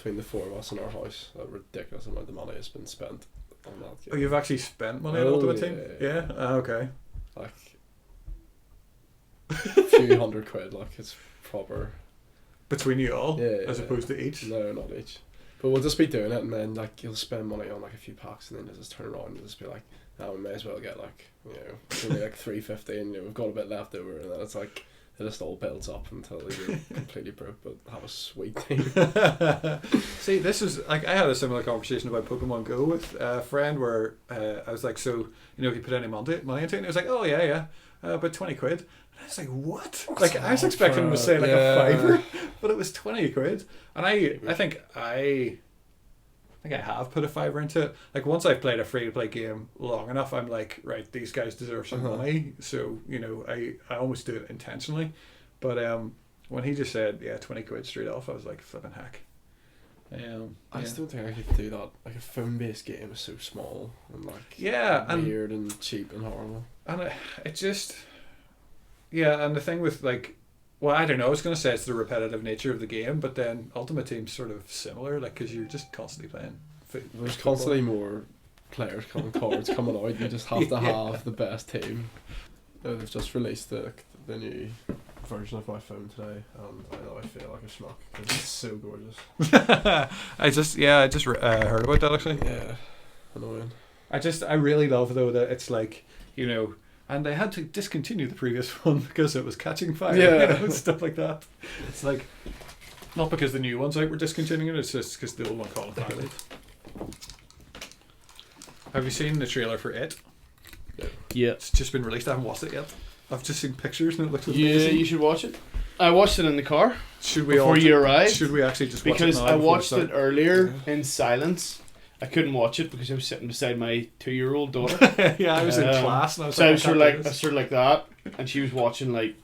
between the four of us in our house. A ridiculous amount of money has been spent on that game. Oh, you've actually spent money on Ultimate Team? Yeah? Okay. Like, a few £100, like, it's proper. Between you all? Yeah, as opposed to each? No, not each. But we'll just be doing it, and then, like, you'll spend money on, like, a few packs, and then you'll just turn around and just be like, oh, we may as well get, like, you know, it's only like $3.50, and, you know, we've got a bit left over, and then it's like, it just all builds up until you're completely broke, but have a sweet team. See, this is, like, I had a similar conversation about Pokemon Go with a friend where I was like, so, you know, if you put any money into it, and he was like, oh, yeah, about £20. And I was like, what? Like, I was expecting him to say, like, a fiver, but it was £20. And I think I have put a fiver into it. Like, once I've played a free-to-play game long enough, I'm like, right, these guys deserve some money. So, you know, I almost do it intentionally. But when he just said, yeah, £20 straight off, I was like, flipping heck. I just don't think I could do that. Like, a phone-based game is so small and, like, weird and cheap and horrible. And it just... Yeah, and the thing with, like... Well, I don't know. I was going to say it's the repetitive nature of the game, but then Ultimate Team's sort of similar, like, because you're just constantly playing. There's constantly more cards coming out. You just have to have the best team. They've just released the new version of my phone today, and I know I feel like a schmuck because it's so gorgeous. I just heard about that actually. Yeah, annoying. I really love though that it's like, you know. And they had to discontinue the previous one because it was catching fire. Yeah. You know, stuff like that. It's like, not because the new ones out were discontinuing it, it's just because the old one caught on fire. Have you seen the trailer for It? Yeah. It's just been released. I haven't watched it yet. I've just seen pictures and it looks amazing. Yeah, you should watch it. I watched it in the car should we before you arrived. Should we actually just watch because it now? I watched it earlier in silence. I couldn't watch it because I was sitting beside my 2-year-old daughter. Yeah, I was in class. And I was so I was sort of like that, and she was watching like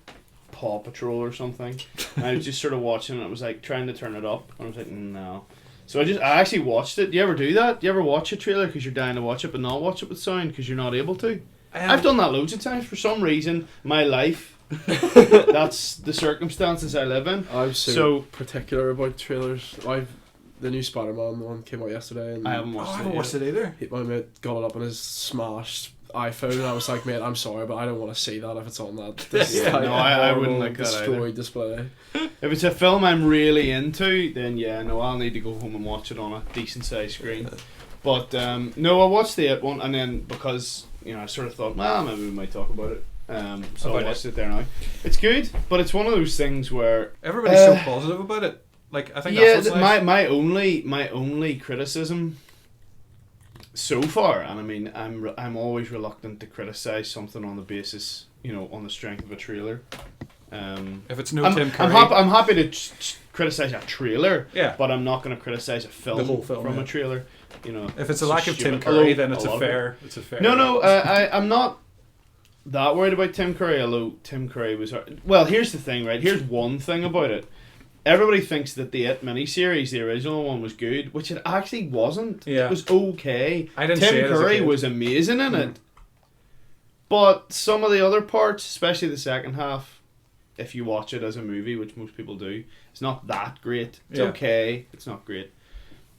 Paw Patrol or something. And I was just sort of watching it. I was like trying to turn it up, and I was like, no. So I actually watched it. Do you ever do that? Do you ever watch a trailer because you're dying to watch it, but not watch it with sound because you're not able to? I've done that loads of times. For some reason, my life. That's the circumstances I live in. I'm so particular about trailers. The new Spider-Man one came out yesterday, and I haven't watched it either. My mate got it up on his smashed iPhone, and I was like, mate, I'm sorry, but I don't want to see that if it's on that. No, I wouldn't like that destroyed display. If it's a film I'm really into, then yeah, no, I'll need to go home and watch it on a decent sized screen. But no, I watched the It one, and then because you know I sort of thought, well, maybe we might talk about it. So I watched it there now. It's good, but it's one of those things where everybody's so positive about it. Like, I think that's what's nice. my only criticism so far, and I mean I'm always reluctant to criticize something on the basis, you know, on the strength of a trailer. If it's Tim Curry, I'm happy to criticize a trailer, yeah, but I'm not going to criticize a film, the whole film from a trailer. You know, if it's a lack of Tim Curry, then it's a fair. No, I'm not that worried about Tim Curry. Although Tim Curry was well, here's the thing, right? Here's one thing about it. Everybody thinks that the It miniseries, the original one, was good, which it actually wasn't. Yeah. It was okay. I didn't Tim Curry was amazing in it. But some of the other parts, especially the second half, if you watch it as a movie, which most people do, it's not that great. It's okay. It's not great.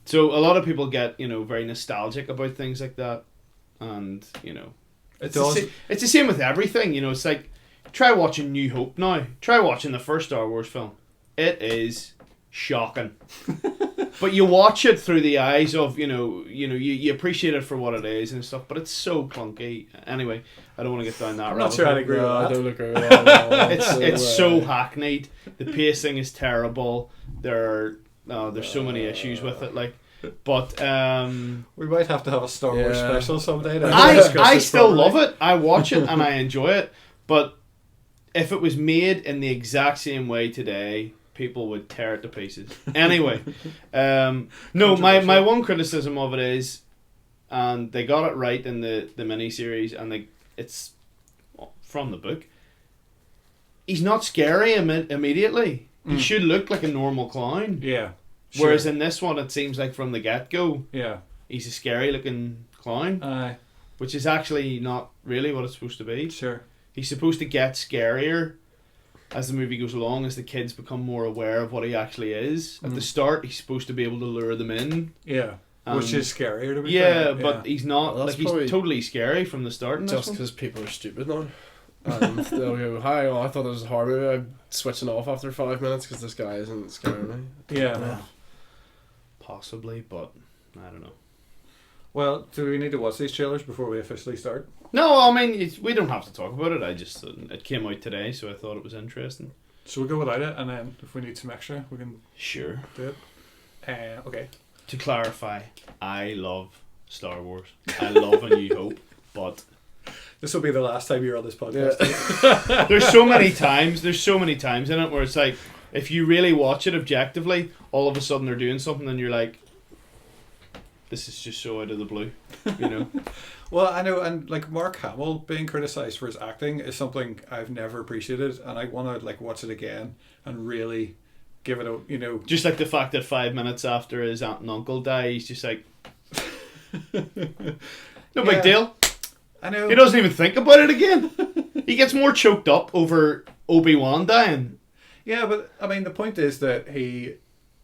So a lot of people get, you know, very nostalgic about things like that. And, you know, it's the same with everything. You know, it's like, try watching New Hope now. Try watching the first Star Wars film. It is shocking. But you watch it through the eyes of, you appreciate it for what it is and stuff, but it's so clunky. Anyway, I don't want to get down that I'm rabbit not sure hole. I'd agree with that. I don't agree with that. It's so hackneyed. The pacing is terrible. There's so many issues with it, like. But we might have to have a Star Wars special someday. I still love it. I watch it and I enjoy it. But if it was made in the exact same way today, people would tear it to pieces. Anyway, no, my one criticism of it is, and they got it right in the miniseries, and it's from the book. He's not scary immediately. He should look like a normal clown. Yeah. Sure. Whereas in this one, it seems like from the get-go, yeah, he's a scary-looking clown. Which is actually not really what it's supposed to be. Sure. He's supposed to get scarier as the movie goes along, as the kids become more aware of what he actually is. At the start, he's supposed to be able to lure them in. Yeah. Which is scarier to be yeah, fair. but he's not. Well, like, that's he's totally scary from the start. In Just this one. because people are stupid now. And they'll go, hi, well, I thought this was a horror movie. I'm switching off after 5 minutes because this guy isn't scaring me. Yeah. Possibly, but I don't know. Well, do we need to watch these trailers before we officially start? No, I mean, we don't have to talk about it. I just it came out today, so I thought it was interesting. So we'll go without it, and then if we need some extra, we can Sure. do it. Okay. To clarify, I love Star Wars. I love A New Hope, but This will be the last time you're on this podcast. Yeah. there's so many times in it where it's like, if you really watch it objectively, all of a sudden they're doing something and you're like, this is just so out of the blue, you know. Well, I know, and like Mark Hamill being criticised for his acting is something I've never appreciated, and I want to like watch it again and really give it a, you know. Just like the fact that 5 minutes after his aunt and uncle die, he's just like, no big deal. I know. He doesn't even think about it again. He gets more choked up over Obi-Wan dying. Yeah, but I mean, the point is that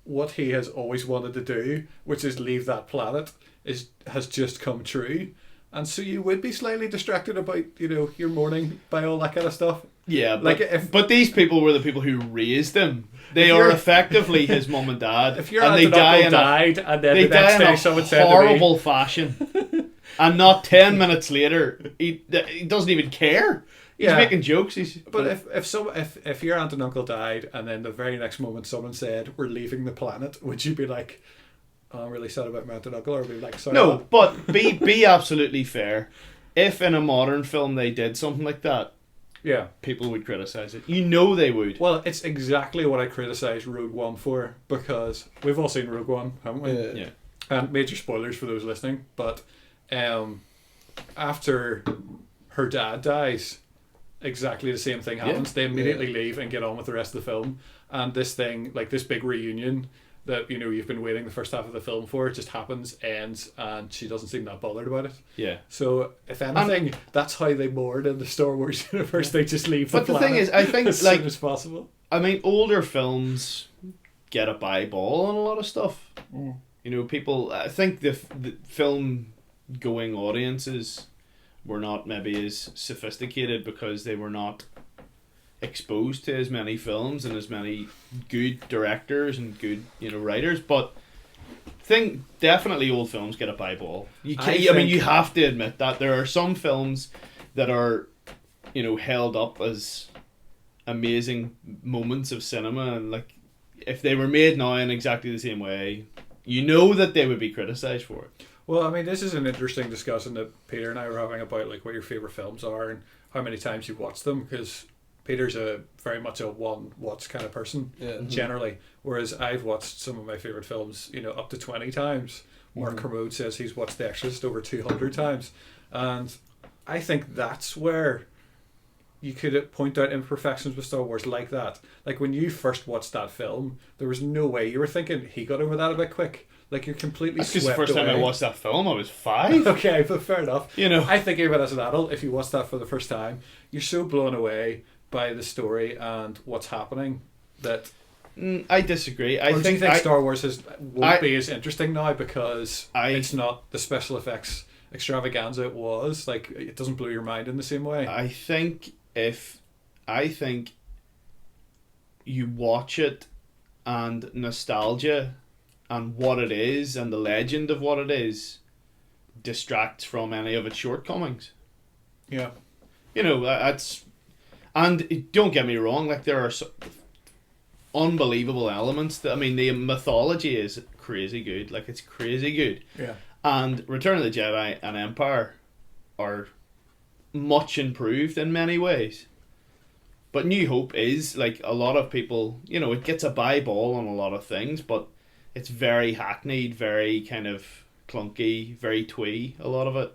what he has always wanted to do, which is leave that planet, has just come true. And so you would be slightly distracted about, you know, your mourning by all that kind of stuff. Yeah, but, like but these people were the people who raised him. They are effectively his mum and dad. If your and aunt they and die uncle in died, and then they the next die day in someone a said horrible to me, fashion, and not 10 minutes later, he doesn't even care. He's Yeah. making jokes. But if your aunt and uncle died, and then the very next moment someone said we're leaving the planet, would you be like, oh, I'm really sad about my aunt and uncle, or be like, sorry? no, Dad? but be absolutely fair. If in a modern film they did something like that, Yeah. people would criticize it. You know they would. Well, it's exactly what I criticised Rogue One for, because we've all seen Rogue One, haven't we? Yeah. And major spoilers for those listening, but after her dad dies, exactly the same thing happens. They immediately leave and get on with the rest of the film. And this thing, like this big reunion that, you know, you've been waiting the first half of the film for, it just happens, ends, and she doesn't seem that bothered about it. Yeah. So, if anything, that's how they mourn in the Star Wars universe. They just leave But the the planet thing is, I think, as like, soon as possible. I mean, older films get a bye ball on a lot of stuff. You know, people. I think the film going audiences were not maybe as sophisticated because they were not exposed to as many films and as many good directors and good, you know, writers. But definitely old films get a bye ball. I mean, you have to admit that there are some films that are, you know, held up as amazing moments of cinema, and like if they were made now in exactly the same way, you know that they would be criticized for it. Well, I mean, this is an interesting discussion that Peter and I were having about like what your favorite films are and how many times you've watched them, because Peter's very much a one watch kind of person generally, whereas I've watched some of my favorite films, you know, up to 20 times. Mark Kermode says he's watched The Exorcist over 200 times, and I think that's where you could point out imperfections with Star Wars like that. Like when you first watched that film, there was no way you were thinking he got over that a bit quick. Like you're completely That's because swept the first away. time I watched that film, I was 5. Okay, but fair enough. You know, I think even as an adult, if you watch that for the first time, you're so blown away by the story and what's happening that. I disagree. Do you think Star Wars won't be as interesting now because it's not the special effects extravaganza it was? Like it doesn't blow your mind in the same way. I think you watch it and nostalgia and what it is and the legend of what it is distracts from any of its shortcomings. Yeah. You know, that's... And don't get me wrong, like there are unbelievable elements. That, I mean, the mythology is crazy good. Like, it's crazy good. Yeah. And Return of the Jedi and Empire are much improved in many ways. But New Hope is, like, a lot of people, you know, it gets a bye ball on a lot of things, but it's very hackneyed, very kind of clunky, very twee, a lot of it.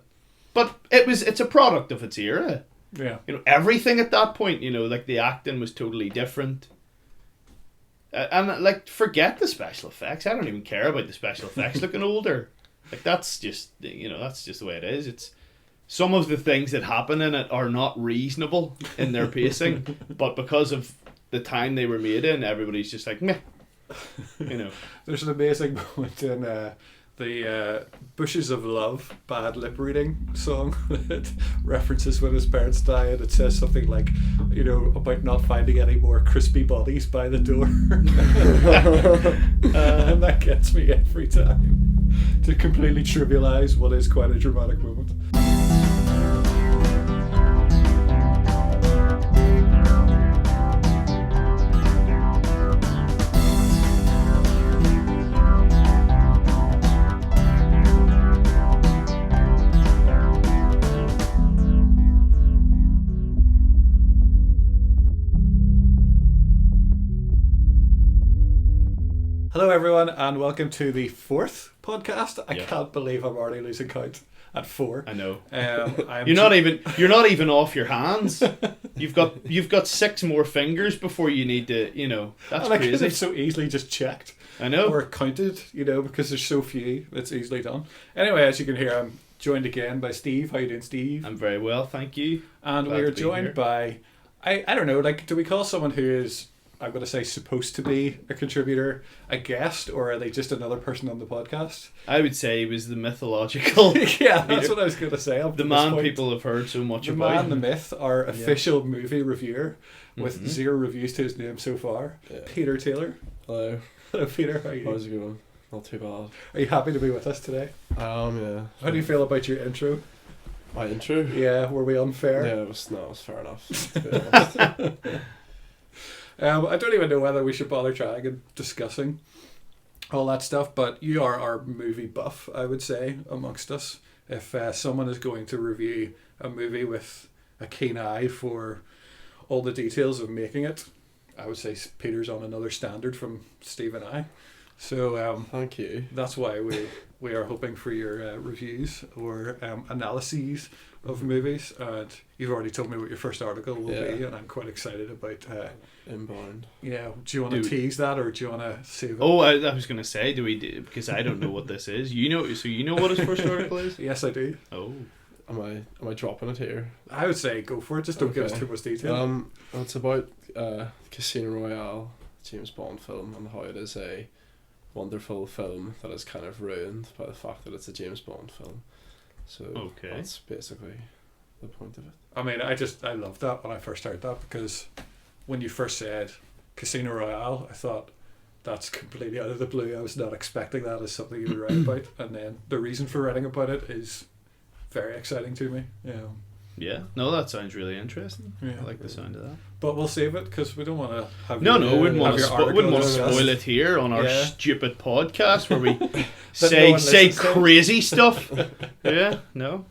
But it's a product of its era. Yeah. You know, everything at that point, you know, like the acting was totally different. And, like, forget the special effects. I don't even care about the special effects looking older. Like, that's just, you know, that's just the way it is. It's some of the things that happen in it are not reasonable in their pacing, but because of the time they were made in, everybody's just like meh. You know. There's an amazing moment in the Bushes of Love bad lip reading song that references when his parents die, and it says something like, about not finding any more crispy bodies by the door. And that gets me every time, to completely trivialize what is quite a dramatic moment. Hello everyone, and welcome to the 4th podcast. I can't believe I'm already losing count at 4. I know. You're not even off your hands. You've got 6 more fingers before you need to. That's and crazy. I could have so easily just checked. I know. Or counted, because there's so few. It's easily done. Anyway, as you can hear, I'm joined again by Steve. How you doing, Steve? I'm very well, thank you. And Glad we are to be joined here. by, I don't know, do we call someone who is, I'm going to say, supposed to be a contributor, a guest, or are they just another person on the podcast? I would say he was the mythological. Yeah, that's what I was going to say. The man people have heard so much about. The man, the myth, our official movie reviewer, with 0 reviews to his name so far. Yeah. Peter Taylor. Hello. Hello, Peter. How are you? How's it going? Not too bad. Are you happy to be with us today? Yeah. How do you feel about your intro? My intro? Yeah, were we unfair? Yeah, it was fair enough. To be honest. I don't even know whether we should bother trying and discussing all that stuff, but you are our movie buff, I would say, amongst us. If someone is going to review a movie with a keen eye for all the details of making it, I would say Peter's on another standard from Steve and I. So thank you. that's why we are hoping for your reviews or analyses of movies. And you've already told me what your first article will be, and I'm quite excited about Inbound. Yeah, do you want to tease that, or do you want to save it? Oh, I was going to say, because I don't know what this is. You know what his first article is? Yes, I do. Oh. Am I dropping it here? I would say go for it. Just don't give us too much detail. Well, it's about Casino Royale, James Bond film, and how it is a wonderful film that is kind of ruined by the fact that it's a James Bond film. So that's basically the point of it. I mean, I loved that when I first heard that, because when you first said Casino Royale, I thought that's completely out of the blue. I was not expecting that as something you would write about, and then the reason for writing about it is very exciting to me. Yeah, no, that sounds really interesting. Yeah. I like the sound of that. But we'll save it because we don't want to have. We wouldn't want to article spoil it here on our stupid podcast where we no say crazy stuff. Yeah, no.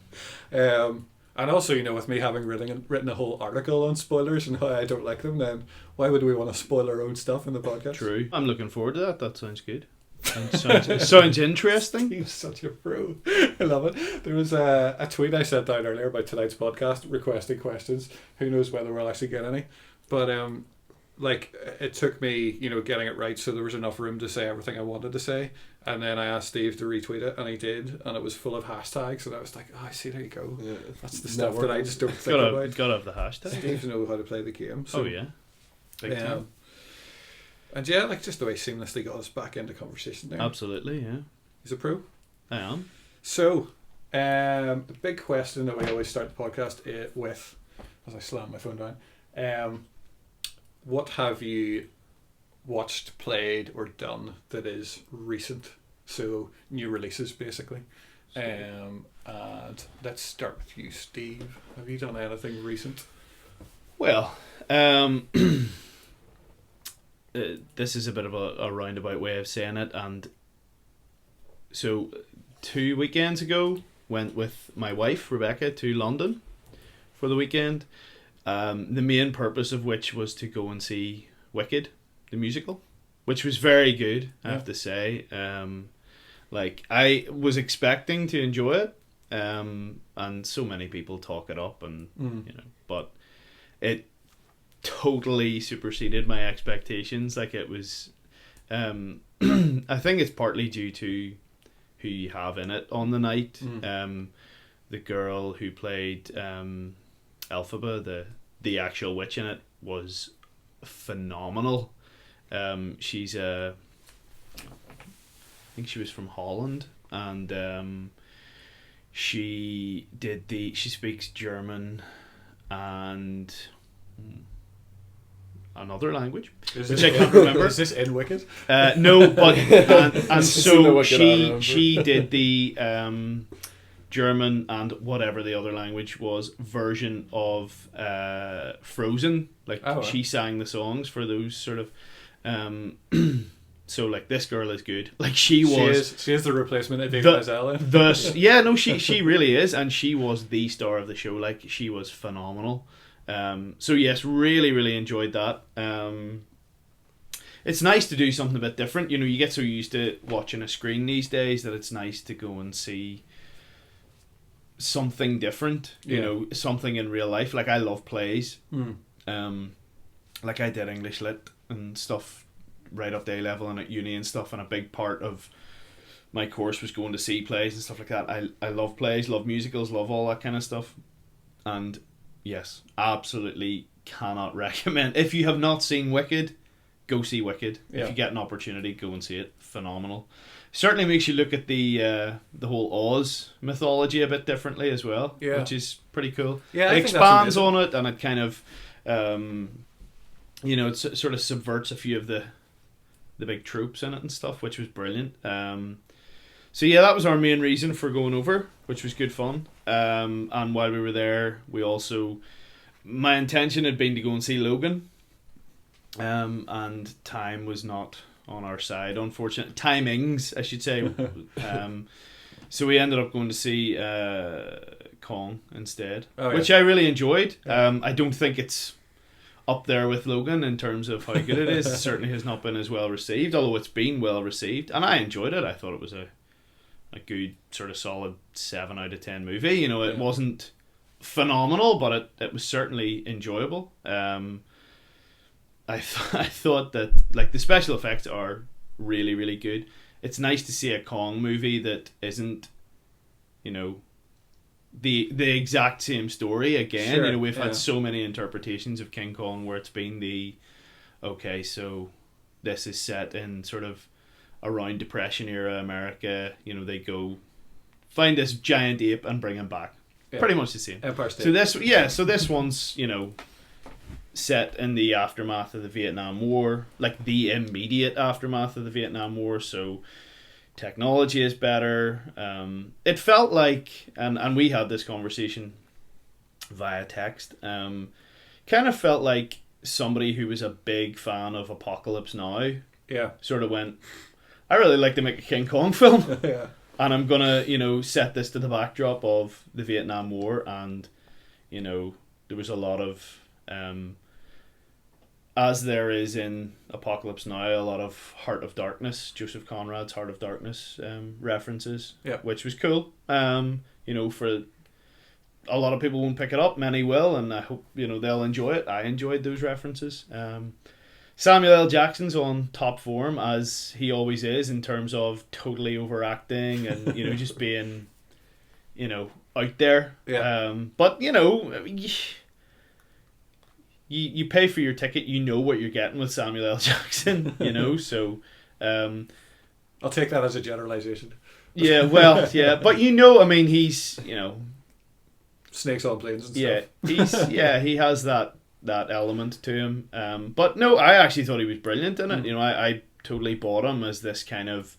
And also, with me having written a whole article on spoilers and how I don't like them, then why would we want to spoil our own stuff in the podcast? True. I'm looking forward to that. That sounds good. Sounds interesting. He's such a pro. I love it. There was a tweet I sent out earlier about tonight's podcast requesting questions. Who knows whether we'll actually get any. But it took me, getting it right so there was enough room to say everything I wanted to say. And then I asked Steve to retweet it, and he did, and it was full of hashtags, and I was like, oh, I see, there you go. Yeah, that's the stuff that I just don't think about. Gotta have the hashtag. Steve knows how to play the game. So, oh, yeah. Big time. And yeah, just the way seamlessly got us back into conversation there. Absolutely, yeah. He's a pro. I am. So, the big question that we always start the podcast with, as I slam my phone down, what have you watched, played, or done that is recent? So, new releases, basically. And let's start with you, Steve. Have you done anything recent? Well, this is a bit of a roundabout way of saying it, and so 2 weekends ago went with my wife Rebecca to London for the weekend, the main purpose of which was to go and see Wicked the musical, which was very good, I have to say. I was expecting to enjoy it, and so many people talk it up, and but it totally superseded my expectations. It was I think it's partly due to who you have in it on the night. The girl who played Elphaba, the actual witch in it, was phenomenal. She's I think she was from Holland, and she speaks German and another language, which I can't remember. Is this in Wicked? No, but and so Wicked, she did the German and whatever the other language was version of Frozen. Like she sang the songs for those sort of. So like this girl is good. Like she is the replacement of David Mazzella. She really is, and she was the star of the show. Like she was phenomenal. So yes, really, really enjoyed that. It's nice to do something a bit different. You know, you get so used to watching a screen these days that it's nice to go and see something different. You know, something in real life. Like I love plays. Like I did English Lit and stuff right up to A level and at uni and stuff, and a big part of my course was going to see plays and stuff like that. I love plays, love musicals, love all that kind of stuff. And yes, absolutely cannot recommend. If you have not seen Wicked, go see Wicked. If you get an opportunity, go and see it. Phenomenal. Certainly makes you look at the whole Oz mythology a bit differently as well, which is pretty cool. Yeah, it expands on it, and it kind of it sort of subverts a few of the big tropes in it and stuff, which was brilliant. So yeah, that was our main reason for going over, which was good fun. And while we were there, my intention had been to go and see Logan, and time was not on our side, unfortunately. Timings, I should say. So we ended up going to see Kong instead, which I really enjoyed. I don't think it's up there with Logan in terms of how good it is. It certainly has not been as well received, although it's been well received, and I enjoyed it. I thought it was a good sort of solid 7 out of 10 movie. You know, it wasn't phenomenal, but it was certainly enjoyable. I thought that like the special effects are really, really good. It's nice to see a Kong movie that isn't, the exact same story again. Sure, we've had so many interpretations of King Kong where it's been so this is set in sort of around Depression era America. They go find this giant ape and bring him back. Pretty much the same. Empire State. So this one's set in the aftermath of the Vietnam War, like the immediate aftermath of the Vietnam War. So technology is better. It felt like, and we had this conversation via text, kind of felt like somebody who was a big fan of Apocalypse Now sort of went, I really like to make a King Kong film. And I'm gonna set this to the backdrop of the Vietnam War, and there was a lot of as there is in Apocalypse Now, a lot of Heart of Darkness, Joseph Conrad's Heart of Darkness references, which was cool. For a lot of people won't pick it up, many will, and I hope they'll enjoy it. I enjoyed those references. Samuel L. Jackson's on top form, as he always is, in terms of totally overacting and just being out there. But you pay for your ticket, what you're getting with Samuel L. Jackson, so I'll take that as a generalization. Yeah, well, yeah, but he's snakes on planes and stuff. He has that element to him. But no, I actually thought he was brilliant in it. I totally bought him as this kind of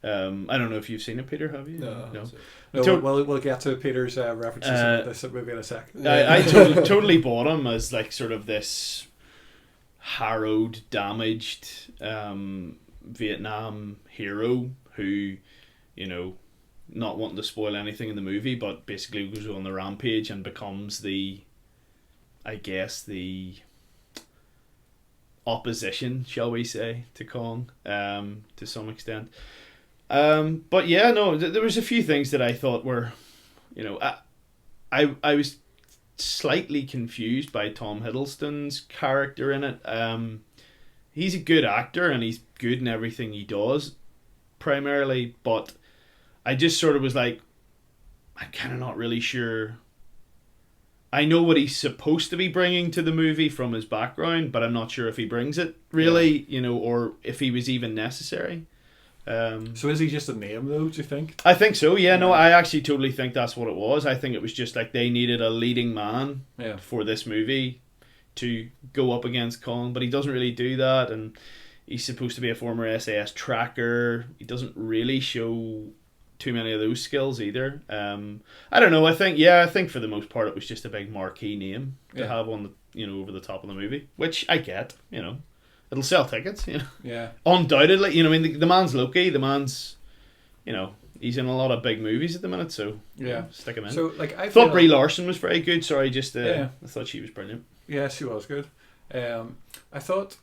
I don't know if you've seen it, Peter, have you? No. We'll get to Peter's references in this maybe in a sec. I totally bought him as like sort of this harrowed, damaged Vietnam hero who, not wanting to spoil anything in the movie, but basically goes on the rampage and becomes the opposition, shall we say, to Kong, to some extent. But yeah, no, there was a few things that I thought were, I was slightly confused by Tom Hiddleston's character in it. He's a good actor and he's good in everything he does, primarily, but I just sort of was like, I'm kind of not really sure I know what he's supposed to be bringing to the movie from his background, but I'm not sure if he brings it really, or if he was even necessary. So is he just a name though, do you think? I think so, yeah. No, I actually totally think that's what it was. I think it was just like they needed a leading man for this movie to go up against Kong, but he doesn't really do that, and he's supposed to be a former SAS tracker. He doesn't really show too many of those skills either. I don't know. I think for the most part it was just a big marquee name to have on the over the top of the movie, which I get. It'll sell tickets. Yeah. Undoubtedly, the man's Loki. The man's, he's in a lot of big movies at the minute, so stick him in. So I thought Brie Larson was very good. Sorry, I thought she was brilliant. Yeah, she was good. I thought.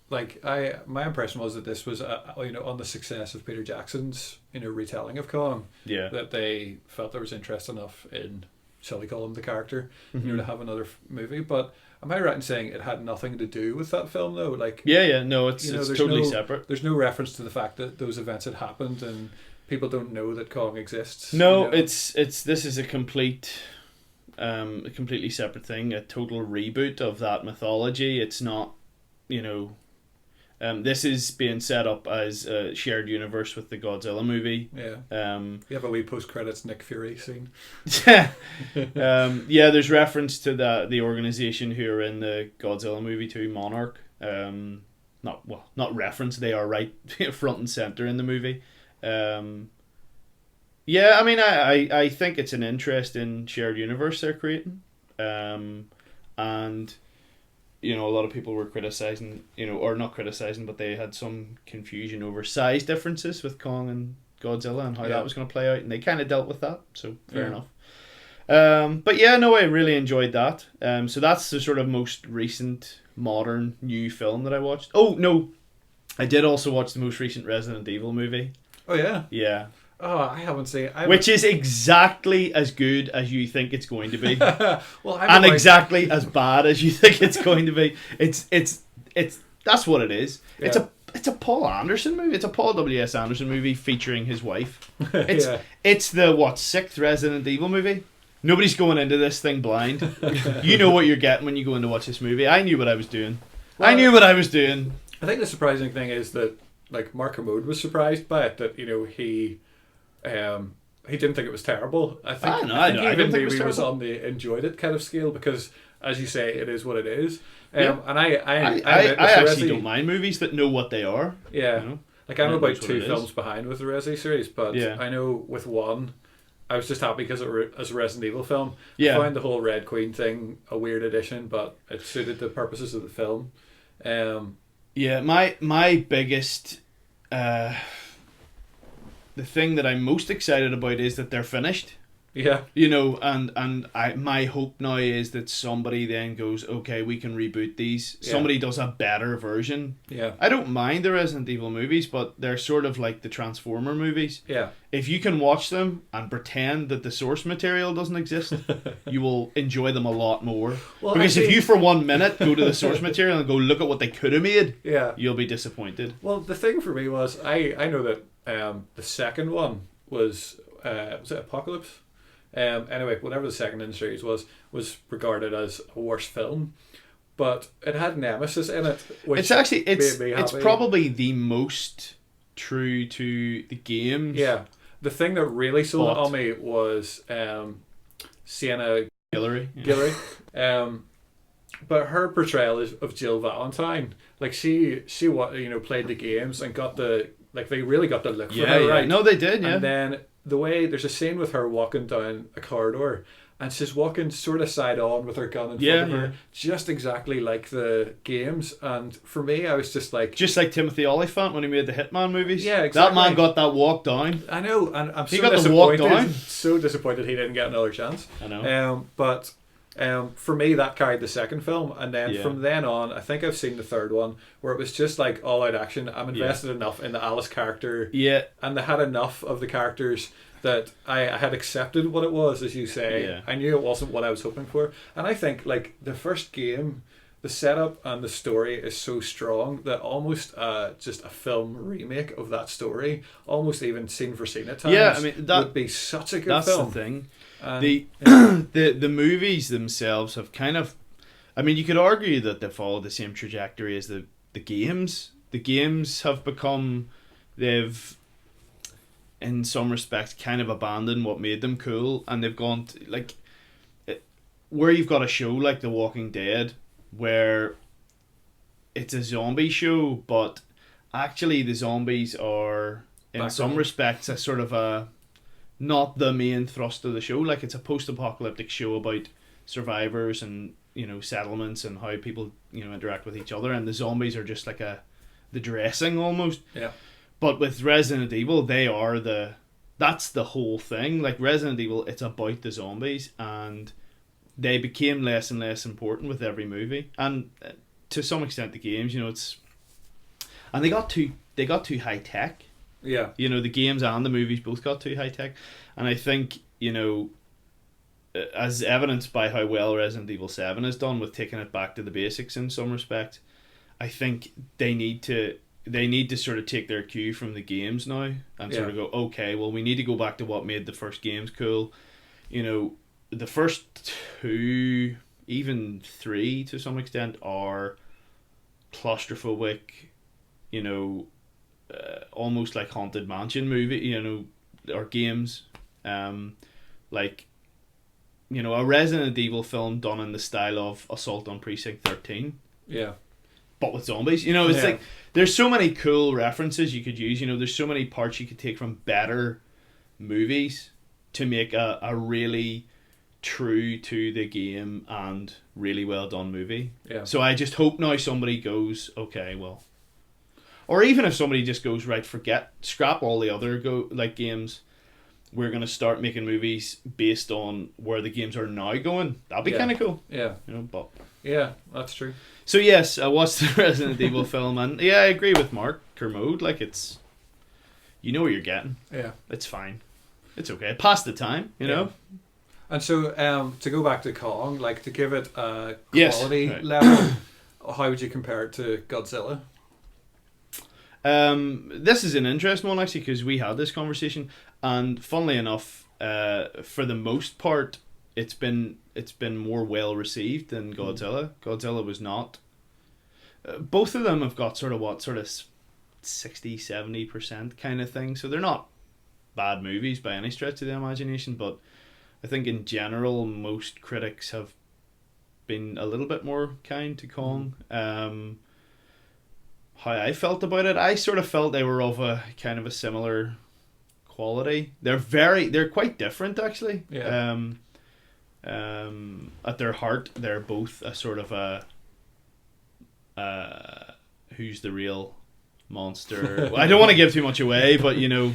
My impression was that this was on the success of Peter Jackson's retelling of Kong, that they felt there was interest enough in, shall we call him, the character, to have another movie. But am I right in saying it had nothing to do with that film though? No, it's totally separate. There's no reference to the fact that those events had happened and people don't know that Kong exists. No, this is a completely separate thing, a total reboot of that mythology. It's not, this is being set up as a shared universe with the Godzilla movie. Yeah. You have a wee post-credits Nick Fury scene. There's reference to the organization who are in the Godzilla movie too, Monarch. Not reference, they are right front and center in the movie. I think it's an interesting shared universe they're creating. And a lot of people were criticizing, or not criticizing, but they had some confusion over size differences with Kong and Godzilla and how that was going to play out, and they kind of dealt with that, so fair enough. I really enjoyed that. So that's the sort of most recent modern new film that I watched. Oh no, I did also watch the most recent Resident Evil movie. Oh yeah? Yeah. Oh, I haven't seen it. Which is exactly as good as you think it's going to be. Exactly as bad as you think it's going to be. It's that's what it is. Yeah. It's a Paul Anderson movie. It's a Paul W.S. Anderson movie featuring his wife. It's the 6th Resident Evil movie. Nobody's going into this thing blind. You know what you're getting when you go in to watch this movie. I knew what I was doing. I think the surprising thing is that Mark Kermode was surprised by it, that he didn't think it was terrible. I think he was on the enjoyed it kind of scale, because as you say, it is what it is. And I actually don't mind movies that know what they are. Yeah. I'm about 2 films behind with the Resi series, but I know with one I was just happy because as a Resident Evil film. I found the whole Red Queen thing a weird addition, but it suited the purposes of the film. My biggest the thing that I'm most excited about is that they're finished. Yeah. My hope now is that somebody then goes, okay, we can reboot these. Yeah. Somebody does a better version. Yeah. I don't mind the Resident Evil movies, but they're sort of like the Transformer movies. Yeah. If you can watch them and pretend that the source material doesn't exist, you will enjoy them a lot more. Well, because if you for 1 minute go to the source material and go look at what they could have made, you'll be disappointed. Well, the thing for me was, I know that the second one was it Apocalypse? Anyway, whatever the second in the series was regarded as a worse film, but it had Nemesis in it, which it's probably the most true to the games. Yeah, the thing that really sold it on me was Sienna Guillory. But her portrayal of Jill Valentine, she played the games and got the they really got the look for her right. No, they did. Yeah, and then the way there's a scene with her walking down a corridor and she's walking sort of side on with her gun in front of her, just exactly like the games. And for me, I was just like Timothy Olyphant when he made the Hitman movies. Yeah, exactly. That man got that walk down. I know, and I'm so disappointed. So disappointed he didn't get another chance. I know. But for me, that carried the second film, and then from then on, I think I've seen the third one where it was just like all out action. I'm invested enough in the Alice character, and they had enough of the characters that I had accepted what it was, as you say. I knew it wasn't what I was hoping for, and I think the the setup and the story is so strong that almost just a film remake of that story, almost even scene for scene at times, Yeah, I mean, that would be such a good that's film. the thing. And, The the movies themselves have kind of, I mean, you could argue that they follow the same trajectory as the games. The games have become, they've, in some respects, kind of abandoned what made them cool, and they've gone to, like, where you've got a show like The Walking Dead, where it's a zombie show, but actually the zombies are, in some respects, a sort of a, not the main thrust of the show. Like, it's a post-apocalyptic show about survivors and, you know, settlements and how people, you know, interact with each other, and the zombies are just like the dressing almost. Yeah. But with Resident Evil, that's the whole thing. Like, Resident Evil, it's about the zombies, and they became less and less important with every movie, and to some extent the games, you know, and they got too high tech. Yeah. You know, the games and the movies both got too high tech, and I think, you know, as evidenced by how well Resident Evil 7 has done with taking it back to the basics in some respect, I think they need to sort of take their cue from the games now and sort of go, okay, well, we need to go back to what made the first games cool. You know, the first 2, even 3 to some extent, are claustrophobic, you know, almost like Haunted Mansion movie, you know, or games. Like, you know, a Resident Evil film done in the style of Assault on Precinct 13. Yeah. But with zombies. You know, it's like, there's so many cool references you could use. You know, there's so many parts you could take from better movies to make a really true to the game and really well done movie. Yeah. So I just hope now somebody goes, okay, well, or even if somebody just goes, right, scrap all the other games, we're going to start making movies based on where the games are now going. That'd be kind of cool. Yeah. You know, but yeah, that's true. so yes, I watched the Resident Evil film, and yeah, I agree with Mark Kermode. Like, it's, you know what you're getting. Yeah. It's fine. It's okay. Pass the time, you know. And so, to go back to Kong, like, to give it a Yes, quality level, how would you compare it to Godzilla? This is an interesting one, actually, because we had this conversation, and funnily enough, for the most part, it's been more well received than Godzilla. Godzilla was not. Both of them have got sort of 60-70% kind of thing, so they're not bad movies by any stretch of the imagination, but I think in general most critics have been a little bit more kind to Kong. How I felt about it, I sort of felt they were of a kind of a similar quality. They're quite different, actually. Yeah. At their heart, they're both a sort of who's the real monster. I don't want to give too much away, but you know,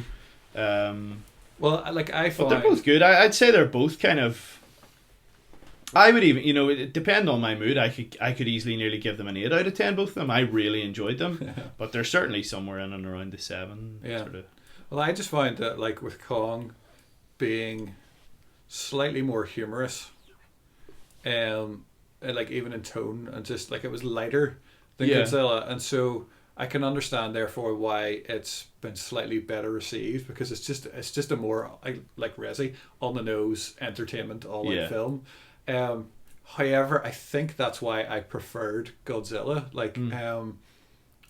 well, like, I but find they're both good. I'd say they're both kind of. I would even, you know, it depend on my mood. I could easily nearly give them an 8 out of 10. Both of them, I really enjoyed them, but they're certainly somewhere in and around the 7. Yeah. Sort of. Well, I just find that, like, with Kong being slightly more humorous, and like even in tone, and just like it was lighter than Godzilla, and so I can understand therefore why it's been slightly better received, because it's just a more like Resi, on the nose entertainment all in film. However, I think that's why I preferred Godzilla. Like,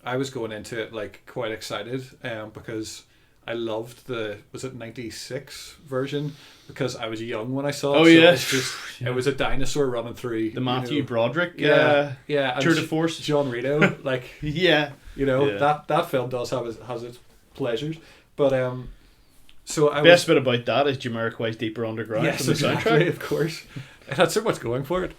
I was going into it like quite excited, because I loved was it 96 version, because I was young when I saw it. Oh, so yeah. It was a dinosaur running through The Matthew Broderick and tour de force. John Rito, like, Yeah. you know, that film does has its pleasures, but so I Best bit about that is Jamiroquai's Deeper Underground yes, from the exactly, soundtrack. of course. It had so much going for it.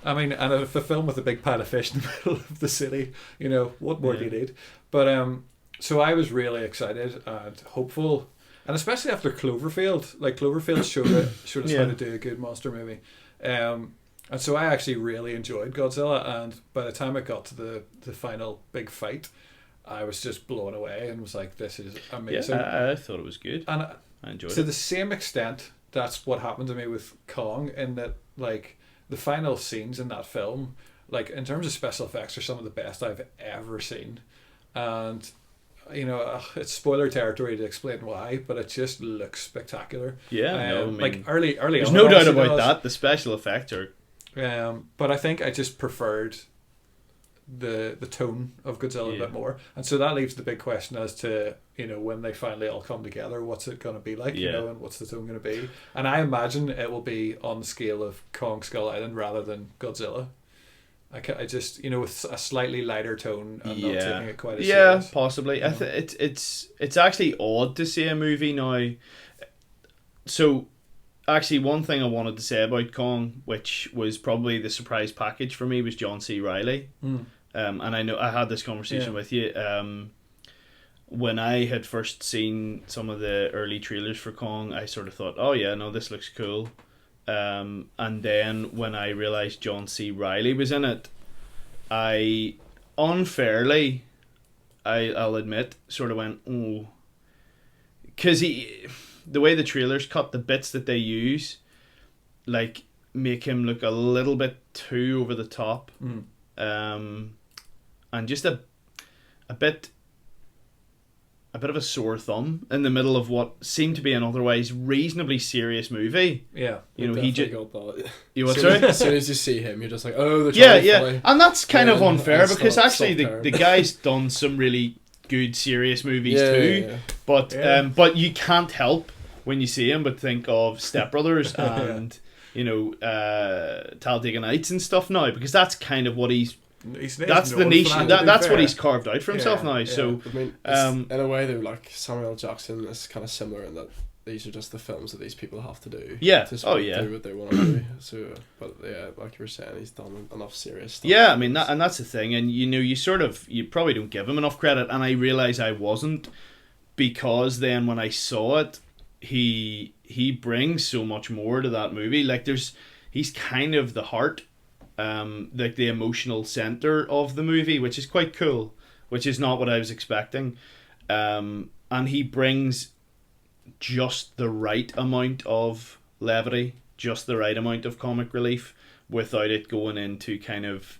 I mean, and if a film with a big pile of fish in the middle of the city, you know, what more do you need? But so I was really excited and hopeful, and especially after Cloverfield. Like, Cloverfield showed us how to do a good monster movie. And so I actually really enjoyed Godzilla, and by the time it got to the final big fight, I was just blown away and was like, this is amazing. Yeah, I thought it was good. And I enjoyed it. to the same extent, that's what happened to me with Kong, in that, like, the final scenes in that film like in terms of special effects, are some of the best I've ever seen, and it's spoiler territory to explain why, but it just looks spectacular. Yeah, no, I mean, like early there's on, no it doubt obviously about does. that. The special effects are. But I think I just preferred the tone of Godzilla a bit more, and so that leaves the big question as to when they finally all come together, what's it going to be like, and what's the tone going to be? And I imagine it will be on the scale of Kong Skull Island rather than Godzilla. I just with a slightly lighter tone and not taking it quite as serious. Possibly. It's actually odd to see a movie now. So, actually, one thing I wanted to say about Kong, which was probably the surprise package for me, was John C. Reilly. And I know I had this conversation with you. When I had first seen some of the early trailers for Kong, I sort of thought, oh yeah, no, this looks cool. And then when I realised John C. Reilly was in it, I unfairly, I'll admit, sort of went, oh. Because the way the trailers cut, the bits that they use, like, make him look a little bit too over the top. And just a bit of a sore thumb in the middle of what seemed to be an otherwise reasonably serious movie. Yeah, he just got that. You what? Sorry. As soon as you see him, you're just like, oh, they're funny. And that's kind of unfair and because stop actually the guy's done some really good serious movies too. But you can't help when you see him but think of Step Brothers and Talladega Nights and stuff now, because that's kind of what that's the niche. That's what he's carved out for himself now. Yeah. So I mean, in a way, though, like Samuel L. Jackson is kind of similar in that these are just the films that these people have to do. Yeah. To sort of do what they want to do. So, but yeah, like you were saying, he's done enough serious stuff. Yeah, I mean that's the thing, and you probably don't give him enough credit, and I realise I wasn't, because then when I saw it, he brings so much more to that movie. Like he's kind of the heart. Like the emotional center of the movie, which is quite cool, which is not what I was expecting, and he brings just the right amount of levity, just the right amount of comic relief, without it going into kind of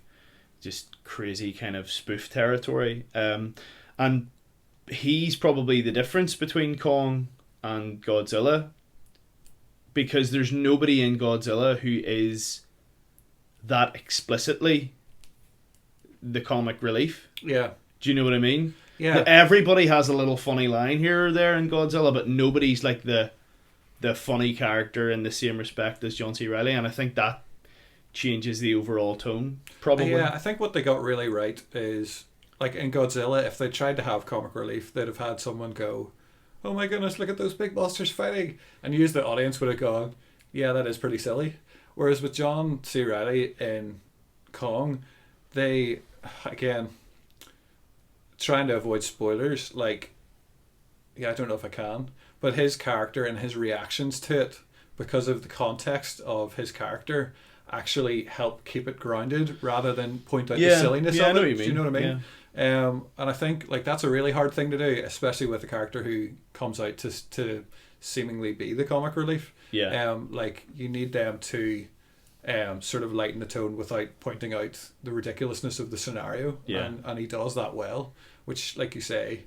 just crazy kind of spoof territory. And he's probably the difference between Kong and Godzilla, because there's nobody in Godzilla who is that explicitly the comic relief. Yeah. Do you know what I mean? Yeah. Everybody has a little funny line here or there in Godzilla, but nobody's like the funny character in the same respect as John C. Reilly, and I think that changes the overall tone, probably. Yeah, I think what they got really right is, like in Godzilla, if they tried to have comic relief, they'd have had someone go, oh my goodness, look at those big monsters fighting, and use the audience would have gone, yeah, that is pretty silly. Whereas with John C. Reilly in Kong, they, again, trying to avoid spoilers, like, I don't know if I can, but his character and his reactions to it, because of the context of his character, actually help keep it grounded rather than point out the silliness of it. Do you know what I mean? Yeah. And I think like that's a really hard thing to do, especially with a character who comes out to seemingly be the comic relief. Yeah. Like you need them to sort of lighten the tone without pointing out the ridiculousness of the scenario. Yeah. And he does that well, which, like you say,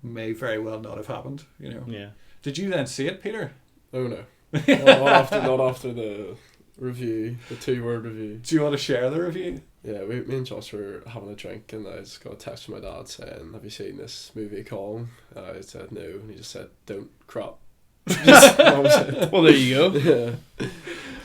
may very well not have happened. Yeah. Did you then see it, Peter? Oh no. not after the review, the 2-word review. Do you want to share the review? Yeah, me and Josh were having a drink, and I just got a text from my dad saying, have you seen this movie Kong? And I said no, and he just said, don't crap. That was it. Well, there you go. Yeah.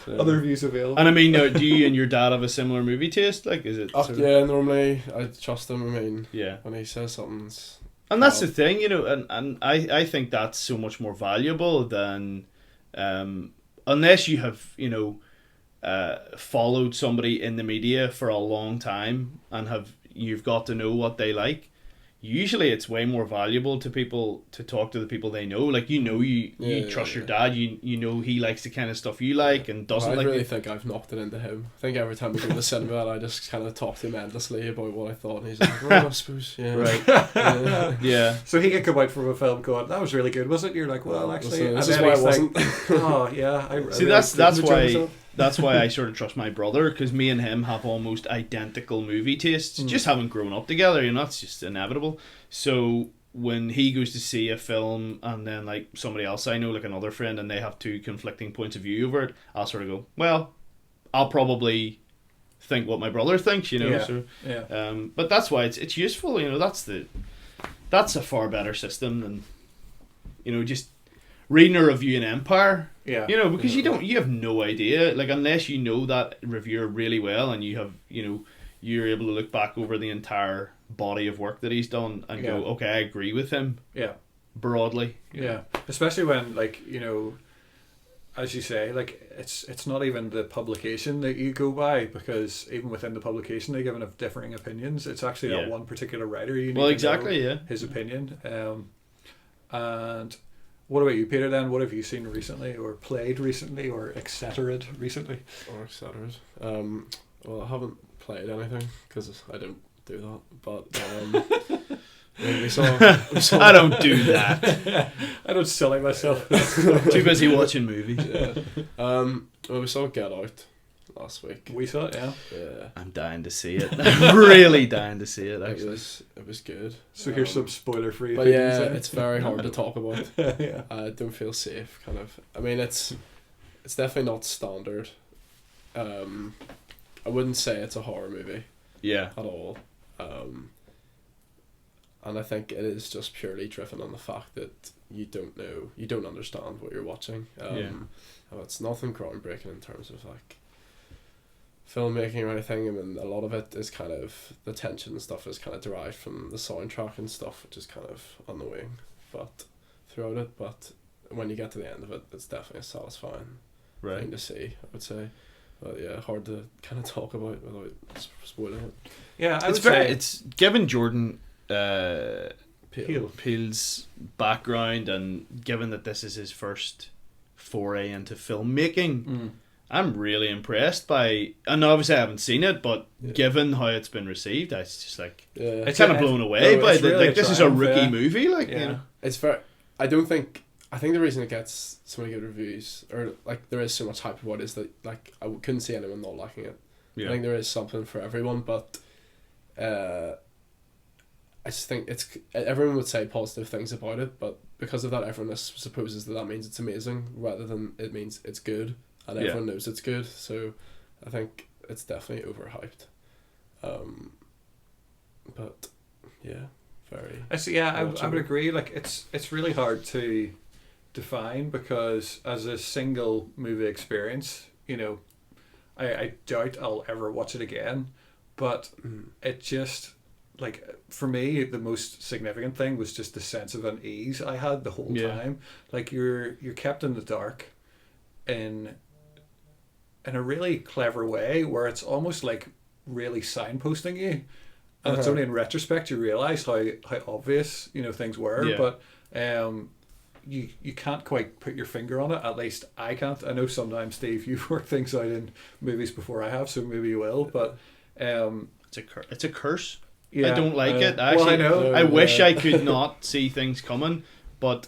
So, other reviews available. And I mean, do you and your dad have a similar movie taste? Like, is it? Yeah, normally I trust him. I mean, yeah, when he says something's... And that's the thing, and I think that's so much more valuable than, unless you have, followed somebody in the media for a long time and you've got to know what they like. Usually it's way more valuable to people to talk to the people they know. Like, you trust your dad, you know he likes the kind of stuff you like and doesn't like. I really think I've knocked it into him. I think every time we go to the cinema, I just kind of talk to him endlessly about what I thought, and he's like, well, I suppose, yeah. Right. Yeah. So he could come out from a film going, that was really good, wasn't it? You're like, well, actually... This is why it wasn't. Oh, yeah. See, that's why... that's why I sort of trust my brother, because me and him have almost identical movie tastes. Just haven't grown up together, it's just inevitable. So when he goes to see a film and then like somebody else I know, like another friend, and they have two conflicting points of view over it, I'll sort of go, well, I'll probably think what my brother thinks, Yeah. So Yeah. but that's why it's useful, that's a far better system than just reading a review in Empire. Yeah. Because you have no idea, like, unless you know that reviewer really well, and you have you're able to look back over the entire body of work that he's done and go, okay, I agree with him. Yeah. Broadly. Yeah. Especially when, like, as you say, like, it's not even the publication that you go by, because even within the publication they give have differing opinions. It's actually that one particular writer you need to know his opinion. And what about you, Peter, then? What have you seen recently, or played recently, or etc. recently? Or etc. Well, I haven't played anything because I don't do that, but we saw I don't do that. I don't silly myself. Too busy watching movies. Yeah. Well, we saw Get Out last week. We saw it, yeah. Yeah. I'm dying to see it. I'm really dying to see it, actually. It was good. So here's some spoiler free. But yeah, it's very hard to talk about. Yeah. I don't feel safe, kind of. I mean, it's definitely not standard. I wouldn't say it's a horror movie. Yeah. At all. And I think it is just purely driven on the fact that you don't understand what you're watching. And it's nothing groundbreaking in terms of like filmmaking or anything. I mean, a lot of it is kind of, the tension and stuff is kind of derived from the soundtrack and stuff, which is kind of on the wing, but throughout it. But when you get to the end of it, it's definitely a satisfying thing to see, I would say. But yeah, hard to kind of talk about without spoiling it. Yeah, it's given Jordan Peele's background, and given that this is his first foray into filmmaking, I'm really impressed by, and obviously I haven't seen it, but given how it's been received, it's just like it's kind of blown away by really this is a rookie movie, like it's very. I think the reason it gets so many good reviews, or like there is so much hype about it, is that like I couldn't see anyone not liking it. I think there is something for everyone, but I just think everyone would say positive things about it, but because of that, everyone supposes that means it's amazing rather than it means it's good, and everyone knows it's good. So I think it's definitely overhyped. But yeah, very. I would agree. Like it's really hard to define, because as a single movie experience, I doubt I'll ever watch it again. But it just, like, for me, the most significant thing was just the sense of unease I had the whole time. Like, you're kept in the dark in a really clever way, where it's almost like really signposting you. And it's only in retrospect you realise how obvious, things were. Yeah. But you can't quite put your finger on it. At least I can't. I know sometimes, Steve, you've worked things out in movies before I have, so maybe you will. But it's a curse. Yeah, I don't like it. Actually, I know. I wish I could not see things coming, but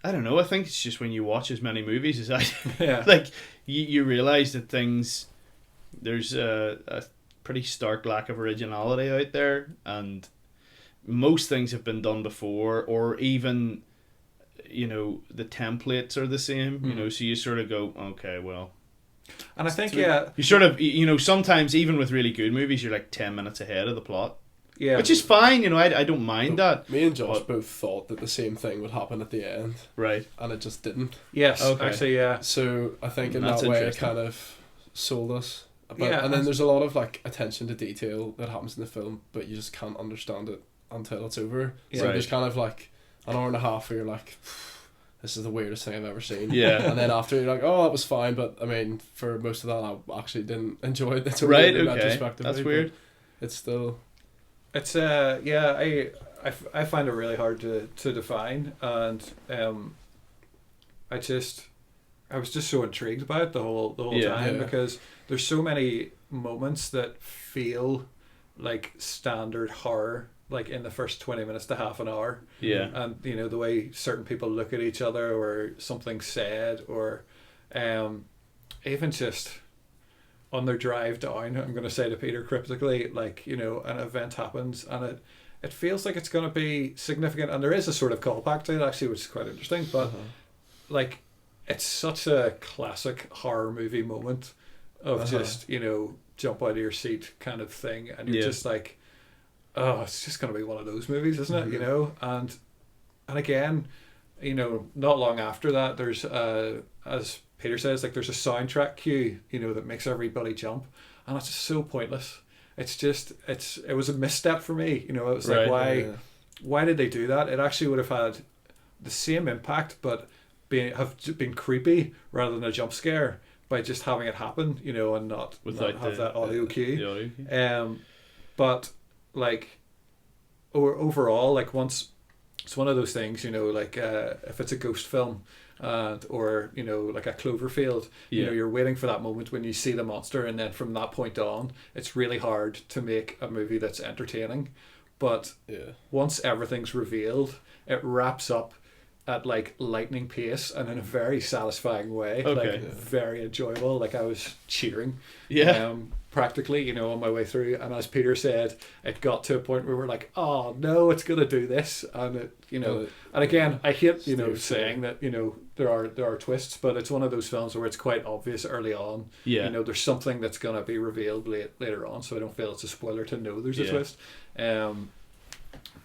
I don't know. I think it's just when you watch as many movies as I like, you realise that there's a pretty stark lack of originality out there, and most things have been done before, or even the templates are the same. So you sort of go, okay, well. And I think you sort of sometimes even with really good movies you're like 10 minutes ahead of the plot, which is fine. I don't mind that. Me and Josh both thought that the same thing would happen at the end, right? And it just didn't. Yes, okay. Actually, so I think in that way it kind of sold us. And then there's a lot of like attention to detail that happens in the film, but you just can't understand it until it's over. So there's kind of like an hour and a half where you're like, this is the weirdest thing I've ever seen. Yeah. And then after you're like, oh, that was fine, but I mean, for most of that I actually didn't enjoy it. It's right, okay. That's weird. It's still. It's I find it really hard to define, and I was just so intrigued by it the whole time, because there's so many moments that feel like standard horror, like in the first 20 minutes to half an hour. Yeah. And the way certain people look at each other, or something said, or even just on their drive down, I'm going to say to Peter cryptically, like, you know, an event happens and it feels like it's going to be significant, and there is a sort of callback to it actually, which is quite interesting, but like, it's such a classic horror movie moment of just, you know, jump out of your seat kind of thing, and you're just like, oh, it's just going to be one of those movies, isn't it? You know, and again, you know, not long after that, there's as Peter says, like, there's a soundtrack cue, you know, that makes everybody jump, and it's just so pointless. It's just, it was a misstep for me, you know. It was like, why did they do that? It actually would have had the same impact, but have been creepy rather than a jump scare by just having it happen, you know, and not have that audio cue. But like, overall, like, once it's one of those things, you know, like if it's a ghost film, or, you know, like a Cloverfield, you know, you're waiting for that moment when you see the monster, and then from that point on, it's really hard to make a movie that's entertaining. But once everything's revealed, it wraps up at like lightning pace and in a very satisfying way, very enjoyable. Like, I was cheering, practically, you know, on my way through. And as Peter said, it got to a point where we're like, oh no, it's gonna do this, and it, you know, and again, I hate, you know, saying that, you know, there are twists, but it's one of those films where it's quite obvious early on. You know, there's something that's gonna be revealed later on, so I don't feel it's a spoiler to know there's a twist.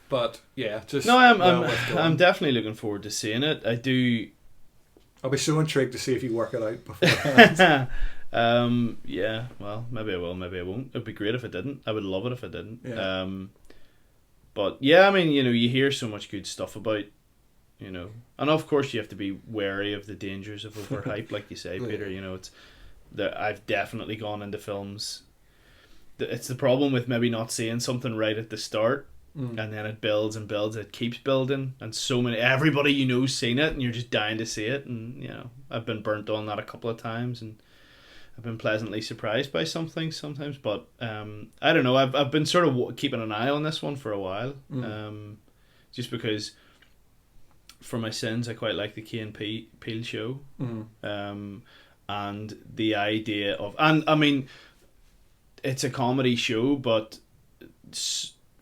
But yeah, just no, I'm definitely looking forward to seeing it. I do. I'll be so intrigued to see if you work it out beforehand. Yeah, well, maybe I will, maybe I won't. It'd be great if I didn't. I would love it if I didn't. But yeah, I mean, you know, you hear so much good stuff about, you know, and of course you have to be wary of the dangers of overhype, like you say, Peter. You know, it's that I've definitely gone into films. It's the problem with maybe not seeing something right at the start. And then it builds and builds. It keeps building, and everybody you know's seen it, and you're just dying to see it. And you know, I've been burnt on that a couple of times, and I've been pleasantly surprised by some things sometimes. But I don't know. I've been sort of keeping an eye on this one for a while, just because for my sins, I quite like the Key and Peele show, and the idea of, and I mean, it's a comedy show, but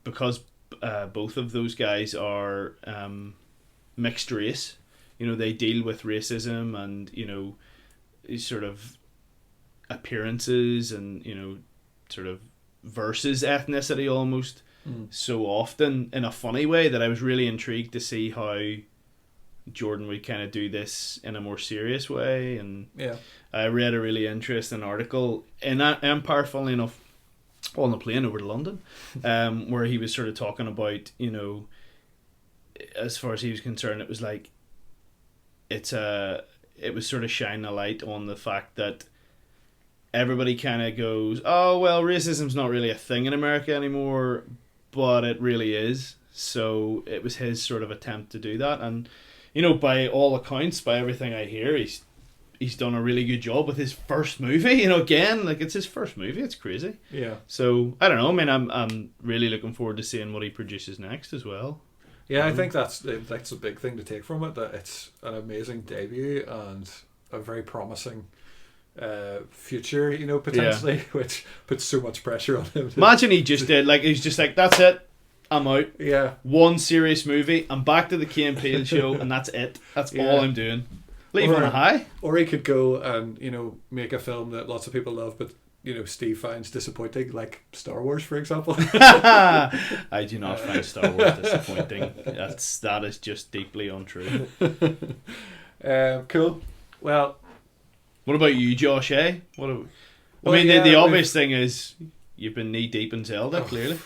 because both of those guys are mixed race, you know, they deal with racism and, you know, sort of appearances and, you know, sort of versus ethnicity almost so often in a funny way that I was really intrigued to see how Jordan would kind of do this in a more serious way. And I read a really interesting article in Empire, funnily enough, on the plane over to London, where he was sort of talking about, you know, as far as he was concerned, it was like it was sort of shining a light on the fact that everybody kind of goes, oh well, racism's not really a thing in America anymore, but it really is. So it was his sort of attempt to do that, and you know, by all accounts, by everything I hear, he's done a really good job with his first movie. You know, again, like, it's his first movie. It's crazy. Yeah. So I don't know. I mean, I'm really looking forward to seeing what he produces next as well. Yeah, I think that's a big thing to take from it. That it's an amazing debut and a very promising future. You know, potentially, which puts so much pressure on him. Imagine he just did, like, he's just like, that's it. I'm out. Yeah. One serious movie. I'm back to the Key and Peele show, and that's it. That's all I'm doing. Leave on a high. Or he could go and, you know, make a film that lots of people love, but, you know, Steve finds disappointing, like Star Wars, for example. I do not find Star Wars disappointing. That is just deeply untrue. Cool. Well, what about you, Josh? I mean, the obvious thing is you've been knee deep in Zelda, clearly.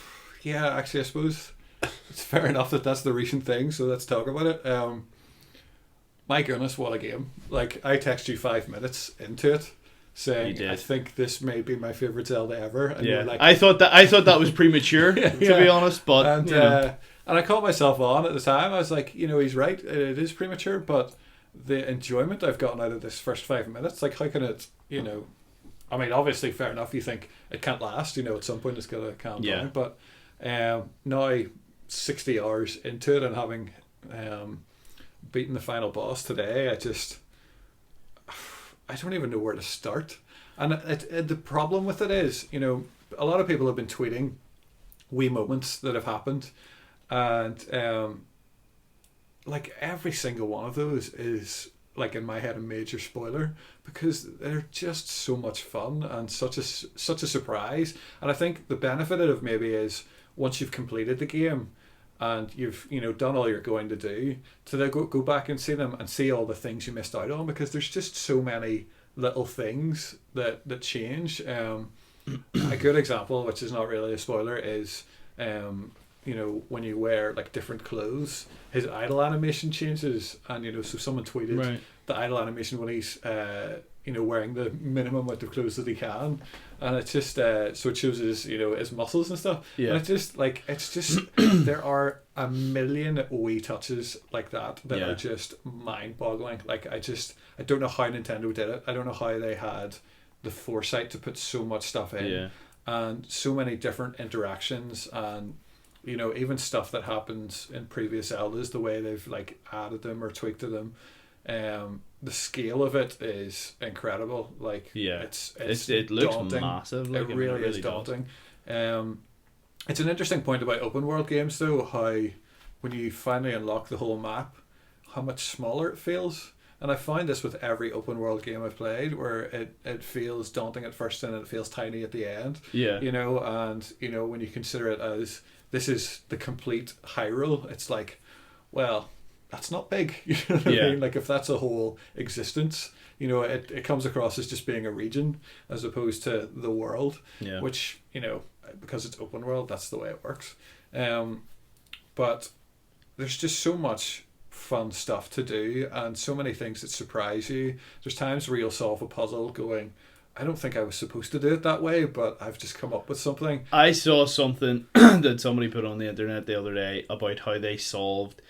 Yeah, actually, I suppose it's fair enough that that's the recent thing. So let's talk about it. My goodness, what a game. Like, I text you 5 minutes into it saying, I think this may be my favourite Zelda ever. And you were like, I thought that was premature, to be honest. But and, you know. And I caught myself on at the time. I was like, you know, he's right. It is premature, but the enjoyment I've gotten out of this first 5 minutes, like, how can it, you know, I mean, obviously, fair enough, you think it can't last, you know, at some point it's going to calm down. But now, 60 hours into it and having beaten the final boss today, I don't even know where to start. And the problem with it is, you know, a lot of people have been tweeting wee moments that have happened, and like every single one of those is, like, in my head, a major spoiler, because they're just so much fun and such a surprise. And I think the benefit of maybe is once you've completed the game and you've, you know, done all you're going to do, to then go back and see them and see all the things you missed out on, because there's just so many little things that change. A good example, which is not really a spoiler, is you know, when you wear like different clothes, his idle animation changes. And, you know, so someone tweeted the idle animation when he's you know, wearing the minimum amount of clothes that he can, and it's just so it shows his, you know, his muscles and stuff. And it's just there are a million wee touches like that are just mind-boggling. Like, I don't know how Nintendo did it. I don't know how they had the foresight to put so much stuff in, and so many different interactions, and, you know, even stuff that happens in previous Zeldas, the way they've like added them or tweaked to them. The scale of it is incredible. Like, it looks daunting. Massive. Like, it really is daunting. It's an interesting point about open world games, though, how when you finally unlock the whole map, how much smaller it feels. And I find this with every open world game I've played, where it feels daunting at first and it feels tiny at the end. You know, and, you know, when you consider it as this is the complete Hyrule, it's like, well, that's not big. You know what I mean? Like, if that's a whole existence, you know, it comes across as just being a region as opposed to the world, which, you know, because it's open world, that's the way it works. But there's just so much fun stuff to do and so many things that surprise you. There's times where you'll solve a puzzle going, I don't think I was supposed to do it that way, but I've just come up with something. I saw something that somebody put on the internet the other day about how they solved.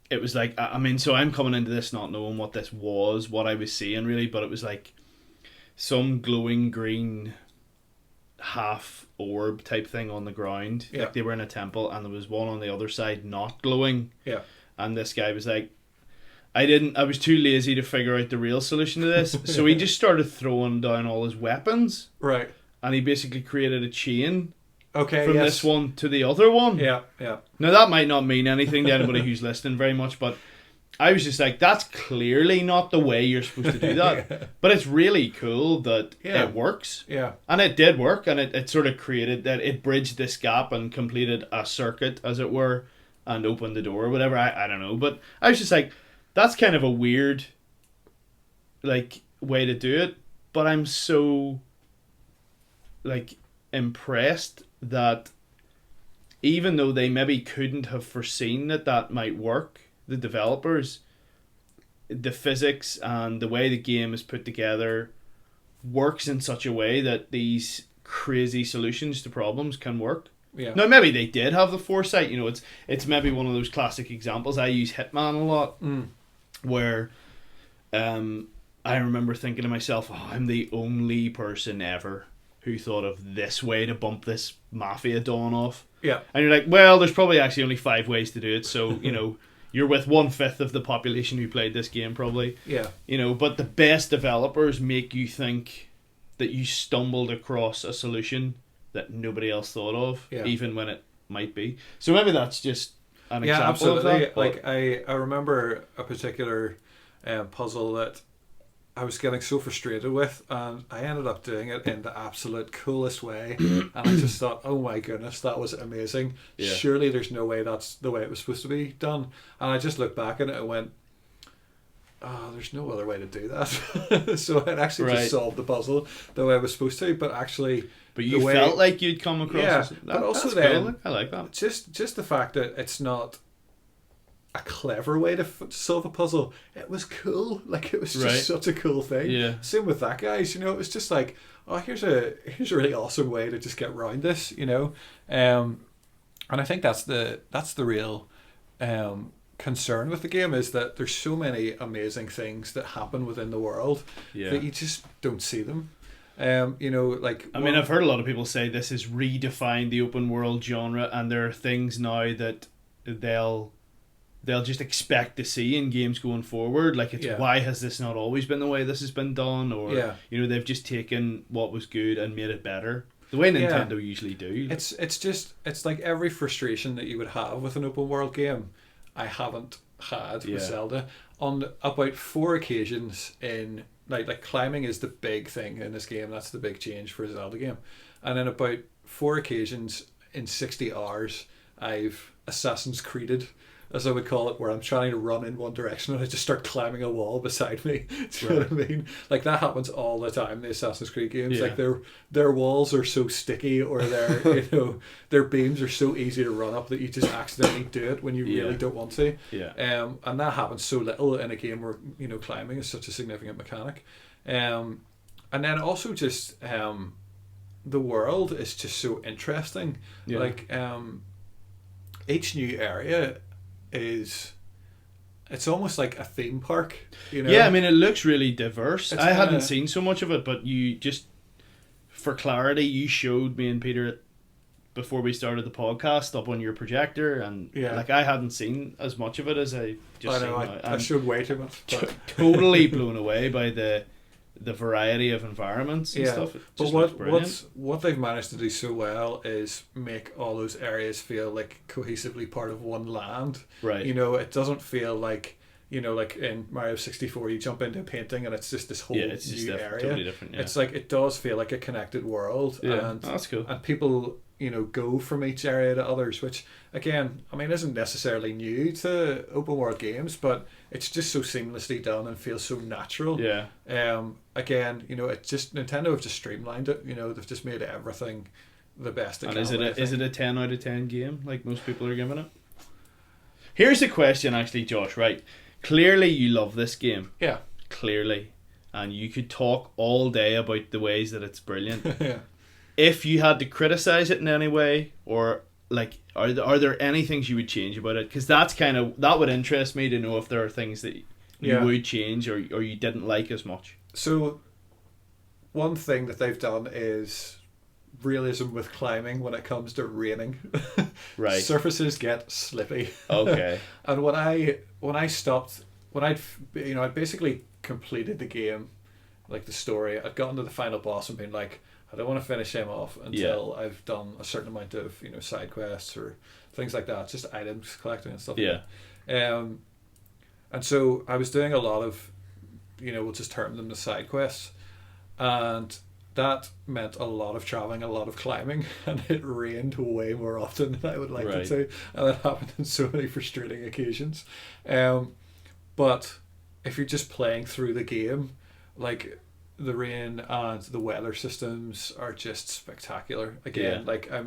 It was like, I mean, so I'm coming into this not knowing what this was, what I was seeing really, but it was like some glowing green half orb type thing on the ground. Like, they were in a temple and there was one on the other side not glowing. And this guy was like, I was too lazy to figure out the real solution to this. So he just started throwing down all his weapons. And he basically created a chain. From this one to the other one. Now that might not mean anything to anybody who's listening very much, but I was just like, that's clearly not the way you're supposed to do that. But it's really cool that it works. And it did work, and it sort of created that, it bridged this gap and completed a circuit, as it were, and opened the door or whatever. I don't know. But I was just like, that's kind of a weird, like, way to do it. But I'm so, like, impressed that even though they maybe couldn't have foreseen that might work, the developers, the physics and the way the game is put together works in such a way that these crazy solutions to problems can work. Now, maybe they did have the foresight. You know, it's maybe one of those classic examples. I use Hitman a lot, where I remember thinking to myself, I'm the only person ever who thought of this way to bump this mafia don off. And you're like, well, there's probably actually only 5 ways to do it. So, you know, you're with 1/5 of the population who played this game, probably. You know, but the best developers make you think that you stumbled across a solution that nobody else thought of, even when it might be. So maybe that's just an example of that. Like, I remember a particular puzzle that I was getting so frustrated with, and I ended up doing it in the absolute coolest way, and I just thought, oh my goodness, that was amazing. Surely there's no way that's the way it was supposed to be done. And I just looked back at it and went, oh, there's no other way to do that. So it actually just solved the puzzle the way I was supposed to, but actually... But you felt like you'd come across... but also then... Cool. I like that. Just the fact that it's not a clever way to solve a puzzle, it was cool. Like, it was just such a cool thing. Same with that, guys. You know, it was just like, oh, here's a really awesome way to just get around this. You know, and I think that's the real concern with the game, is that there's so many amazing things that happen within the world that you just don't see them. You know, like, I mean, I've heard a lot of people say this has redefined the open world genre, and there are things now that they'll they'll just expect to see in games going forward. Like, it's why has this not always been the way this has been done? Or, you know, they've just taken what was good and made it better. The way Nintendo usually do. It's like every frustration that you would have with an open world game, I haven't had with Zelda. On about 4 occasions in like climbing is the big thing in this game. That's the big change for a Zelda game. And then about 4 occasions in 60 hours, I've Assassin's Creeded, as I would call it, where I'm trying to run in one direction and I just start climbing a wall beside me. Do you know what I mean? Like, that happens all the time, the Assassin's Creed games. Like, their walls are so sticky, or their you know, their beams are so easy to run up that you just accidentally do it when you really don't want to. And that happens so little in a game where, you know, climbing is such a significant mechanic. And then also just the world is just so interesting. Like, each new area it's almost like a theme park, you know? Yeah, I mean, it looks really diverse. I hadn't seen so much of it, but you just, for clarity, you showed me and Peter it before we started the podcast up on your projector, and like, I hadn't seen as much of it as I just I know, I showed way too much. Totally blown away by the variety of environments and stuff. But what they've managed to do so well is make all those areas feel like cohesively part of one land. Right. You know, it doesn't feel like, you know, like in Mario 64, you jump into a painting and it's just this whole it's new just area. Totally different. It's like, it does feel like a connected world. And that's cool. And people, you know, go from each area to others, which, again, I mean, isn't necessarily new to open world games, but it's just so seamlessly done and feels so natural. Again, you know, it's just, Nintendo have just streamlined it. You know, they've just made everything the best they can. And is it a 10 out of 10 game like most people are giving it? Here's the question, actually, Josh. Right, clearly you love this game. Yeah. Clearly, and you could talk all day about the ways that it's brilliant. Yeah. If you had to criticize it in any way, or like, are there any things you would change about it? Because that would interest me to know if there are things that you would change or you didn't like as much. So, one thing that they've done is realism with climbing when it comes to raining. Right. Surfaces get slippy. Okay. And when I'd basically completed the game, like the story, I'd gotten to the final boss and been like, I don't want to finish him off until I've done a certain amount of, you know, side quests or things like that, just items collecting and stuff like that. And so I was doing a lot of, you know, we'll just term them the side quests, and that meant a lot of traveling, a lot of climbing, and it rained way more often than I would like it to, and that happened on so many frustrating occasions. But if you're just playing through the game, like, the rain and the weather systems are just spectacular. Again, like, I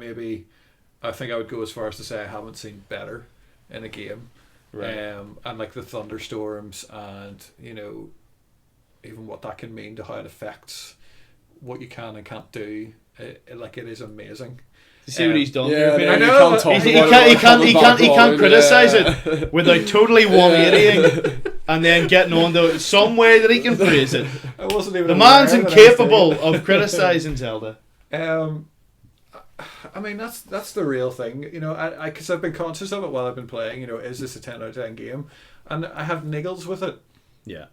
think I would go as far as to say I haven't seen better in a game. Right. And like the thunderstorms and, you know, even what that can mean to how it affects what you can and can't do. It is amazing. You see what he's done? Yeah, I know. He can't criticize it without totally 180ing and then getting on to some way that he can praise it. I wasn't even. The man's incapable of criticizing Zelda. I mean, that's the real thing, you know. I because I've been conscious of it while I've been playing. You know, is this a 10 out of 10 game? And I have niggles with it. Yeah.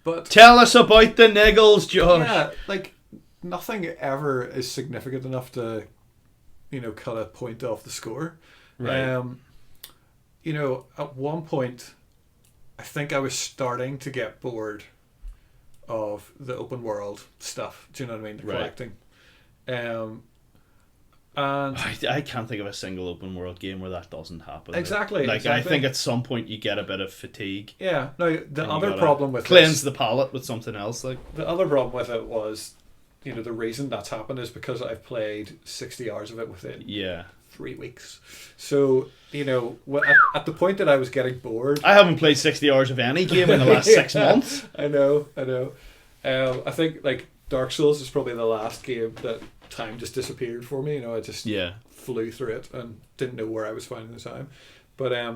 But tell us about the niggles, Josh. Yeah, like, nothing ever is significant enough to, you know, cut a point off the score. Right. You know, at one point, I think I was starting to get bored of the open world stuff. Do you know what I mean? The collecting. And I can't think of a single open world game where that doesn't happen. Exactly. Like, I think at some point you get a bit of fatigue. Yeah. No, the other problem with cleanse the palate with something else. Like, the other problem with it was, you know, the reason that's happened is because I've played 60 hours of it within 3 weeks. So, you know, at the point that I was getting bored, I haven't played 60 hours of any game in the last 6 months. I know. I think, like, Dark Souls is probably the last game that time just disappeared for me. You know, I just flew through it and didn't know where I was finding the time. But I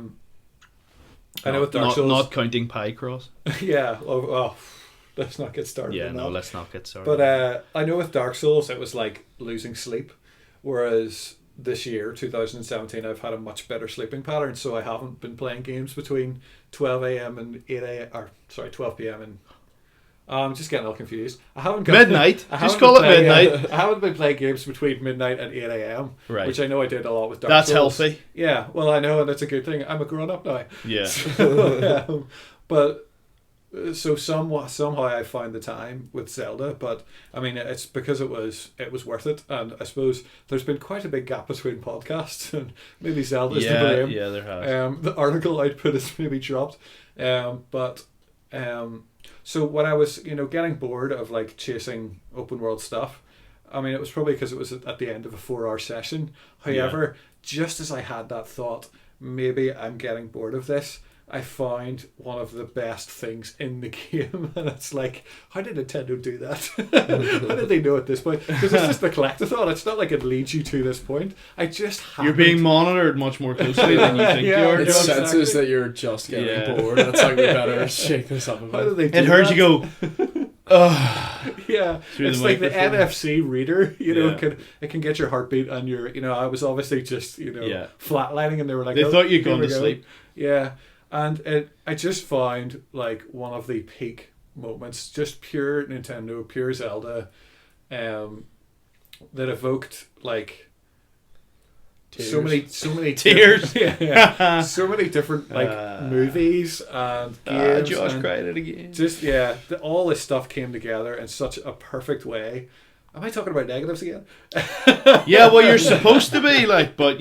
know with Dark Souls, not counting Pycross. Yeah. Let's not get started. Yeah, let's not get started. But I know with Dark Souls it was like losing sleep, whereas this year, 2017, I've had a much better sleeping pattern, so I haven't been playing games between 12 a.m. and 8 a.m. or sorry, 12 p.m. and I'm just getting all confused. I haven't got Midnight. I Just haven't call it been playing- midnight. I haven't been playing games between midnight and 8 a.m. Right. Which I know I did a lot with Dark That's Souls. healthy. Yeah, well, I know, and it's a good thing. I'm a grown up now. Yeah. But so somehow I found the time with Zelda, but I mean it's because it was worth it, and I suppose there's been quite a big gap between podcasts, and maybe Zelda's to blame. Yeah, there has. The article output has maybe dropped, so when I was getting bored of like chasing open world stuff, I mean it was probably because it was at the end of a 4-hour session. However, just as I had that thought, maybe I'm getting bored of this, I found one of the best things in the game, and it's like, how did Nintendo do that? How did they know at this point? Because it's just the collectathon. It's not like it leads you to this point. I just You're being monitored much more closely than you think Yeah, you are. It no, senses exactly. that you're just getting Yeah. bored. It's like, we better shake this up a How did bit. they do It heard that? you go, ugh. Yeah, Through it's the like the microphone. NFC reader. Yeah. It can get your heartbeat, and your I was obviously just Yeah. flatlining, and they were like, They "Oh, thought you'd here gone we to go." sleep. Yeah, and I just found like one of the peak moments, just pure Nintendo, pure Zelda, that evoked like so many Tears. yeah, so many different like Uh, movies and games. Josh and cried it again. just all this stuff came together in such a perfect way. Am I talking about negatives again? Yeah, well, you're supposed to be like, but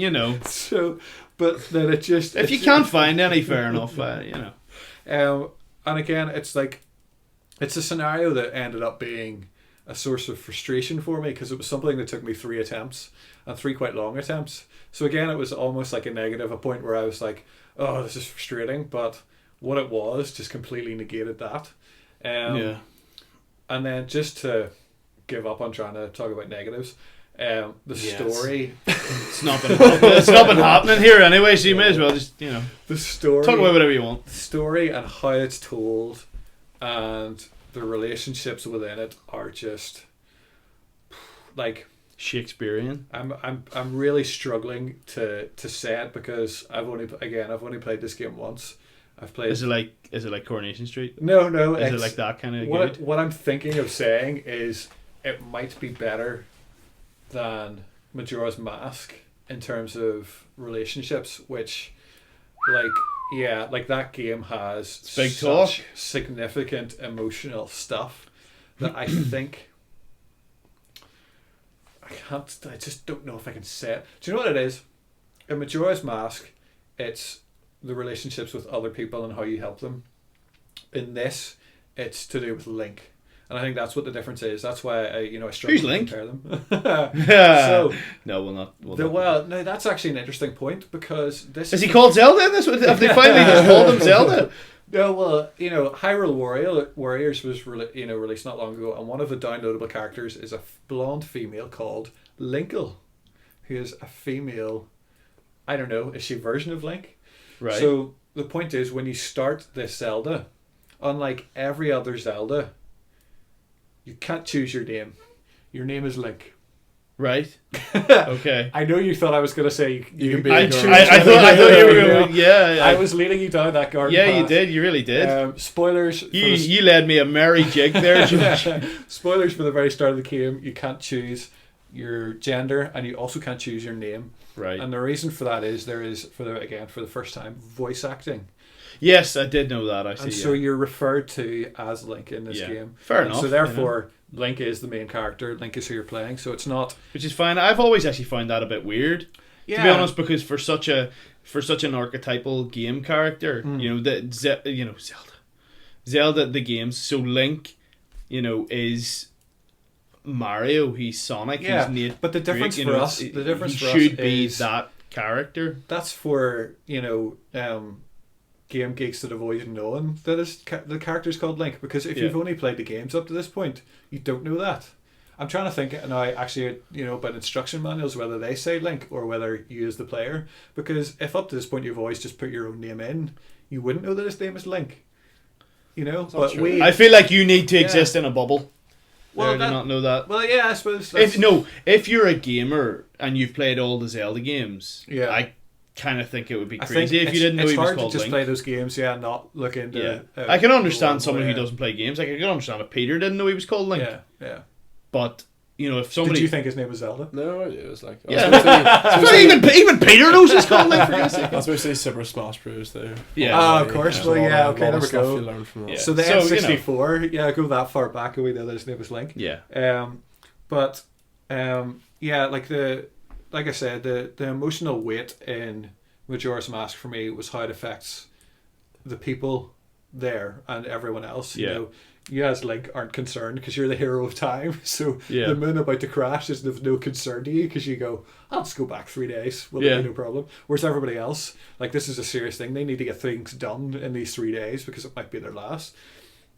So, but then it just if you can't find any, fair enough. And again, it's like it's a scenario that ended up being a source of frustration for me because it was something that took me 3 attempts and 3 quite long attempts. So again, it was almost like a negative, a point where I was like, "Oh, this is frustrating," but what it was just completely negated that. Yeah. And then just to give up on trying to talk about negatives, the Yes. story, It's not been happening here anyway, so you may as well just the story, talk about whatever you want. the story and how it's told, and the relationships within it are just like Shakespearean. I'm really struggling to say it because I've only played this game once. I've played. Is it like Coronation Street? No, Is it it's- like that kind of What good? what I'm thinking of saying is it might be better than Majora's Mask in terms of relationships, which like that game has big such talk. significant emotional stuff that I think I just don't know if I can say it. Do you know what it is? In Majora's Mask, it's the relationships with other people and how you help them. In this, it's to do with Link. And I think that's what the difference is. That's why I struggle Who's to Link? compare them. So So, no, we'll not. no, that's actually an interesting point because this Is he called Zelda in this? Have they finally just called him Zelda? No, well, Hyrule Warriors was released not long ago, and one of the downloadable characters is a blonde female called Linkle, who is a female. I don't know, is she a version of Link? Right. So the point is, when you start this Zelda, unlike every other Zelda, you can't choose your name. Your name is Link. Right. Okay. I know you thought I was going to say You can be I a thought girl. you were going. Yeah. I was leading you down that garden Yeah, you path. did. You really did. Spoilers. for the You led me a merry jig there, Josh. Spoilers for the very start of the game. You can't choose your gender, and you also can't choose your name. Right. And the reason for that is there is for the first time voice acting, Yes, I did know that. I see. and so you're referred to as Link in this Yeah. game. Fair And enough. So therefore, Link is the main character. Link is who you're playing. So it's not. Which is fine. I've always actually found that a bit weird, to be honest, because for such an archetypal game character, Zelda the games. So Link, is Mario. He's Sonic. Yeah, He's Nate. but the difference Drake, for us, the difference he for us should be is that character. that's for game geeks that have always known that the character's called Link, because if Yeah. you've only played the games up to this point, you don't know that. I'm trying to think now actually about instruction manuals, whether they say Link or whether you as the player, because if up to this point you've always just put your own name in, you wouldn't know that his name is Link. not But true. we I feel like you need to Yeah. exist in a bubble. I did not know that. Well, yeah, I suppose. If you're a gamer and you've played all the Zelda games, Yeah. I kind of think it would be I crazy think if you didn't know it's he was hard called to just Link. play those games, yeah, and not look into. Yeah, I can understand someone who yeah. doesn't play games. Like I can understand if Peter didn't know he was called Link. Yeah. But if somebody, Did you think his name was Zelda? No, it was like. even Peter knows it's called Link, for God's sake. That's mostly Super Smash Bros. There. Yeah. Oh, of course. Well, yeah. Okay, there we go. You learn from that. Yeah. So the So, N64, go that far back, and we know that his name was Link. Yeah. Like I said, the emotional weight in Majora's Mask for me was how it affects the people there and everyone else. Yeah. You as Link aren't concerned because you're the hero of time. So Yeah. the moon about to crash is of no concern to you because you go, I'll just go back 3 days. Will there be no problem? Whereas everybody else, like, this is a serious thing. They need to get things done in these 3 days because it might be their last.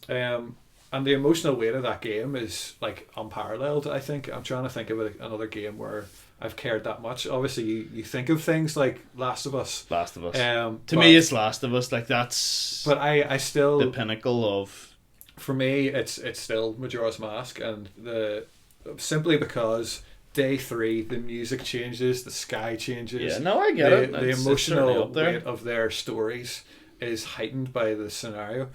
And the emotional weight of that game is like unparalleled, I think. I'm trying to think of another game where I've cared that much. Obviously, you think of things like Last of Us. To me, it's Last of Us. Like, that's. But I still. The pinnacle of. For me, it's still Majora's Mask, and simply because day 3, the music changes, the sky changes. Yeah, no, I get it. The emotional weight of their stories is heightened by the scenario.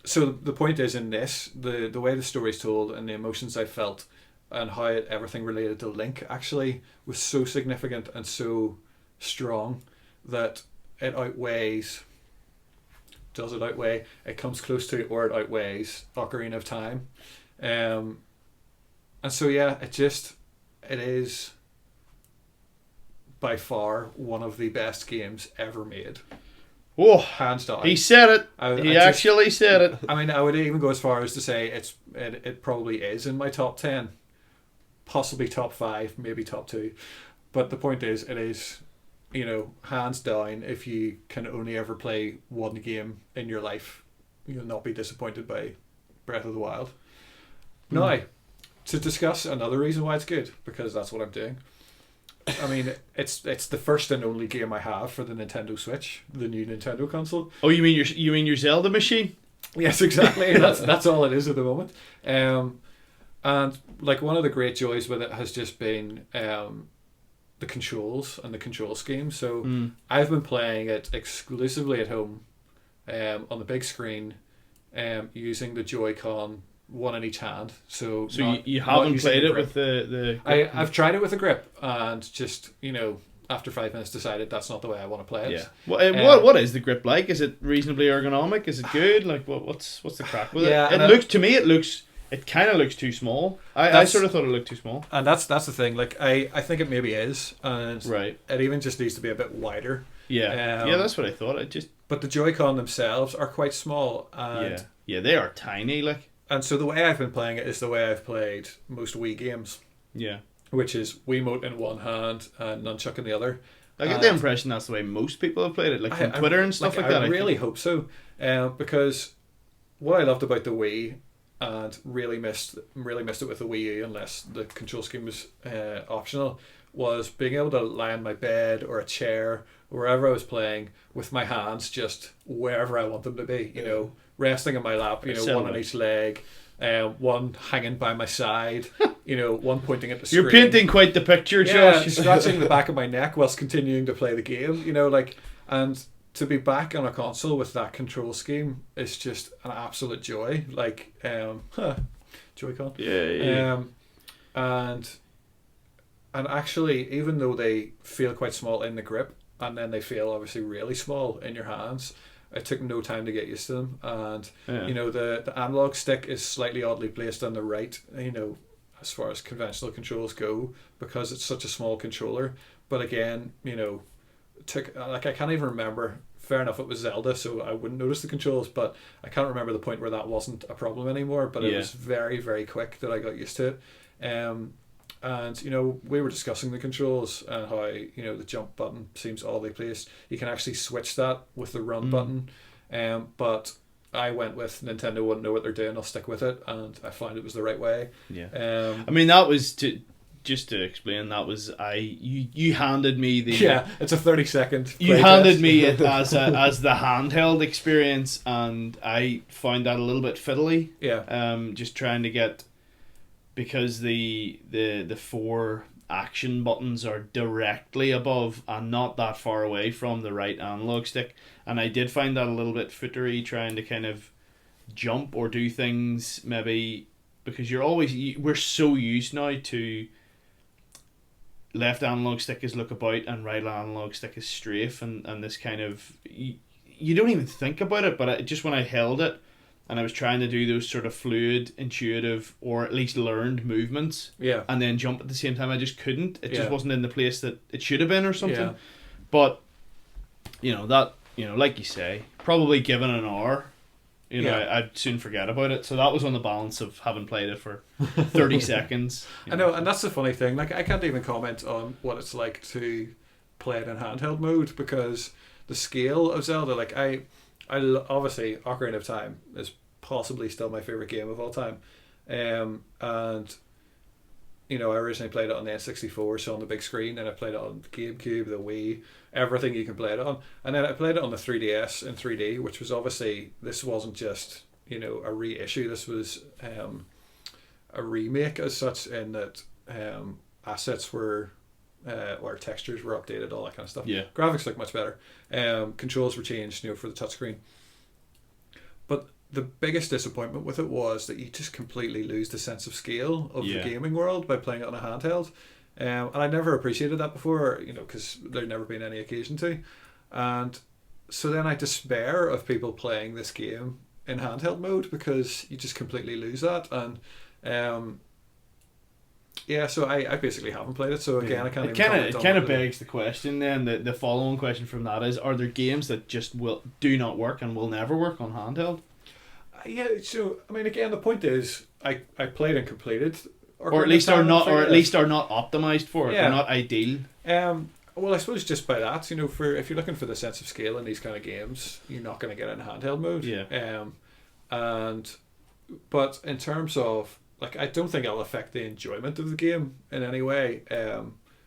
So the point is, in this, the way the story's told and the emotions I felt and how everything related to Link actually was so significant and so strong that it outweighs. Does it outweigh? It comes close to, or it outweighs Ocarina of Time. And so yeah, it is by far one of the best games ever made. Oh, hands down. He said it. He actually said it. I mean, I would even go as far as to say it probably is in my top 10, possibly top 5, maybe top 2. But the point is, it is, hands down. If you can only ever play one game in your life, you'll not be disappointed by Breath of the Wild. Now, to discuss another reason why it's good, because that's what I'm doing. I mean, it's the first and only game I have for the Nintendo Switch, the new Nintendo console. Oh, you mean your Zelda machine? Yes, exactly. that's all it is at the moment. And like, one of the great joys with it has just been the controls and the control scheme. So I've been playing it exclusively at home, on the big screen, using the Joy-Con, one in each hand. So you haven't played it with the I've tried it with a grip, and just after 5 minutes decided that's not the way I want to play it. Yeah. What is the grip like? Is it reasonably ergonomic? Is it good? Like, what's the crack with it? It kind of looks too small. I sort of thought it looked too small. And that's the thing. Like, I think it maybe is, and right. It even just needs to be a bit wider. Yeah. That's what I thought. But the Joy-Con themselves are quite small, and they are tiny. Like, and so the way I've been playing it is the way I've played most Wii games. Yeah. Which is Wiimote in one hand and nunchuck in the other. I get the impression that's the way most people have played it, like from Twitter and stuff like that. I really hope so, because what I loved about the Wii, and really missed it with the Wii U, unless the control scheme was optional, was being able to lie on my bed or a chair, wherever I was playing, with my hands just wherever I want them to be. Resting on my lap. One on each leg. One hanging by my side, one pointing at the screen. You're painting quite the picture, Josh. Scratching the back of my neck whilst continuing to play the game, and to be back on a console with that control scheme is just an absolute joy. Like, Joy-Con. Yeah. And actually, even though they feel quite small in the grip, and then they feel obviously really small in your hands, it took no time to get used to them. And the analog stick is slightly oddly placed on the right, as far as conventional controls go, because it's such a small controller. But again, took, like, I can't even remember. Fair enough, it was Zelda, so I wouldn't notice the controls, but I can't remember the point where that wasn't a problem anymore. But it was very, very quick that I got used to it. And we were discussing the controls and how the jump button seems oddly placed. You can actually switch that with the run button, but I went with Nintendo wouldn't know what they're doing, I'll stick with it, and I found it was the right way. I mean, that was to just to explain, that was you handed me the Yeah, it's a 30-second. You handed me it as the handheld experience, and I found that a little bit fiddly. Yeah. Just trying to get, because the 4 action buttons are directly above and not that far away from the right analog stick, and I did find that a little bit footery, trying to kind of jump or do things maybe, because we're so used now to left analog stick is look about and right analog stick is strafe, and this kind of you don't even think about it, but just when I held it and I was trying to do those sort of fluid, intuitive, or at least learned movements, and then jump at the same time, I just couldn't. It just wasn't in the place that it should have been or something. Yeah. But like you say, probably given an hour, I'd soon forget about it. So that was on the balance of having played it for 30 seconds. I know, and that's the funny thing. Like, I can't even comment on what it's like to play it in handheld mode, because the scale of Zelda, like I obviously Ocarina of Time is possibly still my favorite game of all time, and I originally played it on the N64, so on the big screen, and I played it on the GameCube, the Wii, everything you can play it on, and then I played it on the 3DS in 3D, which was obviously, this wasn't just a reissue, this was a remake as such, in that assets were or textures were updated, all that kind of stuff. Yeah. Graphics look much better. Controls were changed, for the touchscreen. But the biggest disappointment with it was that you just completely lose the sense of scale of the gaming world by playing it on a handheld. And I never appreciated that before, because there'd never been any occasion to. And so then I despair of people playing this game in handheld mode, because you just completely lose that. And so I basically haven't played it. So again, I can't even comment on it. It kind of begs the question then, the following question from that is, are there games that just do not work and will never work on handheld? Yeah, so I mean, again, the point is, I played and completed, or at least are not optimized for it. They're not ideal. Well, I suppose just by that, for if you're looking for the sense of scale in these kind of games, you're not going to get it in handheld mode. Yeah. But in terms of, like, I don't think it'll affect the enjoyment of the game in any way.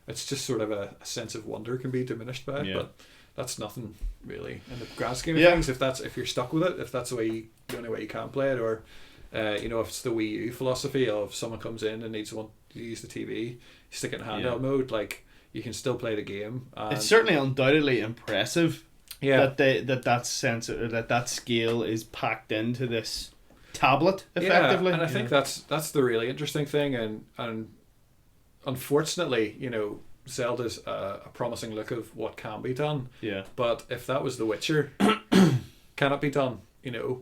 It's just sort of a sense of wonder can be diminished by it, but that's nothing really in the grand scheme of things. If you're stuck with it, if that's the only way you can play it, or if it's the Wii U philosophy of someone comes in and needs to use the TV, stick it in handheld mode, like, you can still play the game. It's certainly undoubtedly impressive that sense, or that scale is packed into this tablet effectively. And I think that's the really interesting thing, and unfortunately, Zelda's a promising look of what can be done. Yeah. But if that was The Witcher, can it be done?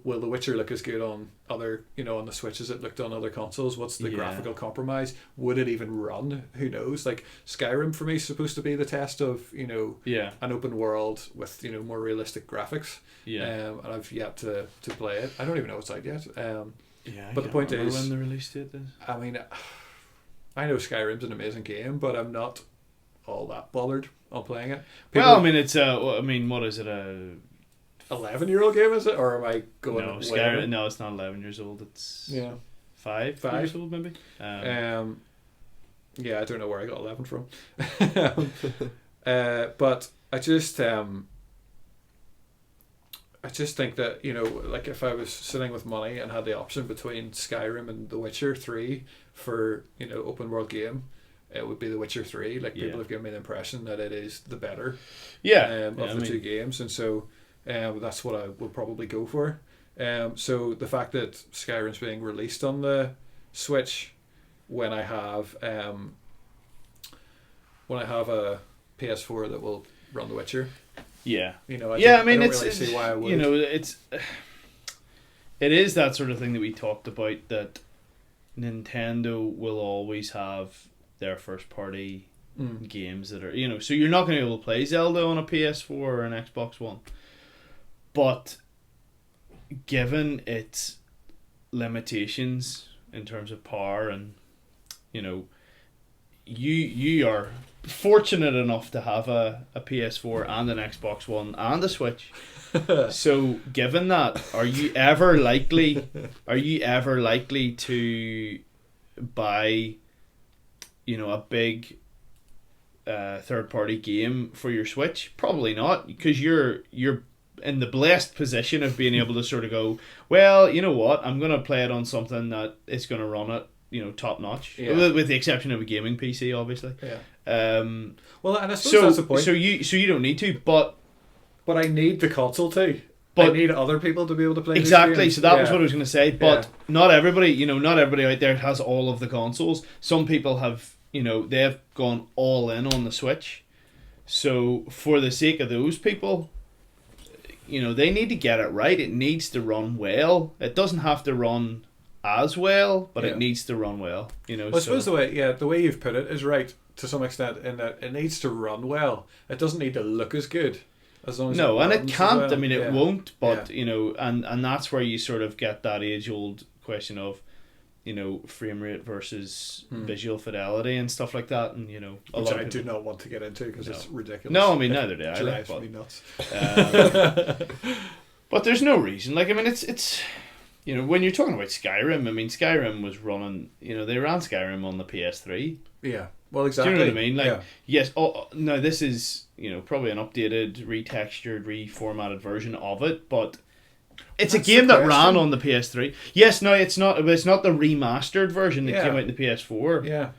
Will The Witcher look as good on other, on the Switch as it looked on other consoles? What's the graphical compromise? Would it even run? Who knows? Like, Skyrim for me is supposed to be the test of, an open world with, more realistic graphics. Yeah. And I've yet to play it. I don't even know it's out yet. But the point is, when the release date is. I mean, I know Skyrim's an amazing game, but I'm not all that bothered on playing it. It's what is it, 11-year-old game, is it? Or am I going? No, Skyrim. No, it's not 11 years old. It's 5 years old, maybe. I don't know where I got 11 from. But I just think that, like, if I was sitting with money and had the option between Skyrim and The Witcher 3 for, open world game, it would be The Witcher 3. Like, people have given me the impression that it is the better of the two games, and so that's what I would probably go for. So the fact that Skyrim's being released on the Switch when I have a PS4 that will run The Witcher, I don't really see why I would. It is that sort of thing that we talked about, that Nintendo will always have their first party games that are, so you're not going to be able to play Zelda on a PS4 or an Xbox One. But given its limitations in terms of power, and you are fortunate enough to have a PS4 and an Xbox One and a Switch. So given that, are you ever likely to buy a big third party game for your Switch? Probably not, because you're in the blessed position of being able to sort of go, well, you know what, I'm gonna play it on something that is gonna run it, top notch, with the exception of a gaming PC, obviously. Well, and I suppose that's the point. So you don't need to, but I need the console too. But I need other people to be able to play exactly. These games. So that was what I was going to say. But not everybody, not everybody out there has all of the consoles. Some people have, they have gone all in on the Switch. So for the sake of those people, they need to get it right. It needs to run well. It doesn't have to run as well, but it needs to run well. Well, I suppose the way you've put it is right to some extent, in that it needs to run well. It doesn't need to look as good. As long as it can't. Well. I mean, it won't. But and that's where you sort of get that age-old question of, frame rate versus visual fidelity and stuff like that. And which I do not want to get into because it's ridiculous. No, I mean neither do I. Drives me nuts. But there's no reason. Like, I mean, it's when you're talking about Skyrim. I mean, Skyrim was running. They ran Skyrim on the PS3. Yeah. Well, exactly. Do you know what I mean? Like, yes. Oh, now this is probably an updated, retextured, reformatted version of it, but it's a game that ran on the PS3. Yes. No, it's not. It's not the remastered version that came out in the PS4. Yeah.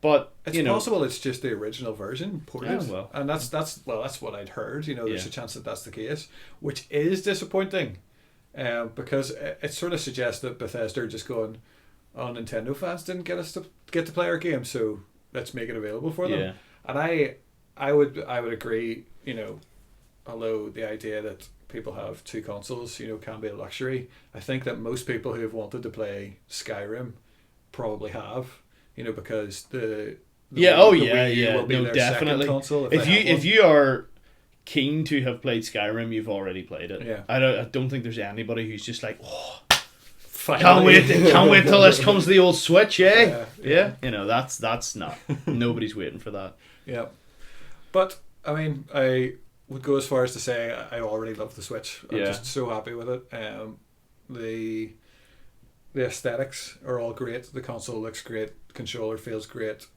But it's possible it's just the original version ported. Yeah, well. And that's what I'd heard. There's a chance that that's the case, which is disappointing, because it sort of suggests that Bethesda are just going, "Oh, Nintendo fans didn't get us to play our game, so let's make it available for them." Yeah. And I would agree. Although the idea that people have two consoles, can be a luxury, I think that most people who have wanted to play Skyrim probably have. Because the Wii U will be their definitely. second console. If you are keen to have played Skyrim, you've already played it. Yeah. I don't think there's anybody who's just like, finally. Can't wait till this comes to the old Switch, eh? Yeah. That's not. Nobody's waiting for that. Yeah. But I mean, I would go as far as to say I already love the Switch. I'm just so happy with it. The aesthetics are all great. The console looks great. The controller feels great.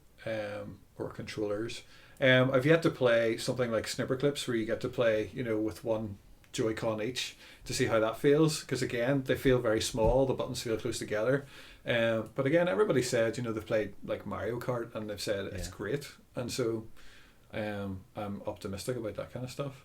Or controllers. I've yet to play something like Snipper Clips, where you get to play, with one Joy-Con each, to see how that feels. Because again, they feel very small. The buttons feel close together. But again, everybody said, they've played like Mario Kart, and they've said it's great. And so, I'm optimistic about that kind of stuff.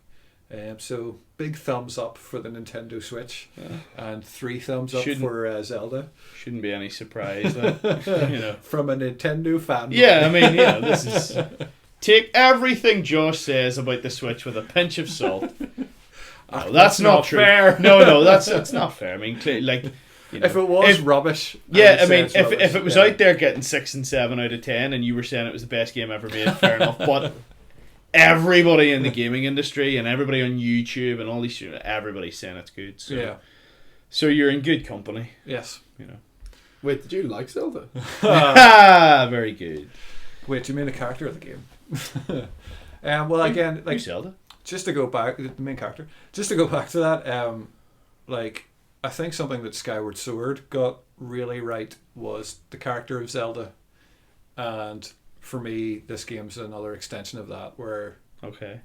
So big thumbs up for the Nintendo Switch, and 3 thumbs up for Zelda. Shouldn't be any surprise that, from a Nintendo fan. Yeah, I mean, this is take everything Josh says about the Switch with a pinch of salt. No, that's not true. Fair. No, that's not fair. I mean, if it was rubbish, I mean, if it was out there getting 6 and 7 out of 10, and you were saying it was the best game ever made, fair enough. But everybody in the gaming industry and everybody on YouTube and all these, everybody's saying it's good. So, so you're in good company. Yes. Wait, did you like Zelda? Very good. Wait, do you mean the character of the game? Well, again, like Zelda. Just to go back, the main character. Just to go back to that, I think something that Skyward Sword got really right was the character of Zelda, and for me, this game's another extension of that, where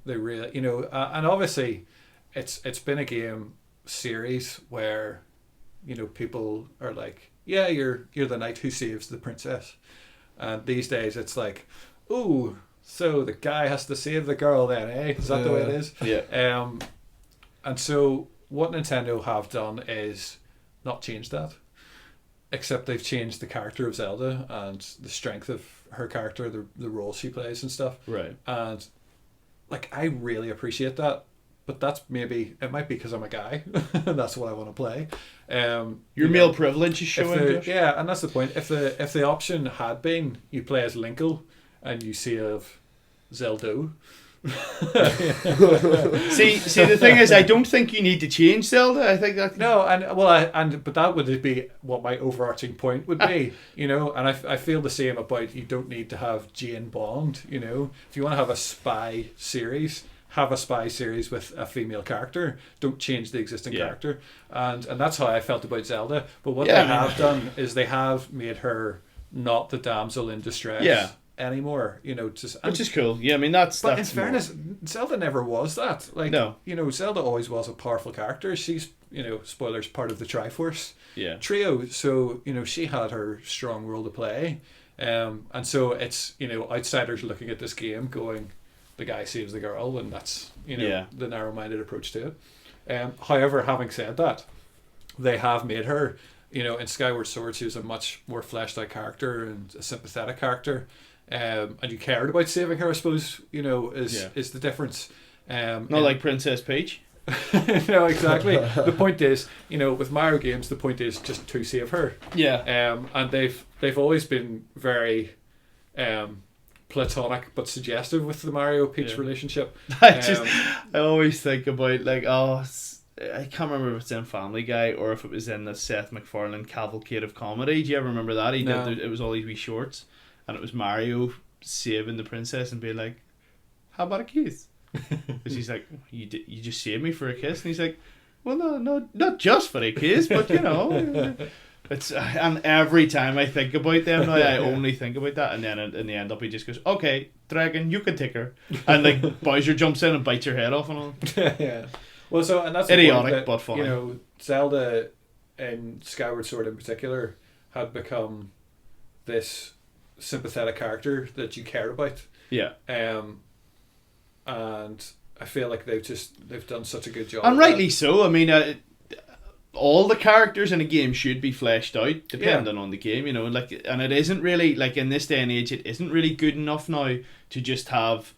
they really, and obviously, it's been a game series where, people are like, yeah, you're the knight who saves the princess, and these days it's like, ooh, so the guy has to save the girl then, eh? Is that the way it is? Yeah. And so what Nintendo have done is not change that, except they've changed the character of Zelda and the strength of her character, the role she plays and stuff. Right. And like, I really appreciate that, but it might be because I'm a guy and that's what I want to play. Your male privilege is showing. Yeah, and that's the point. If the option had been you play as Linkle and you save Zelda. see, the thing is, I don't think you need to change Zelda. I think that but that would be what my overarching point would be, and I feel the same about, you don't need to have Jane Bond, if you want to have a spy series, have a spy series with a female character. Don't change the existing character, and that's how I felt about Zelda. But what they have done is they have made her not the damsel in distress. Yeah. anymore. You know, just which is cool. Yeah, I mean that's. But that's in fairness, Zelda never was that. Like, No. you know, Zelda always was a powerful character. She's, you know, spoilers, part of the Triforce yeah. trio. So, you know, she had her strong role to play. And so it's, you know, outsiders looking at this game going, the guy saves the girl, and that's, you know, Yeah. the narrow-minded approach to it. However, having said that, they have made her, you know, in Skyward Sword, she was a much more fleshed out character and a sympathetic character. And you cared about saving her, I suppose, you know, is the difference. Not like Princess Peach. No, exactly. The point is, you know, with Mario games, the point is just to save her. Yeah. And they've always been very platonic but suggestive with the Mario Peach relationship. I always think about like, I can't remember if it's in Family Guy or if it was in the Seth MacFarlane Cavalcade of Comedy. Do you ever remember that? It was all these wee shorts, and it was Mario saving the princess and being like, "How about a kiss?" Because he's like, "You just saved me for a kiss," and he's like, "Well, no, not just for a kiss, but you know." It's and every time I think about them now, I only think about that, and then in the end up he just goes, "Okay, dragon, you can take her," and like Bowser jumps in and bites her head off and all. Yeah. Well, so and that's idiotic, that, but funny. You know, Zelda and Skyward Sword in particular had become this sympathetic character that you care about. Yeah. And I feel like they've done such a good job. And rightly so. I mean, all the characters in a game should be fleshed out, depending on the game. You know, like, and it isn't really like in this day and age, it isn't really good enough now to just have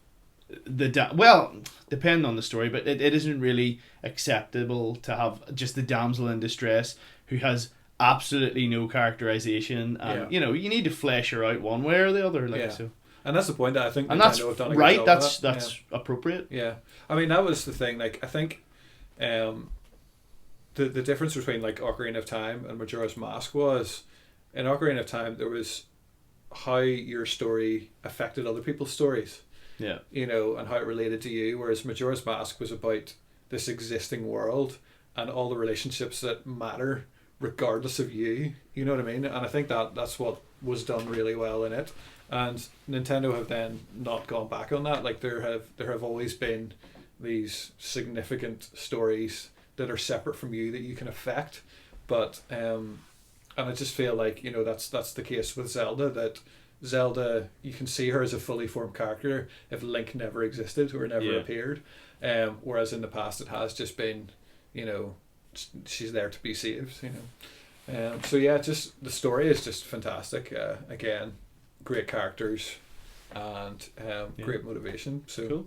well, depending on the story, but it isn't really acceptable to have just the damsel in distress who has absolutely no characterization, and you know, you need to flesh her out one way or the other, like so. And that's the point that I think and Nintendo that's have done a right. good job That's appropriate. Yeah, I mean that was the thing. Like I think, the difference between like Ocarina of Time and Majora's Mask was, in Ocarina of Time there was how your story affected other people's stories. Yeah. You know, and how it related to you, whereas Majora's Mask was about this existing world and all the relationships that matter regardless of you. You know what I mean? And I think that's what was done really well in it. And Nintendo have then not gone back on that. Like there have always been these significant stories that are separate from you that you can affect. But and I just feel like, you know, that's the case with Zelda, that Zelda, you can see her as a fully formed character if Link never existed or never appeared, whereas in the past it has just been, you know, she's there to be saved, you know. So yeah, just the story is just fantastic. Again, great characters and great motivation. So cool.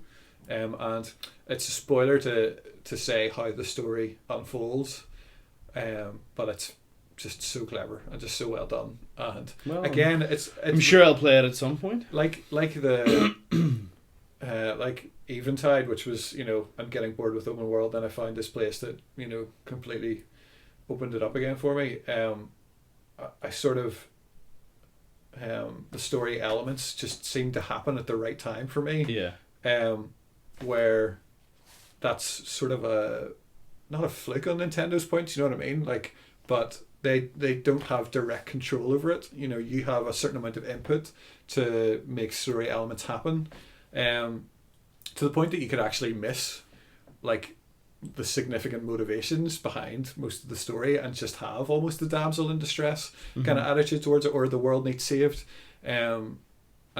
And it's a spoiler to say how the story unfolds, but it's just so clever and just so well done. And again, it's I'm sure I'll play it at some point. Like the like Eventide, which was, you know, I'm getting bored with open world, then I found this place that, you know, completely opened it up again for me. I sort of the story elements just seemed to happen at the right time for me. Yeah. Where that's sort of not a fluke on Nintendo's point, you know what I mean? Like, but they don't have direct control over it. You know, you have a certain amount of input to make story elements happen, to the point that you could actually miss like the significant motivations behind most of the story and just have almost the damsel in distress kind of attitude towards it, or the world needs saved. And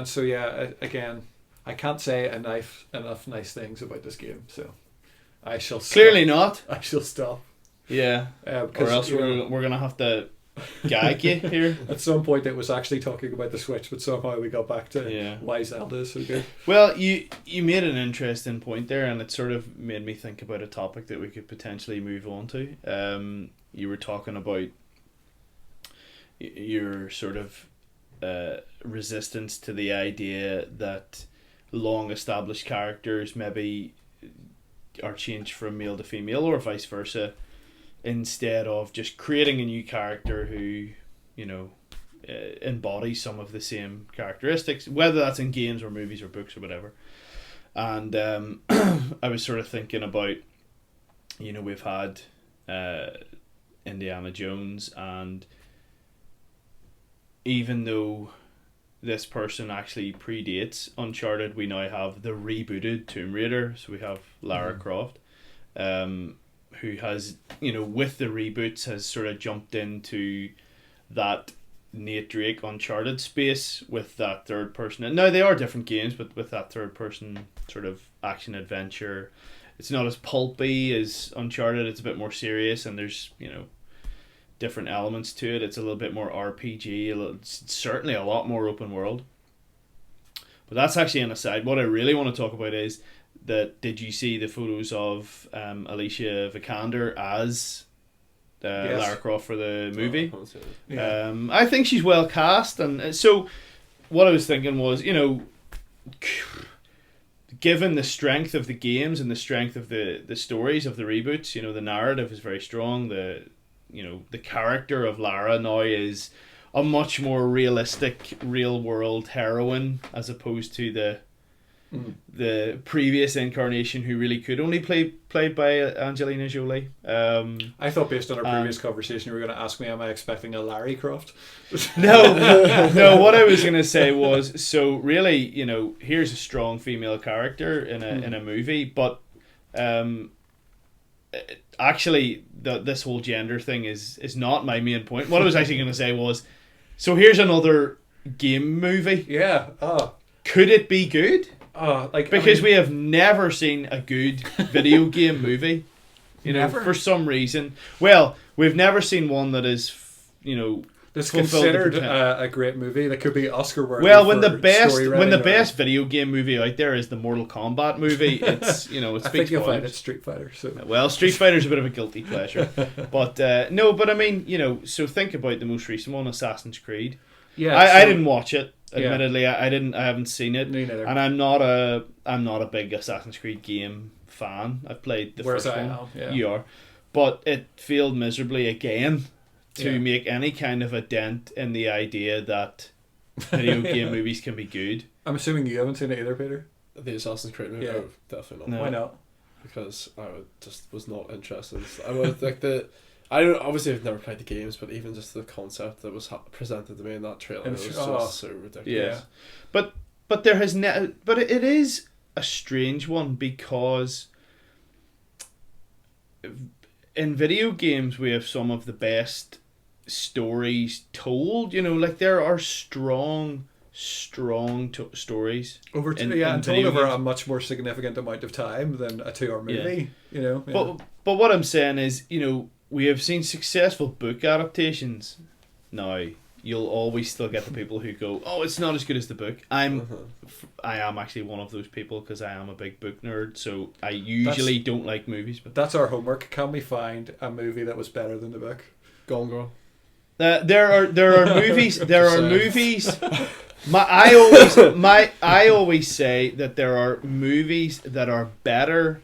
so yeah, again, I can't say enough nice things about this game, so I shall clearly not. I shall stop. Yeah, or else we're gonna have to gag you here. At some point, it was actually talking about the Switch, but somehow we got back to why Zelda is so good. Well, you made an interesting point there, and it sort of made me think about a topic that we could potentially move on to. You were talking about your sort of resistance to the idea that long established characters maybe are changed from male to female or vice versa, instead of just creating a new character who, you know, embodies some of the same characteristics, whether that's in games or movies or books or whatever. And I was sort of thinking about, you know, we've had Indiana Jones, and even though this person actually predates Uncharted. We now have the rebooted Tomb Raider, so we have Lara Croft, who has, with the reboots, has sort of jumped into that Nate Drake Uncharted space with that third person. And now they are different games, but with that third person sort of action adventure, it's not as pulpy as Uncharted. It's a bit more serious, and there's different elements to it. It's a little bit more RPG. It's certainly a lot more open world. But that's actually an aside. What I really want to talk about is that, did you see the photos of Alicia Vikander as Yes. Lara Croft for the movie? Yeah. I think she's well cast, and so what I was thinking was, given the strength of the games and the strength of the stories of the reboots, the narrative is very strong. The character of Lara now is a much more realistic, real world heroine, as opposed to the previous incarnation, who really could only played by Angelina Jolie. I thought, based on our previous conversation, you were going to ask me, am I expecting a Larry Croft? No. What I was going to say was, so really, here's a strong female character in a movie, but actually, this whole gender thing is not my main point. What I was actually going to say was, so here's another game movie. Yeah. Oh. Could it be good? Because we have never seen a good video game movie, Never? For some reason. Well, we've never seen one that is, that's fulfilled the considered potential. a great movie that could be Oscar worthy. Well, when the best video game movie out there is the Mortal Kombat movie, it's it I speaks think you'll find volumes. it's Street Fighter. So Well, Street Fighter's a bit of a guilty pleasure, but no. But I mean, so think about the most recent one, Assassin's Creed. yeah, I didn't watch it. Yeah. Admittedly, I haven't seen it, Me neither. and I'm not a big Assassin's Creed game fan. I've played the Whereas first I one. am, yeah. You are, but it failed miserably again to Yeah. make any kind of a dent in the idea that video game movies can be good. I'm assuming you haven't seen it either, Peter. The Assassin's Creed movie? Yeah. No, definitely not. No. Why not? Because just was not interested. I would I don't obviously I've never played the games, but even just the concept that was presented to me in that trailer was just so ridiculous. Yeah, but there has but it is a strange one, because in video games we have some of the best stories told. Like there are strong stories Over in told video over games. a much more significant amount of time than a 2-hour movie. Yeah. But what I'm saying is, we have seen successful book adaptations. Now, you'll always still get the people who go, "Oh, it's not as good as the book." I am actually one of those people, because I am a big book nerd. So I usually don't like movies. But That's our homework. Can we find a movie that was better than the book? Gone Girl. there are movies. There are movies. I always say that there are movies that are better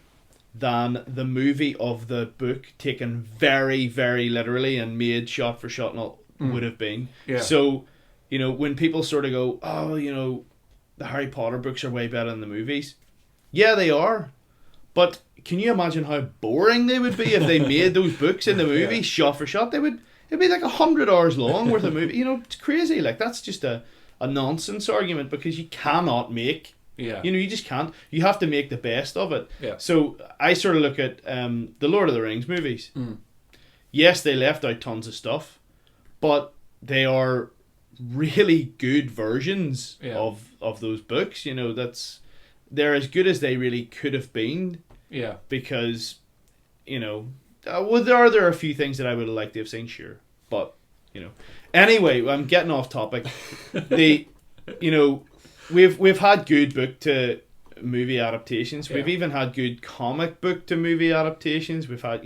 than the movie of the book, taken very, very literally and made shot for shot, would have been. Yeah. So, when people sort of go, "Oh, the Harry Potter books are way better than the movies," yeah, they are. But can you imagine how boring they would be if they made those books in the movie shot for shot? It'd be like 100 hours long worth of movie. It's crazy. Like, that's just a nonsense argument, because you cannot make. Yeah. You just can't. You have to make the best of it. Yeah. So I sort of look at the Lord of the Rings movies. Yes, they left out tons of stuff, but they are really good versions of those books. They're as good as they really could have been. Yeah. Because, are there a few things that I would have liked to have seen? Sure. But, Anyway, I'm getting off topic. We've had good book to movie adaptations. Yeah. We've even had good comic book to movie adaptations. We've had,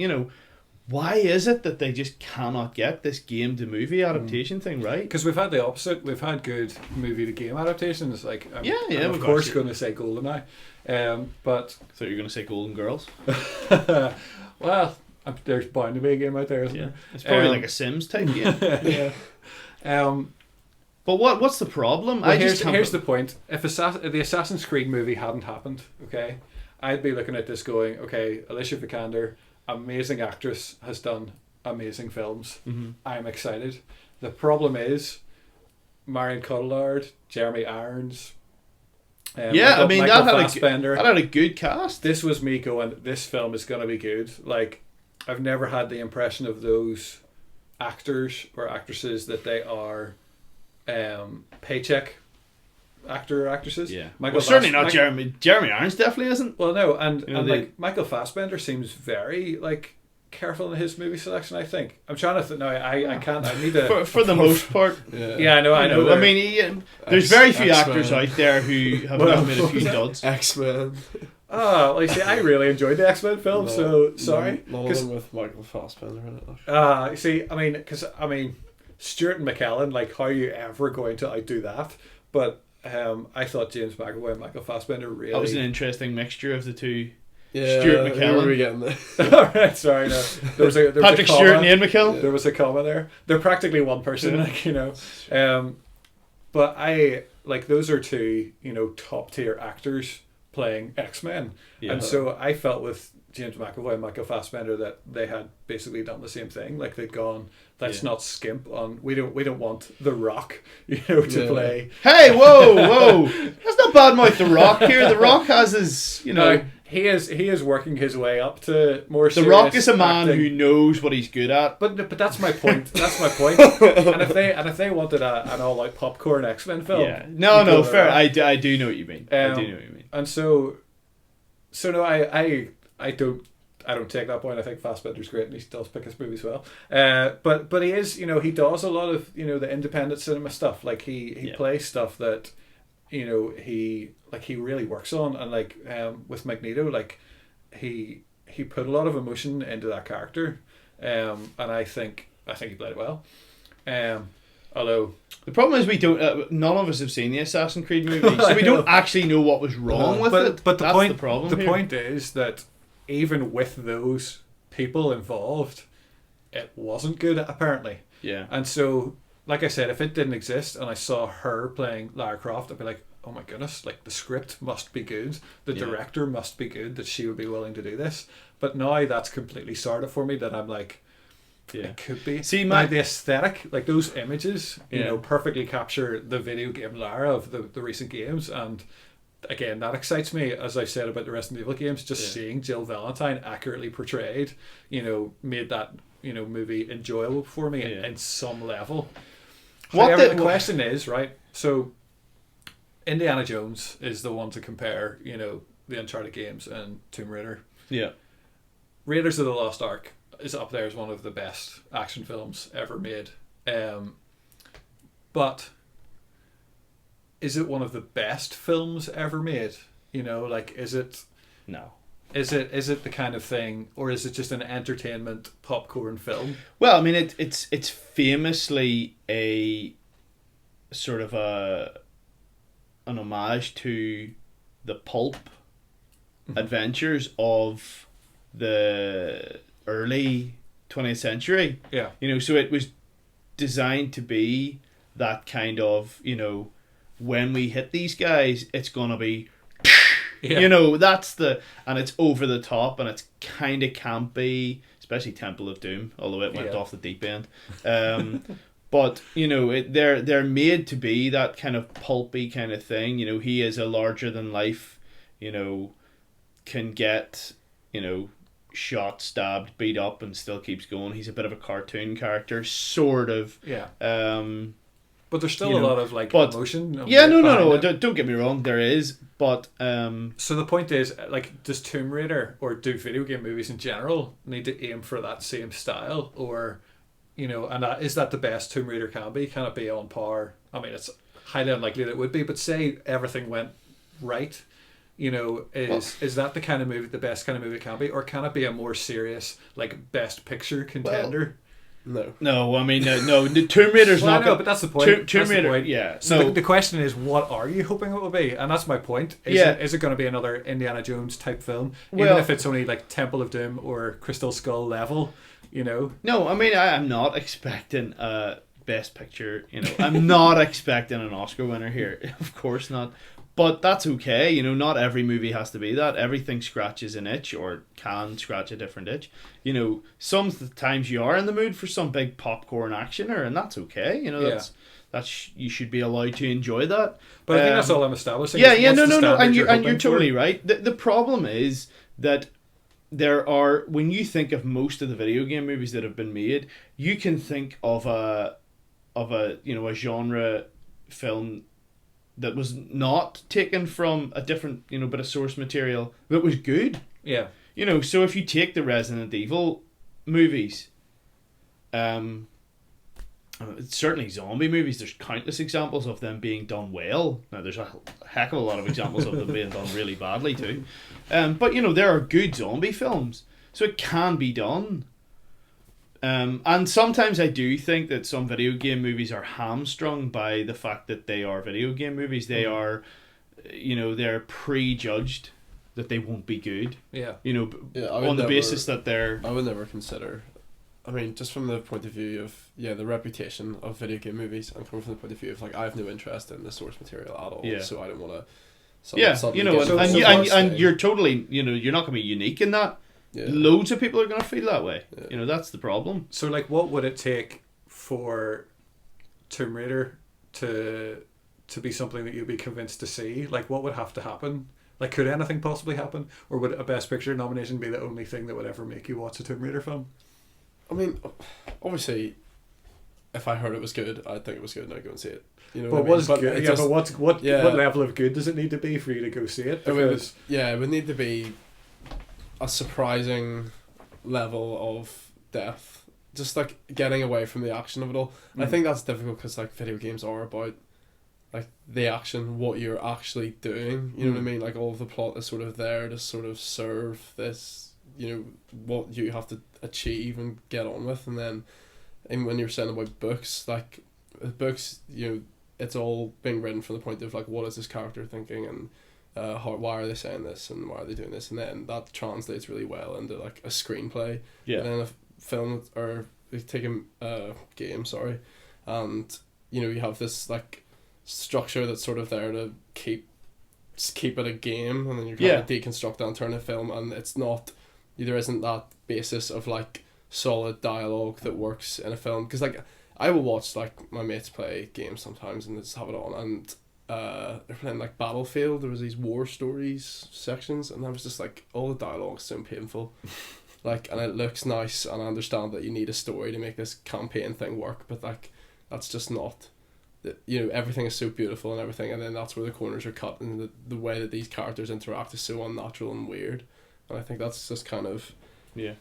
why is it that they just cannot get this game to movie adaptation thing right? Because we've had the opposite. We've had good movie to game adaptations. Like, I'm of course going to say GoldenEye, but I thought you were going to say Golden Girls. well, there's bound to be a game out there, isn't there? It's probably like a Sims type game. yeah. But what's the problem? Well, here's the point. If the Assassin's Creed movie hadn't happened, okay, I'd be looking at this going, okay, Alicia Vikander, amazing actress, has done amazing films. Mm-hmm. I'm excited. The problem is, Marion Cotillard, Jeremy Irons. Yeah, I mean, Michael that Fassbender. had a good cast. This was me going, this film is going to be good. Like, I've never had the impression of those actors or actresses that they are paycheck actor or actresses. Yeah. Michael Certainly not Jeremy Irons definitely isn't. Well, no, and You know, like Michael Fassbender seems very like careful in his movie selection. I think I'm trying to. No, I can't. I need to. For the most part. Yeah, I know. I know. I mean, there's very few actors out there who have not made a few duds. X-Men. Oh, well, see, I really enjoyed the X-Men film, so sorry. None of them with Michael Fassbender in it. See, I mean, because Stuart and McKellen, like, how are you ever going to outdo that? But I thought James McAvoy and Michael Fassbender really. That was an interesting mixture of the two. Yeah, Stuart who McKellen. were we getting there? Alright, sorry, no. There was Patrick a comma. Stewart and Ian McKellen. There was a comma there. They're practically one person, like, you know. But I like those are two, you know, top tier actors playing X-Men. Yeah. And so I felt with James McAvoy and Michael Fassbender that they had basically done the same thing. Like they'd gone, let's not skimp on. We don't want The Rock, you know, to play. Hey, whoa! That's not badmouth The Rock here. The Rock has his, you know. No, he is working his way up to more. The Rock serious is a man acting. who knows what he's good at. But that's my point. That's my point. And if they wanted an all out popcorn X-Men film, Yeah. No, fair. Rock. I do know what you mean. I do know what you mean. And so no, I don't take that point. I think Fassbender's great and he does pick his movies well. But he is, you know, he does a lot of, you know, the independent cinema stuff. Like he plays stuff that, you know, he really works on, and like with Magneto, like he put a lot of emotion into that character, and I think he played it well. Although the problem is we don't. None of us have seen the Assassin's Creed movie, so we don't actually know what was wrong with it. But the That's point, the problem. The here. point is that even with those people involved, it wasn't good apparently. Yeah. And so, like I said, if it didn't exist and I saw her playing Lara Croft, I'd be like, oh my goodness, like the script must be good, the director must be good that she would be willing to do this. But now that's completely sorted for me that I'm like, it could be. See, now the aesthetic, like those images, you know, perfectly capture the video game Lara of the recent games, and again, that excites me, as I said about the Resident Evil games. Just seeing Jill Valentine accurately portrayed, you know, made that, you know, movie enjoyable for me in some level. However, the question is, right, so Indiana Jones is the one to compare, you know, the Uncharted games and Tomb Raider. Yeah. Raiders of the Lost Ark is up there as one of the best action films ever made. But is it one of the best films ever made? You know, like, is it... No. Is it the kind of thing, or is it just an entertainment popcorn film? Well, I mean, it's famously a sort of an homage to the pulp adventures of the early 20th century. Yeah. You know, so it was designed to be that kind of, you know, when we hit these guys, it's gonna be, you know, and it's over the top and it's kind of campy, especially Temple of Doom, although it went off the deep end. But you know, they're made to be that kind of pulpy kind of thing. You know, he is a larger than life, you know, can get, you know, shot, stabbed, beat up, and still keeps going. He's a bit of a cartoon character, sort of. Yeah. But there's still a lot of like emotion. Yeah, no. Don't get me wrong. There is, but so the point is, like, does Tomb Raider or do video game movies in general need to aim for that same style, or, you know, and is that the best Tomb Raider can be? Can it be on par? I mean, it's highly unlikely that it would be, but say everything went right, you know, is that the kind of movie, the best kind of movie it can be, or can it be a more serious, like, best picture contender? No. I mean, no. The Tomb Raider's well, not. No, but that's the point. Tomb Raider, yeah. So the question is, what are you hoping it will be? And that's my point. Is it going to be another Indiana Jones type film, even if it's only like Temple of Doom or Crystal Skull level? You know. No, I mean, I'm not expecting a Best Picture. You know, I'm not expecting an Oscar winner here. Of course not. But that's okay, you know, not every movie has to be that. Everything scratches an itch or can scratch a different itch. You know, sometimes you are in the mood for some big popcorn actioner, and that's okay. You know, you should be allowed to enjoy that. But I think that's all I'm establishing. Yeah, is what's the no, standard and you're hoping totally for. right. The problem is that there are, when you think of most of the video game movies that have been made, you can think of a you know, a genre film that was not taken from a different, you know, bit of source material that was good. Yeah. You know, so if you take the Resident Evil movies, certainly zombie movies, there's countless examples of them being done well. Now, there's a heck of a lot of examples of them being done really badly too. But, you know, there are good zombie films, so it can be done. And sometimes I do think that some video game movies are hamstrung by the fact that they are video game movies. They are, you know, they're prejudged that they won't be good. Yeah. You know, on the basis that they're... I would never consider... I mean, just from the point of view of, the reputation of video game movies, and coming from the point of view of, like, I have no interest in the source material at all, so I don't want to... you know, and you're totally, you know, you're not going to be unique in that. Yeah. Loads of people are going to feel that way. Yeah. You know, that's the problem. So, like, what would it take for Tomb Raider to be something that you'd be convinced to see? Like, what would have to happen? Like, could anything possibly happen? Or would a Best Picture nomination be the only thing that would ever make you watch a Tomb Raider film? I mean, obviously, if I heard it was good, I'd think it was good and I'd go and see it. You know but what I mean? Good? Yeah, but what level of good does it need to be for you to go see it? Because it would need to be a surprising level of depth, just like getting away from the action of it all. I think that's difficult because, like, video games are about, like, the action, what you're actually doing, you know what I mean? Like, all of the plot is sort of there to sort of serve this, you know, what you have to achieve and get on with. And then, and when you're saying about books, like, books, you know, it's all being written from the point of, like, what is this character thinking, and why are they saying this, and why are they doing this, and then that translates really well into, like, a screenplay. Yeah. And then a film, or take a game, and, you know, you have this, like, structure that's sort of there to keep it a game, and then you're trying to deconstruct that and turn a film, and it's not, there isn't that basis of, like, solid dialogue that works in a film. Because, like, I will watch, like, my mates play games sometimes and just have it on, and they're playing, like, Battlefield. There was these war stories sections, and I was just like, all the dialogue's so painful. Like, and it looks nice, and I understand that you need a story to make this campaign thing work, but, like, that's just not, you know, everything is so beautiful and everything, and then that's where the corners are cut, and the way that these characters interact is so unnatural and weird, and I think that's just kind of... Yeah.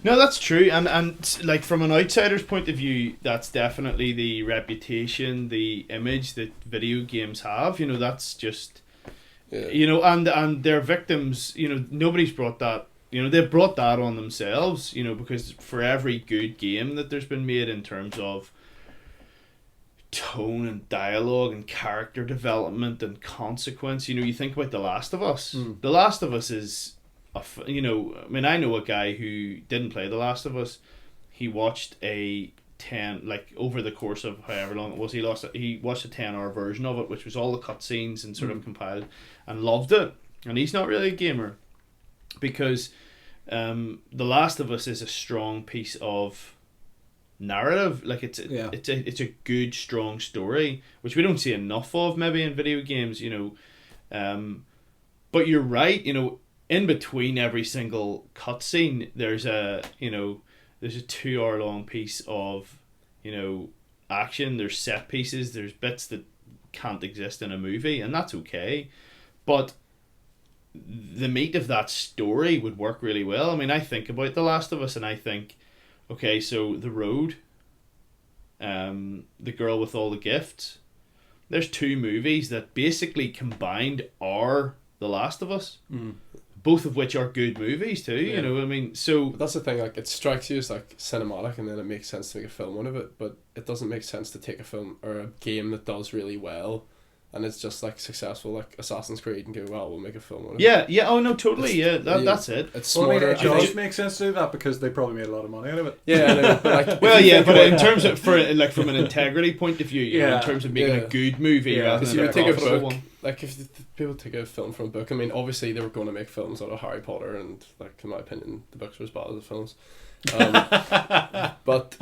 No, that's true, and like, from an outsider's point of view, that's definitely the reputation, the image that video games have. You know, that's just, you know, and their victims. You know, nobody's brought that. You know, they've brought that on themselves. You know, because for every good game that there's been made in terms of tone and dialogue and character development and consequence, you know, you think about The Last of Us. The Last of Us is... you know, I mean, I know a guy who didn't play The Last of Us. He watched over the course of however long it was, he watched a 10-hour version of it, which was all the cutscenes and sort of compiled, and loved it. And he's not really a gamer, because The Last of Us is a strong piece of narrative. Like, it's a good, strong story, which we don't see enough of maybe in video games, you know. But you're right, you know, in between every single cutscene, there's a 2-hour long piece of, you know, action. There's set pieces. There's bits that can't exist in a movie, and that's okay. But the meat of that story would work really well. I mean, I think about The Last of Us, and I think, okay, so The Road, The Girl with All the Gifts. There's 2 movies that basically combined are The Last of Us. Both of which are good movies too, you know what I mean? So... But that's the thing, like, it strikes you as, like, cinematic, and then it makes sense to make a film out of it, but it doesn't make sense to take a film or a game that does really well and it's just like successful, like Assassin's Creed, and go, well, we'll make a film on it. Yeah. Oh no, totally. Yeah, that's it. It's Well, I mean, smarter. it does make sense to do that because they probably made a lot of money out of it. Yeah, I know, but like, Well, if you yeah, think but about in it, terms of from an integrity point of view, you know, in terms of making Yeah. a good movie, Yeah, rather because than you a would take a profitable book, one. like if people take a film from a book. I mean, obviously they were going to make films out of Harry Potter, and like in my opinion, the books were as bad as the films. But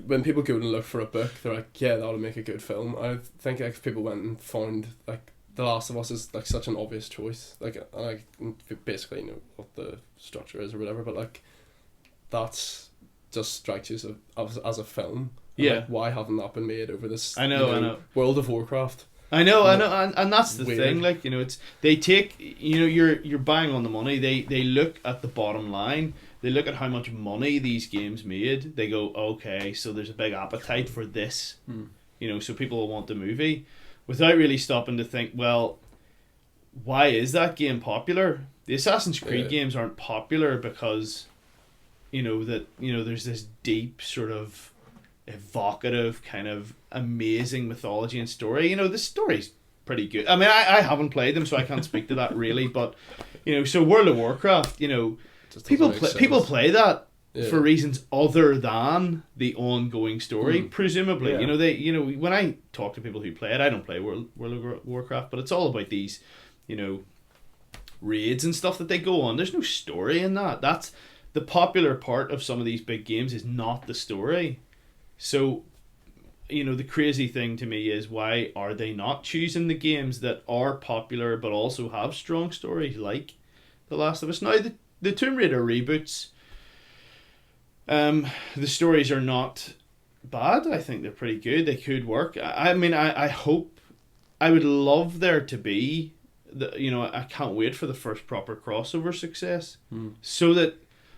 when people go and look for a book, they're like, yeah, that'll make a good film. I think like if people went and found like The Last of Us is like such an obvious choice. Like, and I basically know what the structure is or whatever, but like that's just strikes you as a film. And, Yeah. like, why haven't that been made over this? I know. World of Warcraft. I know, and that's the Weird. thing. Like, you know, it's they take, you know, you're buying on the money. They look at the bottom line. They look at how much money these games made. They go, okay, so there's a big appetite for this. You know, so people will want the movie, without really stopping to think, well, why is that game popular? The Assassin's Creed games aren't popular because, you know, there's this deep sort of evocative kind of amazing mythology and story. You know, the story's pretty good. I mean, I haven't played them, so I can't speak to that really, but, you know, so World of Warcraft, you know, people play that for reasons other than the ongoing story, presumably. Yeah. You know, when I talk to people who play it, I don't play World of Warcraft, but it's all about these, you know, raids and stuff that they go on. There's no story in that. That's the popular part of some of these big games, is not the story. So, you know, the crazy thing to me is, why are they not choosing the games that are popular but also have strong stories, like The Last of Us? Now, the Tomb Raider reboots, the stories are not bad. I think they're pretty good. They could work. I mean, I hope, I would love there to be, you know, I can't wait for the first proper crossover success, so that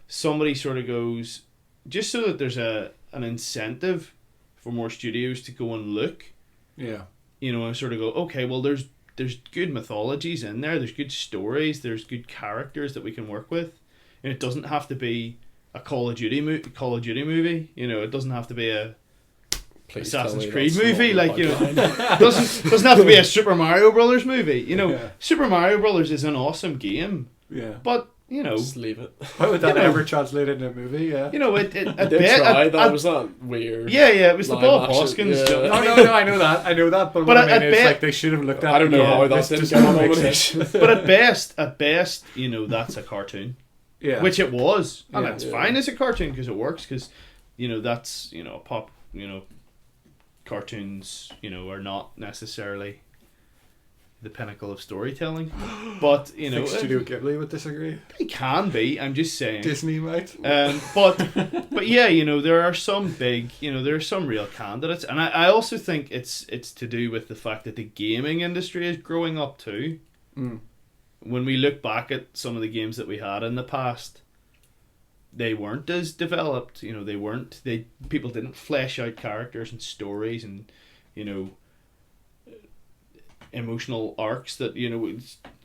somebody sort of goes, just so that there's an incentive for more studios to go and look, you know, and sort of go, okay, well, there's good mythologies in there, there's good stories, there's good characters that we can work with, and it doesn't have to be a Call of Duty movie, you know, it doesn't have to be a Assassin's Creed movie, like, you know, doesn't have to be a Super Mario Brothers movie, you know. Super Mario Brothers is an awesome game, but, you know, Just leave it. How would that ever translate into a movie? Yeah. you know, They tried that. Was that weird? Yeah, it was the Live Bob action, Hoskins. yeah. Joke. No, I know that. But what I mean is, like, they should have looked at. I don't know how that this didn't just get a doesn't make sense. nomination. But at best, you know, that's a cartoon. Yeah. Which it was, and Yeah. that's fine as a cartoon because it works. Because, you know, that's, you know, pop. You know, cartoons, you know, are not necessarily the pinnacle of storytelling, but, you know, Studio Ghibli would disagree. they can be. I'm just saying. Disney might. But yeah, you know, there are some big, you know, there are some real candidates, and I also think it's to do with the fact that the gaming industry is growing up too. When we look back at some of the games that we had in the past, they weren't as developed. You know, people didn't flesh out characters and stories and, you know, emotional arcs that, you know,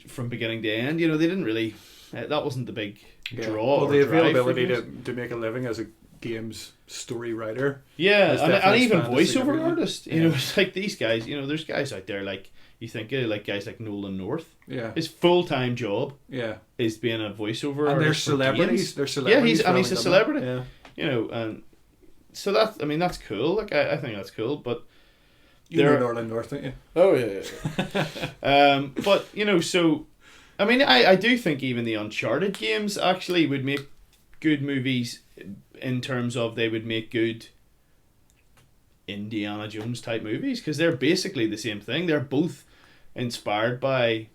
from beginning to end. You know, they didn't really. That wasn't the big draw. Well, or the drive for availability games. to make a living as a games story writer. Yeah, has and definitely even expanded voiceover significantly. artists. You know, it's like these guys. You know, there's guys out there like, you think of, like, guys like Nolan North. Yeah. His full-time job Yeah. is being a voiceover And they're artist for celebrities. games. They're celebrities. he's a running them. celebrity. Yeah. You know, and so that's cool. Like, I think that's cool, but You know there, Northern North, don't you? Oh yeah. but, you know, so I mean, I do think even the Uncharted games actually would make good movies, in terms of they would make good Indiana Jones type movies, because they're basically the same thing. They're both inspired by,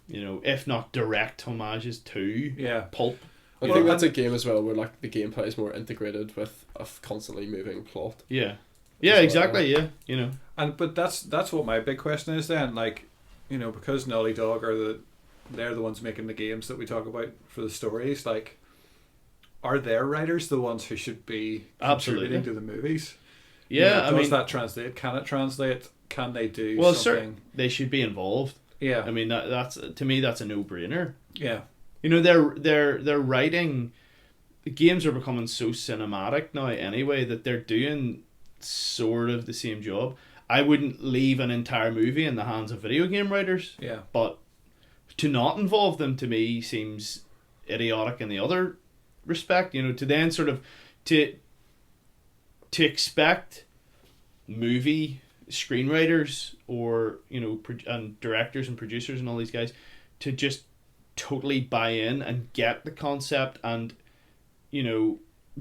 you know, if not direct homages to pulp. I think that's a game as well where, like, the gameplay is more integrated with a constantly moving plot. Yeah well, exactly. Yeah, you know. But that's what my big question is then. Like, you know, because Naughty Dog they're the ones making the games that we talk about for the stories. Like, are their writers the ones who should be contributing to the movies? Yeah, does that translate? Can it translate? Can they do well, something? They should be involved. Yeah, I mean, that's to me, that's a no-brainer. Yeah, you know, they're writing. The games are becoming so cinematic now anyway that they're doing sort of the same job. I wouldn't leave an entire movie in the hands of video game writers. Yeah. But to not involve them, to me, seems idiotic in the other respect. You know, to then sort of to expect movie screenwriters or, you know, and directors and producers and all these guys to just totally buy in and get the concept and, you know,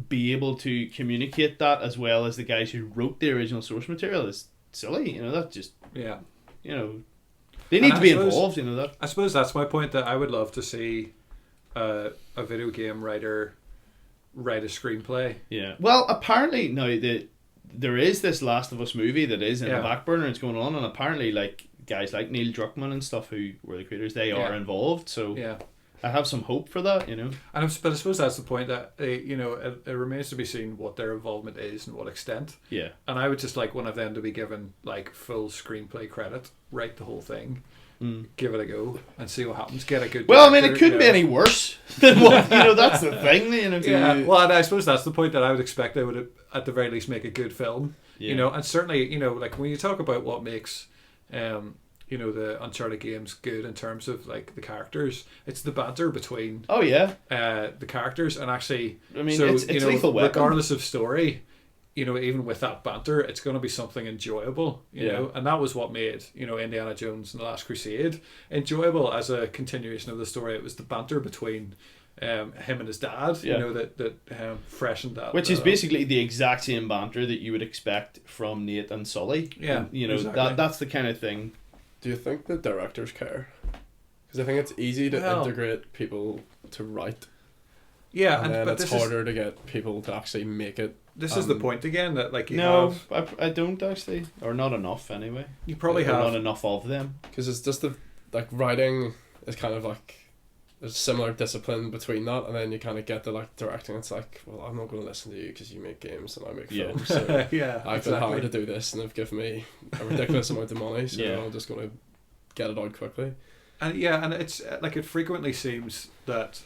be able to communicate that as well as the guys who wrote the original source material is silly. You know, that just, Yeah. you know, they need to be involved. You know that. I suppose that's my point, that I would love to see a video game writer write a screenplay. Yeah. Well, apparently now there is this Last of Us movie that is in the back burner. It's going on, and apparently like guys like Neil Druckmann and stuff who were the creators, they are involved. So yeah, I have some hope for that. You know. But I suppose that's the point, that you know, it remains to be seen what their involvement is and what extent. Yeah. And I would just like one of them to be given like full screenplay credit, write the whole thing. Give it a go and see what happens. Get a good. Well, director, I mean, it couldn't be any worse than what, you know. That's the thing, you know. Yeah. Well, and I suppose that's the point, that I would expect they would at the very least make a good film. Yeah. You know, and certainly, you know, like when you talk about what makes, you know, the Uncharted games good in terms of like the characters, it's the banter between. Oh yeah. The characters, and actually, I mean, so it's you know, Lethal Weapon. regardless of story, you know, even with that banter, it's going to be something enjoyable, you know, and that was what made, you know, Indiana Jones and the Last Crusade enjoyable as a continuation of the story. It was the banter between him and his dad, you know, that freshened that. Which is basically the exact same banter that you would expect from Nate and Sully. Yeah, and, you know, exactly. that's the kind of thing. Do you think the directors care? Because I think it's easy to integrate people to write. Yeah, and then but it's harder to get people to actually make it. This is the point again, that like I don't actually, or not enough anyway. You probably have not enough of them. Because it's just like writing is kind of like there's a similar discipline between that, and then you kind of get the like directing. It's like, well, I'm not going to listen to you because you make games and I make films. So I've been hired to do this, and they've given me a ridiculous amount of money, so I'm just going to get it out quickly. And and it's like, it frequently seems that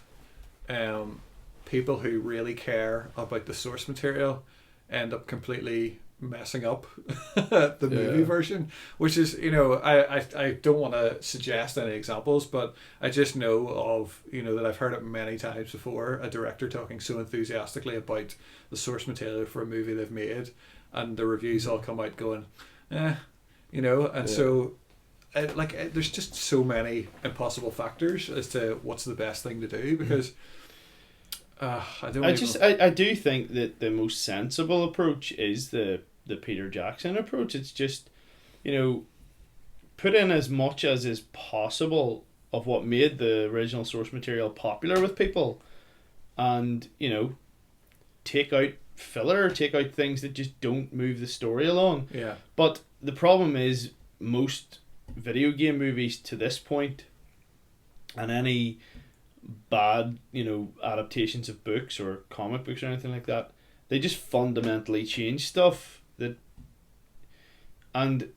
people who really care about the source material end up completely messing up the movie version, which is, you know, I don't want to suggest any examples, but I just know of, you know, that I've heard it many times before, a director talking so enthusiastically about the source material for a movie they've made, and the reviews all come out going, you know, and so there's just so many impossible factors as to what's the best thing to do, because I do think that the most sensible approach is the Peter Jackson approach. It's just, you know, put in as much as is possible of what made the original source material popular with people, and, you know, take out filler, take out things that just don't move the story along. Yeah. But the problem is, most video game movies to this point, and any bad, you know, adaptations of books or comic books or anything like that, they just fundamentally change stuff. And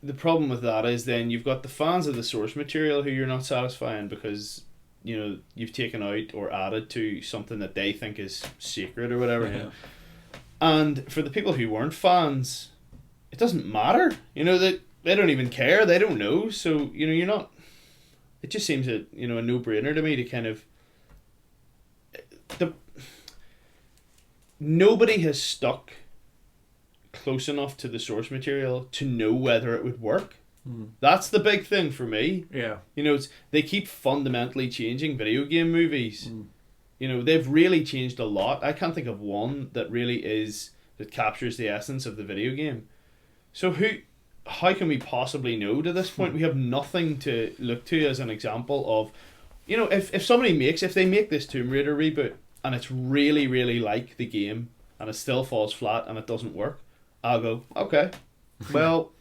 the problem with that is then you've got the fans of the source material who you're not satisfying because, you know, you've taken out or added to something that they think is sacred or whatever. Yeah. And for the people who weren't fans, it doesn't matter. You know, that they don't even care. They don't know. So, you know, you're not. It just seems a no-brainer to me to kind of. Nobody has stuck close enough to the source material to know whether it would work. That's the big thing for me. Yeah. You know, they keep fundamentally changing video game movies. You know, they've really changed a lot. I can't think of one that captures the essence of the video game. So how can we possibly know to this point? We have nothing to look to as an example of, you know, if they make this Tomb Raider reboot and it's really, really like the game and it still falls flat and it doesn't work, I'll go, okay, well,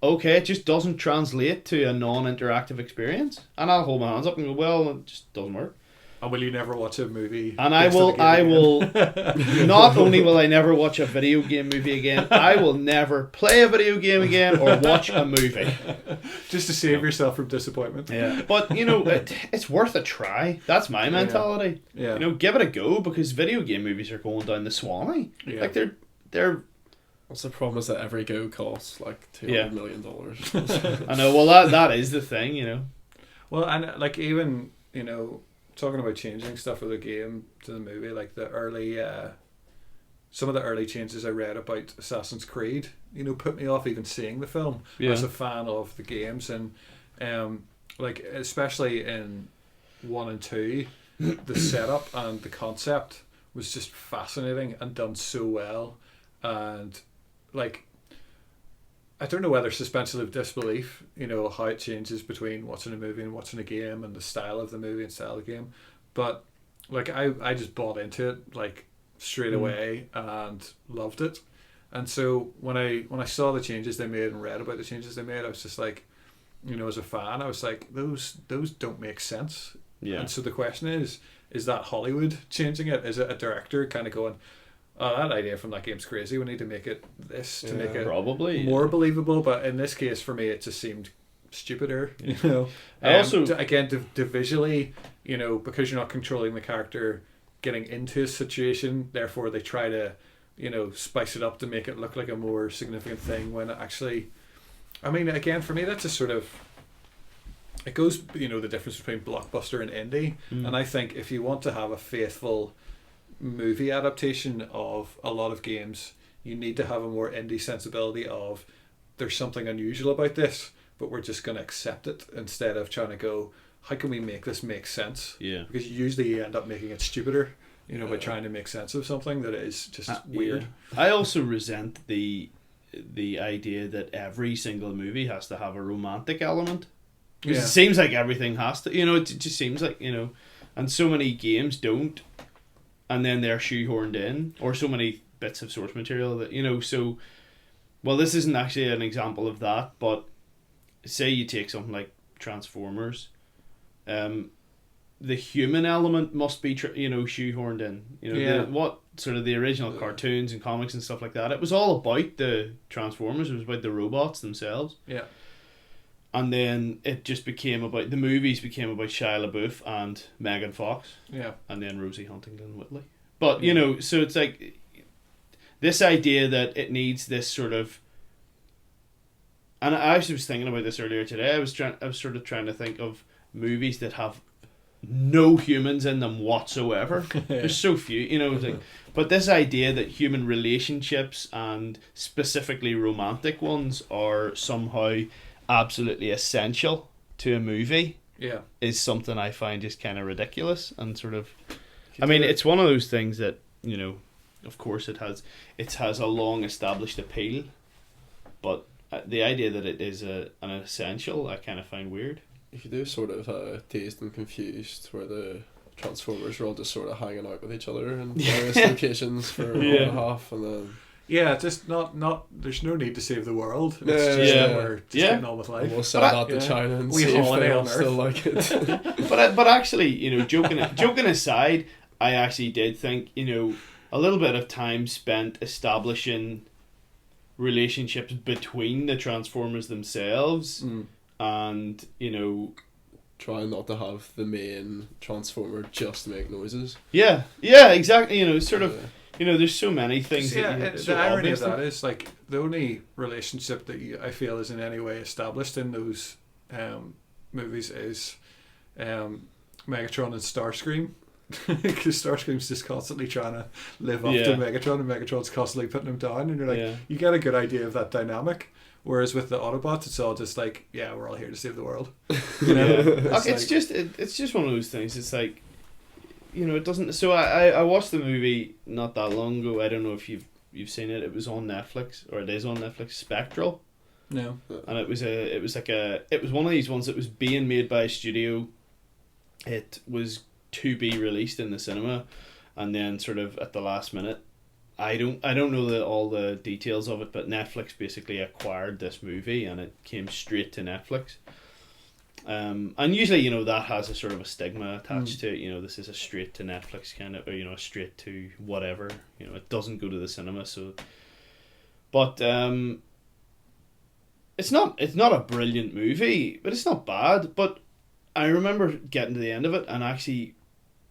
okay, it just doesn't translate to a non-interactive experience, and I'll hold my hands up and go, well, it just doesn't work. And will you never watch a movie? And I will not only will I never watch a video game movie again, I will never play a video game again or watch a movie. Just to save yourself from disappointment. Yeah. But, you know, it's worth a try. That's my mentality. Yeah. You know, give it a go, because video game movies are going down the Swanee. Yeah. Like, they're What's the problem is that every go costs like Yeah. $200 million. I know. Well, that is the thing, you know. Well, and like even talking about changing stuff with the game to the movie, like the early some of the early changes I read about Assassin's Creed, put me off even seeing the film as a fan of the games, and like especially in 1 and 2, the setup and the concept was just fascinating and done so well, and like I don't know whether suspension of disbelief, how it changes between watching a movie and watching a game, and the style of the movie and style of the game, but like I just bought into it like straight away and loved it. And so when I saw the changes they made and read about the changes they made, I was just like, as a fan, I was like, those don't make sense. Yeah. And so the question is that Hollywood changing it? Is it a director kind of going, oh, that idea from that game's crazy, we need to make it this to make it probably more believable? But in this case, for me, it just seemed stupider, I also again to visually, because you're not controlling the character getting into a situation, therefore they try to spice it up to make it look like a more significant thing, when it actually, I mean, again, for me, that's just sort of, it goes, the difference between blockbuster and indie. And I think if you want to have a faithful movie adaptation of a lot of games, you need to have a more indie sensibility of, there's something unusual about this, but we're just going to accept it, instead of trying to go, how can we make this make sense? Yeah. Because usually you end up making it stupider, by trying to make sense of something that is just weird. Yeah. I also resent the idea that every single movie has to have a romantic element. Because it seems like everything has to, it just seems like, and so many games don't, and then they're shoehorned in, or so many bits of source material that, so, well, this isn't actually an example of that, but say you take something like Transformers, the human element must be shoehorned in. What sort of the original cartoons and comics and stuff like that, it was all about the Transformers, it was about the robots themselves, and then it just became about, the movies became about Shia LaBeouf and Megan Fox, and then Rosie Huntington Whiteley, but so it's like this idea that it needs this sort of, and I actually was thinking about this earlier today. I was sort of trying to think of movies that have no humans in them whatsoever. There's so few, like, but this idea that human relationships, and specifically romantic ones, are somehow absolutely essential to a movie, is something I find just kind of ridiculous, and sort of, I mean, it's one of those things that, of course it has a long established appeal, but the idea that it is an essential, I kind of find weird. If you do sort of Dazed and Confused, where the Transformers are all just sort of hanging out with each other in various locations for an hour and a half, and then just not there's no need to save the world. It's we're just getting on with life. We'll sell that to China and see if they'll still like it. but actually, joking aside, I actually did think, a little bit of time spent establishing relationships between the Transformers themselves, and try not to have the main Transformer just make noises. Yeah, exactly. Sort of, there's so many things. The irony of that is, like, the only relationship that I feel is in any way established in those movies is Megatron and Starscream. Because Starscream's just constantly trying to live up to Megatron, and Megatron's constantly putting him down, and you're like, you get a good idea of that dynamic. Whereas with the Autobots, it's all just like, we're all here to save the world. It's just one of those things. It's like, it doesn't. So I watched the movie not that long ago. I don't know if you've seen it. It was on Netflix, or it is on Netflix. Spectral. No. And it was one of these ones that was being made by a studio. It was to be released in the cinema, and then sort of at the last minute, I don't know all the details of it, but Netflix basically acquired this movie and it came straight to Netflix. And usually, that has a sort of a stigma attached to it. This is a straight to Netflix kind of, or a straight to whatever. It doesn't go to the cinema. So, but it's not a brilliant movie, but it's not bad. But I remember getting to the end of it, and actually,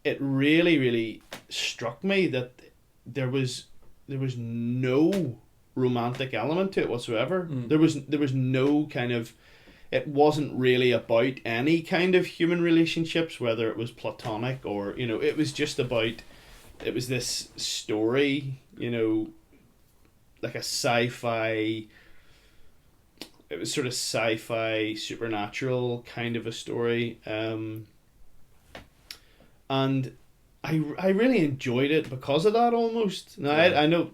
it really, really struck me that there was no romantic element to it whatsoever. Mm. There was no kind of, it wasn't really about any kind of human relationships, whether it was platonic or, you know, it was just about, it was this story, you know, like a sci-fi, it was sort of sci-fi supernatural kind of a story, and I really enjoyed it because of that almost. Now I know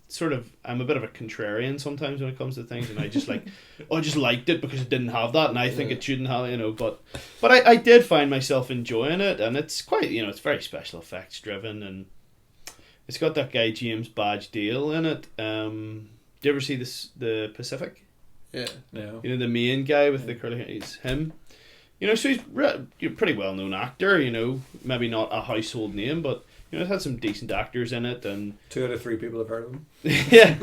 sort of I'm a bit of a contrarian sometimes when it comes to things, and I just like I just liked it because it didn't have that, and I think it shouldn't have, you know, but I did find myself enjoying it, and it's quite, you know, it's very special effects driven, and it's got that guy James Badge Dale in it. Do you ever see the Pacific? Yeah. No. You know, the main guy with the curly hair, it's him. You know, so he's a pretty well known actor, you know, maybe not a household name, but, you know, it had some decent actors in it, and 2 out of 3 people have heard of him. yeah,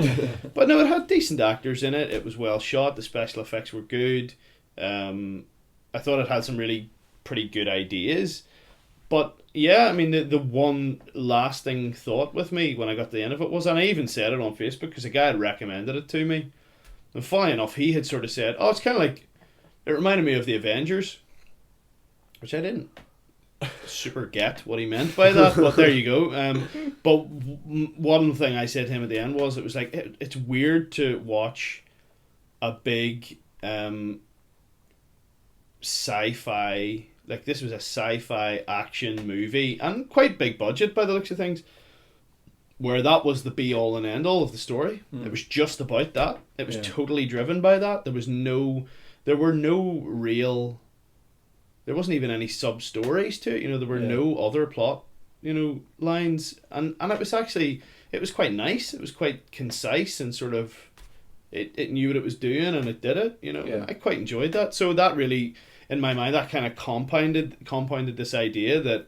but no, it had decent actors in it. It was well shot. The special effects were good. I thought it had some really pretty good ideas. But yeah, I mean, the one lasting thought with me when I got to the end of it was, and I even said it on Facebook because a guy had recommended it to me, and funny enough, he had sort of said, "Oh, it's kind of like, it reminded me of the Avengers," which I didn't super get what he meant by that, but there you go. But one thing I said to him at the end was, it was like, it's weird to watch a big sci-fi, like this was a sci-fi action movie and quite big budget by the looks of things, where that was the be all and end all of the story. It was just about that. It was totally driven by that. There wasn't even any sub stories to it. You know, there were no other plot, you know, lines, and it was quite nice. It was quite concise and sort of, it knew what it was doing and it did it. You know, I quite enjoyed that. So that really, in my mind, that kind of compounded this idea that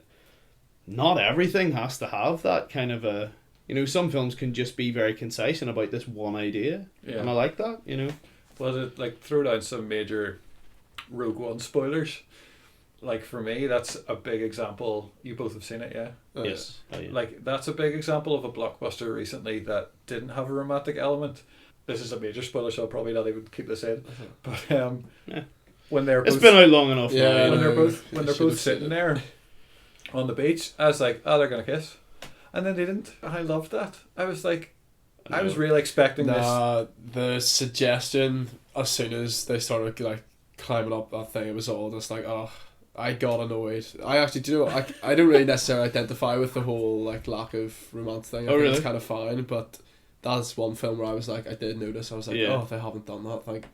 not everything has to have that kind of a, you know, some films can just be very concise and about this one idea, and I like that. You know, Was it like throw down some major Rogue One spoilers? Like for me, that's a big example. You both have seen it, yeah? yes, Like that's a big example of a blockbuster recently that didn't have a romantic element. This is a major spoiler, so I'll probably not even keep this in. But when they're it's both, been out long enough. Yeah, now, when you know. they're both sitting there on the beach, I was like, oh, they're gonna kiss, and then they didn't. And I loved that. I was like, I was really expecting this. The suggestion as soon as they started like climbing up that thing, it was all just like, oh, I got annoyed. I actually do. I don't really necessarily identify with the whole like lack of romance thing. I think really? it's kind of fine, but that's one film where I was like, I did notice. I was like, oh, they haven't done that. Like,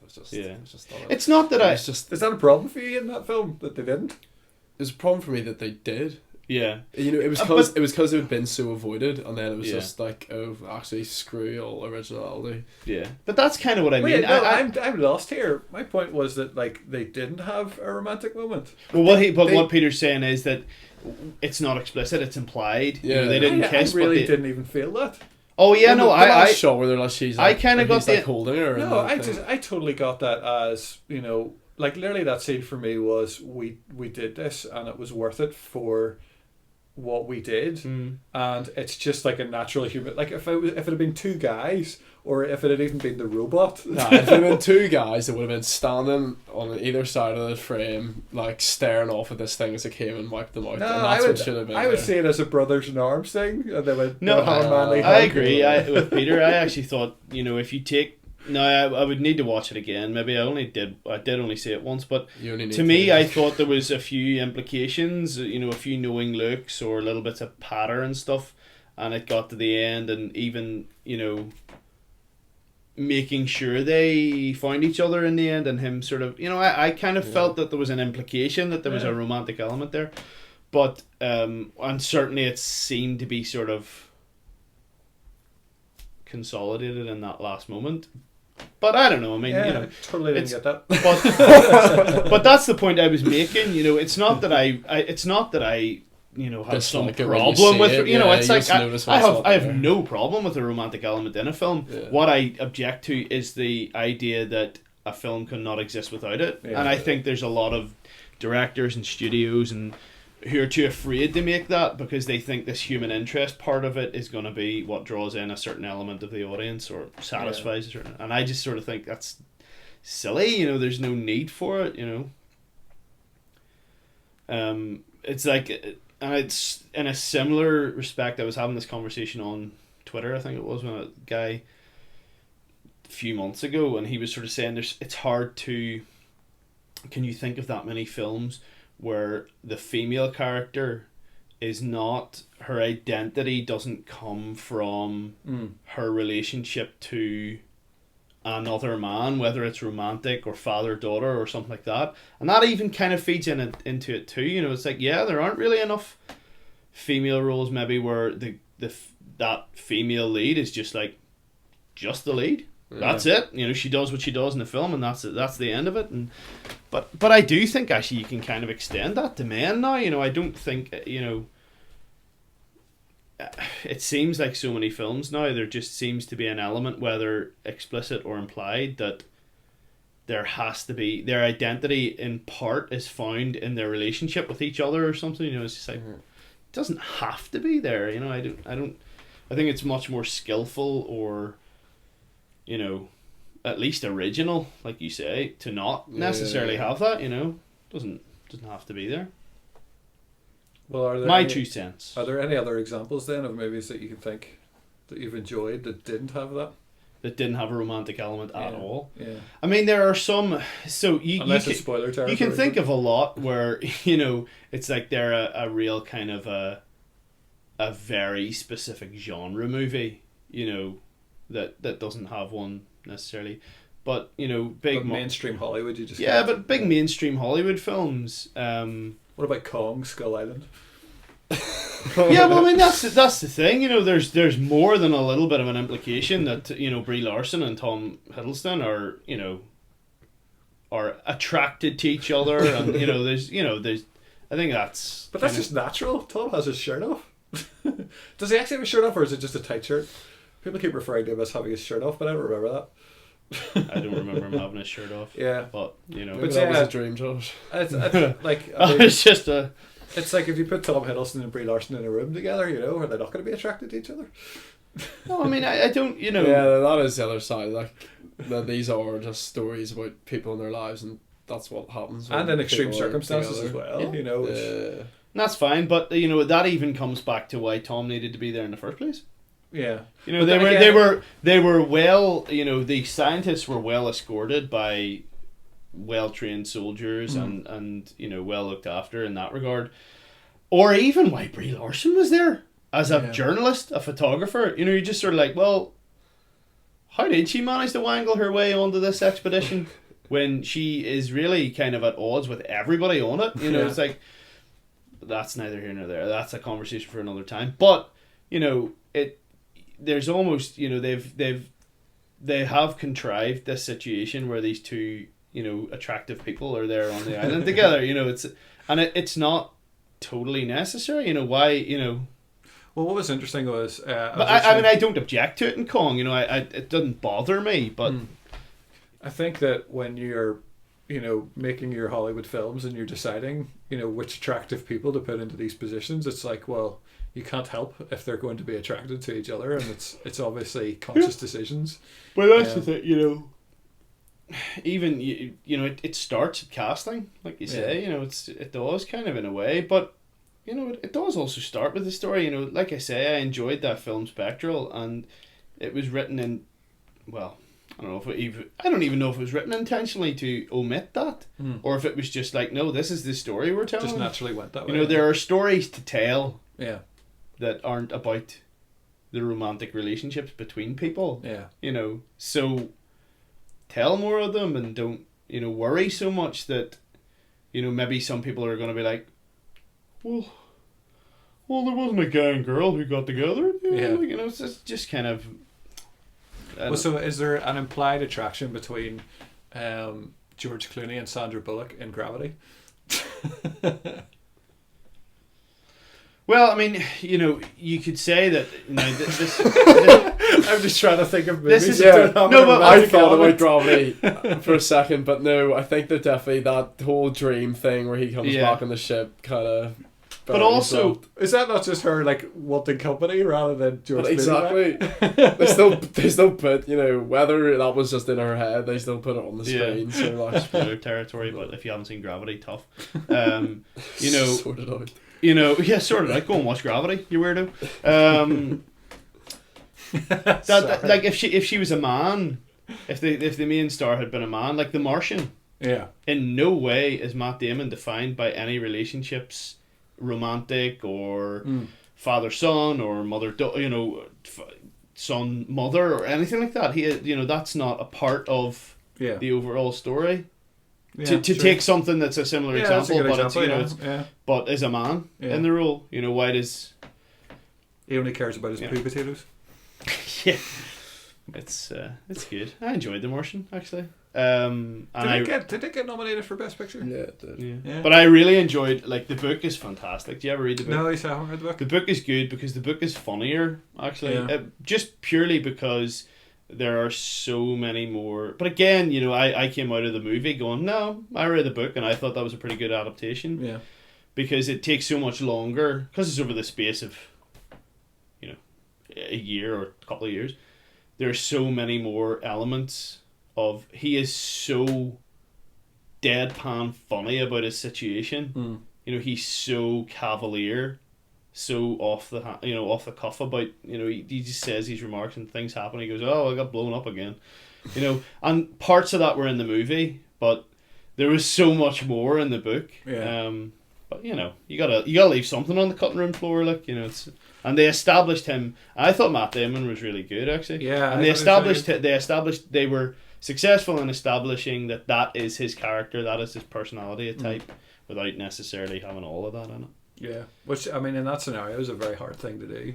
it's just done it. It's not that It's just. Is that a problem for you in that film that they didn't? It was a problem for me that they did. Yeah, You know, it was because it had been so avoided, and then it was just like, oh, actually, screw all originality. yeah. But that's kind of what I mean. Wait, no, I'm lost here. My point was that like they didn't have a romantic moment. Well, what Peter's saying is that it's not explicit; it's implied. Yeah, you know, they didn't kiss. I really but didn't even feel that. Oh yeah, no, I shot where they're like, she's. I Like, kinda got he's, the- like, holding her. No, and I totally got that as, you know, like literally that scene for me was we did this and it was worth it for what we did, and it's just like a natural human. Like if it had been 2 guys, or if it had even been the robot. Nah, if it had been 2 guys that would have been standing on either side of the frame, like staring off at this thing as it came and wiped them out. No, and that's what should have been. I would see it as a brothers in arms thing, and they would No, have a manly I hug. agree. With Peter, I actually thought, you know, if you take. No, I would need to watch it again. Maybe I did only see it once, but to me, I thought there was a few implications, you know, a few knowing looks or little bits of patter and stuff, and it got to the end, and even, you know, making sure they found each other in the end, and him sort of, you know, I kind of felt that there was an implication that there was a romantic element there, but and certainly it seemed to be sort of consolidated in that last moment. But I don't know. I mean, you know, totally didn't get that. But that's the point I was making. You know, it's not that I you know, have some problem with it. You know, it's like I have no problem with a romantic element in a film. Yeah. What I object to is the idea that a film cannot exist without it. Yeah. And I think there's a lot of directors and studios and who are too afraid to make that because they think this human interest part of it is going to be what draws in a certain element of the audience or satisfies a certain. And I just sort of think that's silly. You know, there's no need for it. You know, it's like, and it's in a similar respect. I was having this conversation on Twitter, I think it was, with a guy a few months ago, and he was sort of saying it's hard to. Can you think of that many films where the female character is not, her identity doesn't come from her relationship to another man, whether it's romantic or father-daughter or something like that, and that even kind of feeds into it too. You know, it's like, yeah, there aren't really enough female roles maybe where that female lead is just the lead. That's it. You know, she does what she does in the film, and that's it. That's the end of it. And but I do think actually you can kind of extend that to men now. You know, I don't think, you know. It seems like so many films now, there just seems to be an element, whether explicit or implied, that there has to be, their identity in part is found in their relationship with each other or something. You know, it's just like, it doesn't have to be there. You know, I think it's much more skillful or, you know, at least original, like you say, to not necessarily have that. You know, doesn't have to be there. Well, are there my 2 cents? Are there any other examples then of movies that you can think that you've enjoyed that didn't have that? That didn't have a romantic element at all. Yeah. I mean, there are some. So unless it's spoiler territory, you can think of a lot where, you know, it's like they're a real kind of a very specific genre movie. You know, that doesn't have one necessarily, but you know, mainstream Hollywood. You just but big mainstream Hollywood films. What about Kong Skull Island? Yeah, well, I mean that's the thing. You know, there's more than a little bit of an implication that, you know, Brie Larson and Tom Hiddleston are attracted to each other, and you know, there's I think that's. But that's just natural. Tom has his shirt off. Does he actually have his shirt off, or is it just a tight shirt? People keep referring to him as having his shirt off, but I don't remember that. I don't remember him having his shirt off. Yeah, but you know, but that was a dream, Josh. It's like I mean, it's just a. It's like if you put Tom Hiddleston and Brie Larson in a room together, you know, are they not going to be attracted to each other? No, I mean, I don't, you know. Yeah, that is the other side. Like, that these are just stories about people in their lives, and that's what happens. And in extreme circumstances as well, yeah. you know. And that's fine, but you know that even comes back to why Tom needed to be there in the first place. Yeah, you know, they were well, you know, the scientists were well escorted by well-trained soldiers and you know, well looked after in that regard. Or even why Brie Larson was there as a journalist, a photographer. You know, you're just sort of like, well, how did she manage to wangle her way onto this expedition when she is really kind of at odds with everybody on it? You know, it's like, that's neither here nor there. That's a conversation for another time. But you know, there's almost, you know, they have contrived this situation where these two, you know, attractive people are there on the island together. You know, it's not totally necessary. You know, why, you know. Well, what was interesting was, but I mean, I don't object to it in Kong. You know, it doesn't bother me. But I think that when you're, you know, making your Hollywood films and you're deciding, you know, which attractive people to put into these positions, it's like, well, you can't help if they're going to be attracted to each other, and it's obviously conscious decisions. Well, that's the thing, you know. Even you know, it starts at casting, like you say. You know, it does kind of in a way, but you know, it does also start with the story. You know, like I say, I enjoyed that film Spectral, and it was written in, well, I don't even know if it was written intentionally to omit that, or if it was just like, no, this is the story we're telling. Just naturally went that way. You know, there are stories to tell. Yeah. That aren't about the romantic relationships between people. Yeah. You know, so tell more of them, and don't, you know, worry so much that, you know, maybe some people are going to be like, well, there wasn't a guy and girl who got together. You know, it's just kind of. Well, so is there an implied attraction between George Clooney and Sandra Bullock in Gravity? Well, I mean, you know, you could say that. You know, this I'm just trying to think of movies. This is no, but I thought about Gravity for a second, but no, I think that definitely that whole dream thing where he comes back on the ship kind of. But also, is that not just her like wanting company rather than George But Clooney? exactly. they still put, whether that was just in her head, they still put it on the screen. So like, spoiler territory. But if you haven't seen Gravity, tough. You know, sorted out. Yeah, sort of. Like, go and watch Gravity, you weirdo. Like if she was a man, if the main star had been a man, like The Martian. Yeah. In no way is Matt Damon defined by any relationships, romantic or father-son or son-mother or anything like that. That's not a part of the overall story. Yeah, to take something that's a similar example, but as a man in the role, why does he only cares about his poo potatoes? Yeah, it's good. I enjoyed The Martian actually. Did it get nominated for Best Picture? Yeah, it did. Yeah. But I really enjoyed, like, the book is fantastic. Do you ever read the book? No, I haven't read the book. The book is good because the book is funnier, actually. Just purely because there are so many more. But again, I came out of the movie going, no, I read the book and I thought that was a pretty good adaptation. Yeah. Because it takes so much longer, because it's over the space of, a year or a couple of years. There are so many more elements of, he is so deadpan funny about his situation. He's so cavalier, so off the cuff about, he just says these remarks and things happen. He goes, oh, I got blown up again. And parts of that were in the movie, but there was so much more in the book. Yeah. But you gotta leave something on the cutting room floor, like, and they established him. I thought Matt Damon was really good, actually. Yeah. And they were successful in establishing that is his character, that is his personality type, without necessarily having all of that in it. Yeah, which, I mean, in that scenario is a very hard thing to do,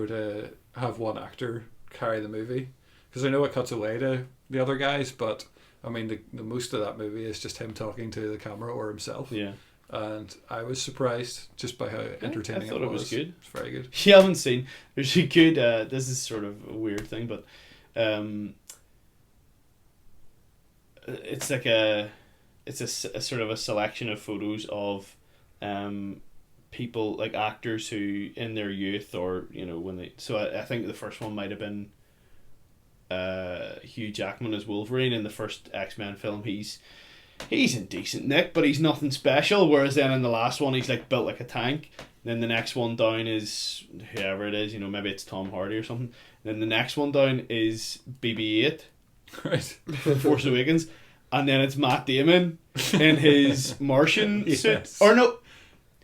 to have one actor carry the movie, because I know it cuts away to the other guys, but I mean the most of that movie is just him talking to the camera or himself. Yeah. And I was surprised just by how entertaining I thought it was good. It's very good. You haven't seen, there's a good, this is sort of a weird thing, but it's like it's a sort of a selection of photos of people, like actors who in their youth, or when they, so I think the first one might have been Hugh Jackman as Wolverine in the first X-Men film. He's in decent nick, but he's nothing special, whereas then in the last one he's like built like a tank. Then the next one down is whoever it is, maybe it's Tom Hardy or something. Then the next one down is BB-8, right, from Force Awakens, and then it's Matt Damon in his Martian suit. Yes. Or no,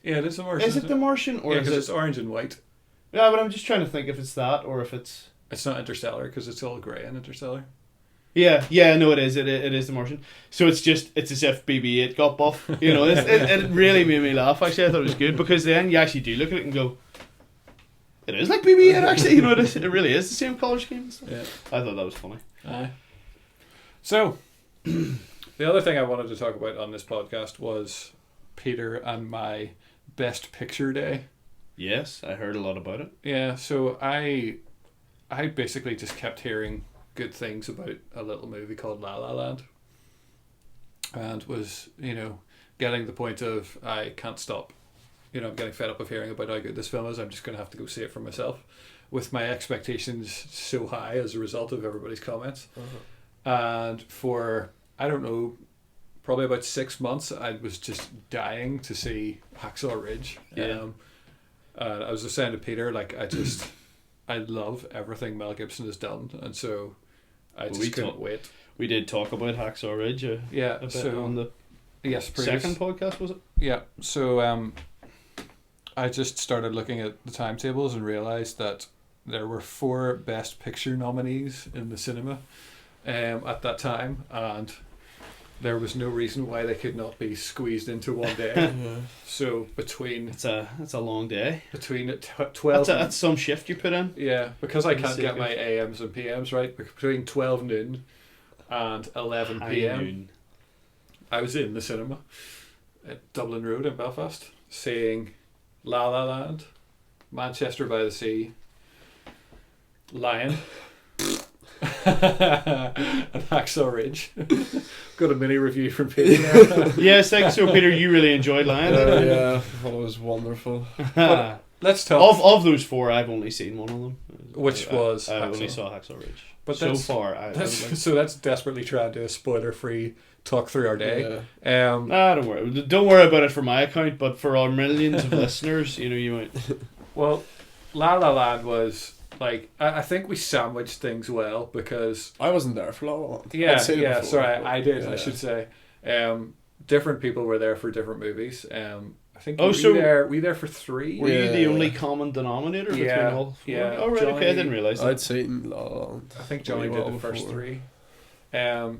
yeah, it is the Martian. is it the Martian, or because is it? It's orange and white. Yeah, but I'm just trying to think if it's that or if it's. It's not Interstellar because it's all grey in Interstellar. Yeah, no, it is. It is the Martian. So it's as if BB-8 got buff. It really made me laugh. Actually, I thought it was good because then you actually do look at it and go, it is like BB-8. Actually, it really is the same colour scheme and stuff. Yeah, I thought that was funny. Aye. So, the other thing I wanted to talk about on this podcast was Peter and my Best Picture Day. Yes, I heard a lot about it. Yeah, so I basically just kept hearing good things about a little movie called La La Land, and was getting the point of I can't stop, I'm getting fed up of hearing about how good this film is. I'm just going to have to go see it for myself, with my expectations so high as a result of everybody's comments. And for, I don't know, probably about 6 months I was just dying to see Hacksaw Ridge. And I was just saying to Peter, like, I love everything Mel Gibson has done, and so I just couldn't wait. We did talk about Hacksaw Ridge a bit on the second podcast, was it? Yeah, so I just started looking at the timetables and realised that there were 4 Best Picture nominees in the cinema at that time, and there was no reason why they could not be squeezed into one day. Yeah. So between it's a long day. Between 12 that's some shift you put in. Yeah, because I can't get my AMs and PMs right. Between 12 noon and 11 PM, I was in the cinema at Dublin Road in Belfast, seeing La La Land, Manchester by the Sea, Lion, and Hacksaw Ridge. Got a mini review from Peter there. Yes, thanks. So, Peter, you really enjoyed Lion. Yeah, I thought it was wonderful. But let's talk. Of those 4, I've only seen one of them. Which was I only Hacksaw. saw Hacksaw Ridge. But so that's- far, So that's desperately trying to do a spoiler-free talk through our day. don't worry. Don't worry about it for my account, but for our millions of listeners, you might. Well, La La Land was like I think we sandwiched things well because I wasn't there for long. yeah, sorry, I did. Yeah. I should say. Different people were there for different movies. I think Oh, so- were we there for 3? Were you the Yeah. only common denominator between Yeah, all 4? yeah. Oh, right, okay, I didn't realise that. I'd seen La La Land. I think Johnny Really did the well first before. 3.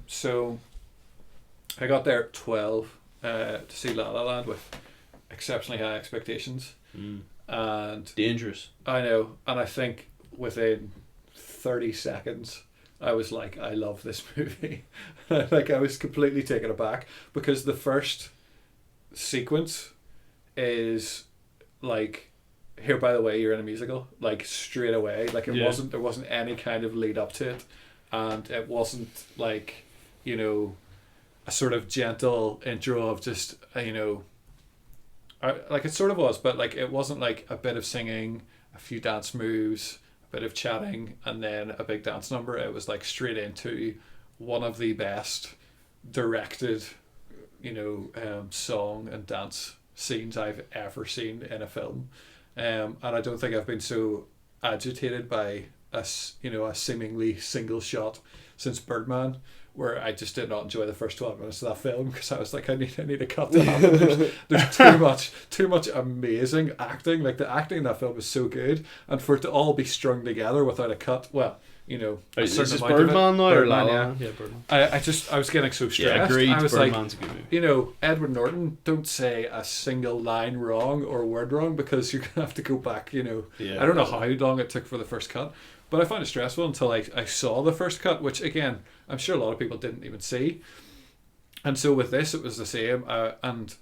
So I got there at 12 to see La La Land with exceptionally high expectations, and Dangerous. I know, and I think within 30 seconds I was like, I love this movie. Like I was completely taken aback because the first sequence is like, here, by the way, you're in a musical, like straight away. Like Yeah. there wasn't any kind of lead up to it, and it wasn't like, a sort of gentle intro of just like it sort of was, but like it wasn't like a bit of singing, a few dance moves, a bit of chatting, and then a big dance number. It was like straight into one of the best directed, song and dance scenes I've ever seen in a film, and I don't think I've been so agitated by a seemingly single shot since Birdman, where I just did not enjoy the first 12 minutes of that film because I was like, I need to cut that out. There's too much amazing acting. Like the acting in that film is so good, and for it to all be strung together without a cut, well, a Is certain this amount of it- Birdman now or Birdman, La La yeah. Land? Yeah, Birdman. I was getting so stressed. Yeah, agreed. I was like, Birdman's a good movie. Edward Norton, don't say a single line wrong or word wrong because you're gonna have to go back. Yeah. I don't know how long it took for the first cut, but I found it stressful until I saw the first cut, which again I'm sure a lot of people didn't even see. And so with this, it was the same. And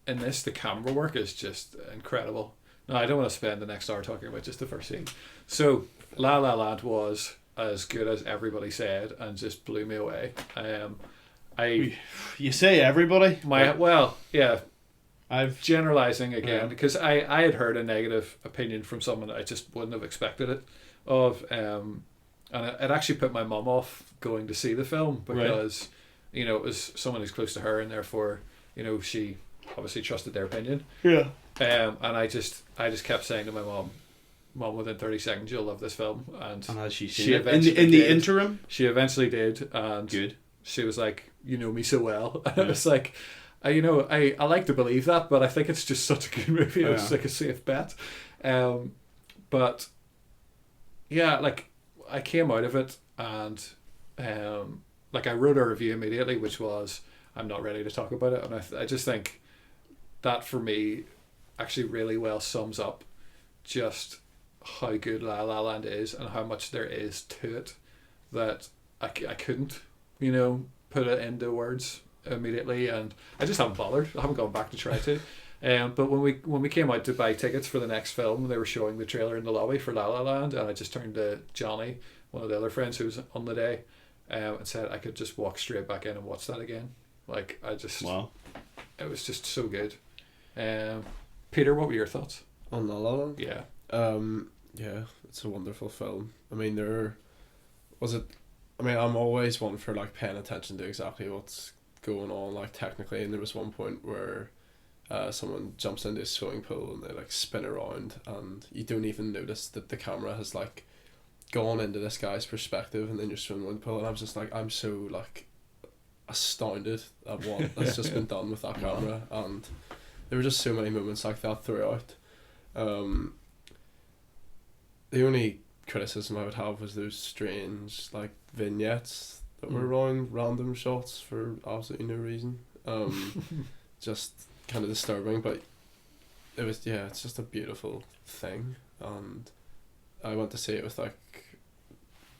in this, the camera work is just incredible. Now I don't want to spend the next hour talking about just the first scene. So La La Land was as good as everybody said and just blew me away. You say everybody. I've generalizing again because I had heard a negative opinion from someone that I just wouldn't have expected it of, and it actually put my mum off going to see the film because it was someone who's close to her and therefore she obviously trusted their opinion. Yeah. And I just kept saying to my mum, within 30 seconds you'll love this film, and has she seen she it? eventually In the did. interim? She eventually did, and Good. she was like, you know me so well. And I was like, I like to believe that, but I think it's just such a good movie. It's like a safe bet. But yeah, like I came out of it and like I wrote a review immediately, which was, I'm not ready to talk about it. And I just think that for me actually really well sums up just how good La La Land is and how much there is to it that I couldn't, put it into words immediately, and I just haven't bothered. I haven't gone back to try to. But when we came out to buy tickets for the next film, they were showing the trailer in the lobby for La La Land, and I just turned to Johnny, one of the other friends who was on the day, and said I could just walk straight back in and watch that again. Like Wow. It was just so good. Peter, what were your thoughts? On La La Land? Yeah. Yeah, it's a wonderful film. I mean, I'm always one for like paying attention to exactly what's going on, like technically, and there was one point where someone jumps into a swimming pool and they like spin around and you don't even notice that the camera has like gone into this guy's perspective and then you're swimming in the pool, and I was just like, I'm so like astounded at what has just been done with that camera, and there were just so many moments like that throughout. The only criticism I would have was those strange like vignettes that were around, random shots for absolutely no reason. Just kind of disturbing, but it's just a beautiful thing, and I went to see it with like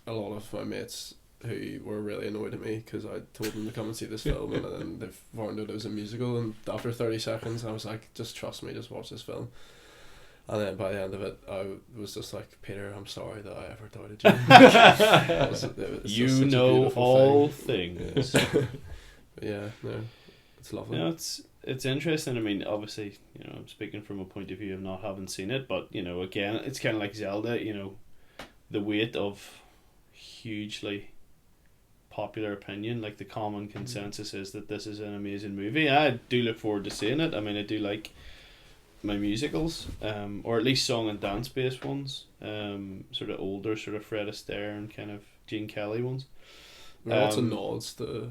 a lot of my mates who were really annoyed at me because I told them to come and see this film and then they found out it was a musical, and after 30 seconds I was like, just trust me, just watch this film. And then by the end of it, I was just like, Peter, I'm sorry that I ever doubted you. It's You just such a know beautiful all thing. things. Yeah, no, it's lovely. No, it's interesting. I mean, obviously, I'm speaking from a point of view of not having seen it, but again, it's kind of like Zelda. The weight of hugely popular opinion, like the common consensus is that this is an amazing movie. I do look forward to seeing it. I mean, I do like my musicals, or at least song and dance based ones, sort of older, sort of Fred Astaire and kind of Gene Kelly ones. There are lots of nods to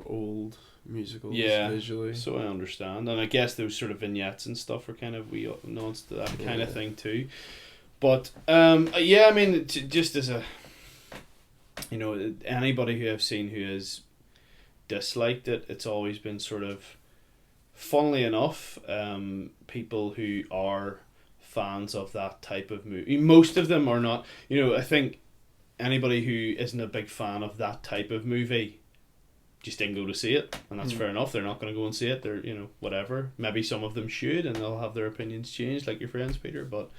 old musicals, visually. So I understand, and I guess those sort of vignettes and stuff are kind of wee nods to that kind of thing too. But I mean, just as a anybody who I've seen who has disliked it, it's always been sort of, funnily enough, people who are fans of that type of movie. Most of them are not. I think anybody who isn't a big fan of that type of movie just didn't go to see it, and that's fair enough. They're not going to go and see it. They're whatever. Maybe some of them should, and they'll have their opinions changed, like your friends, Peter. But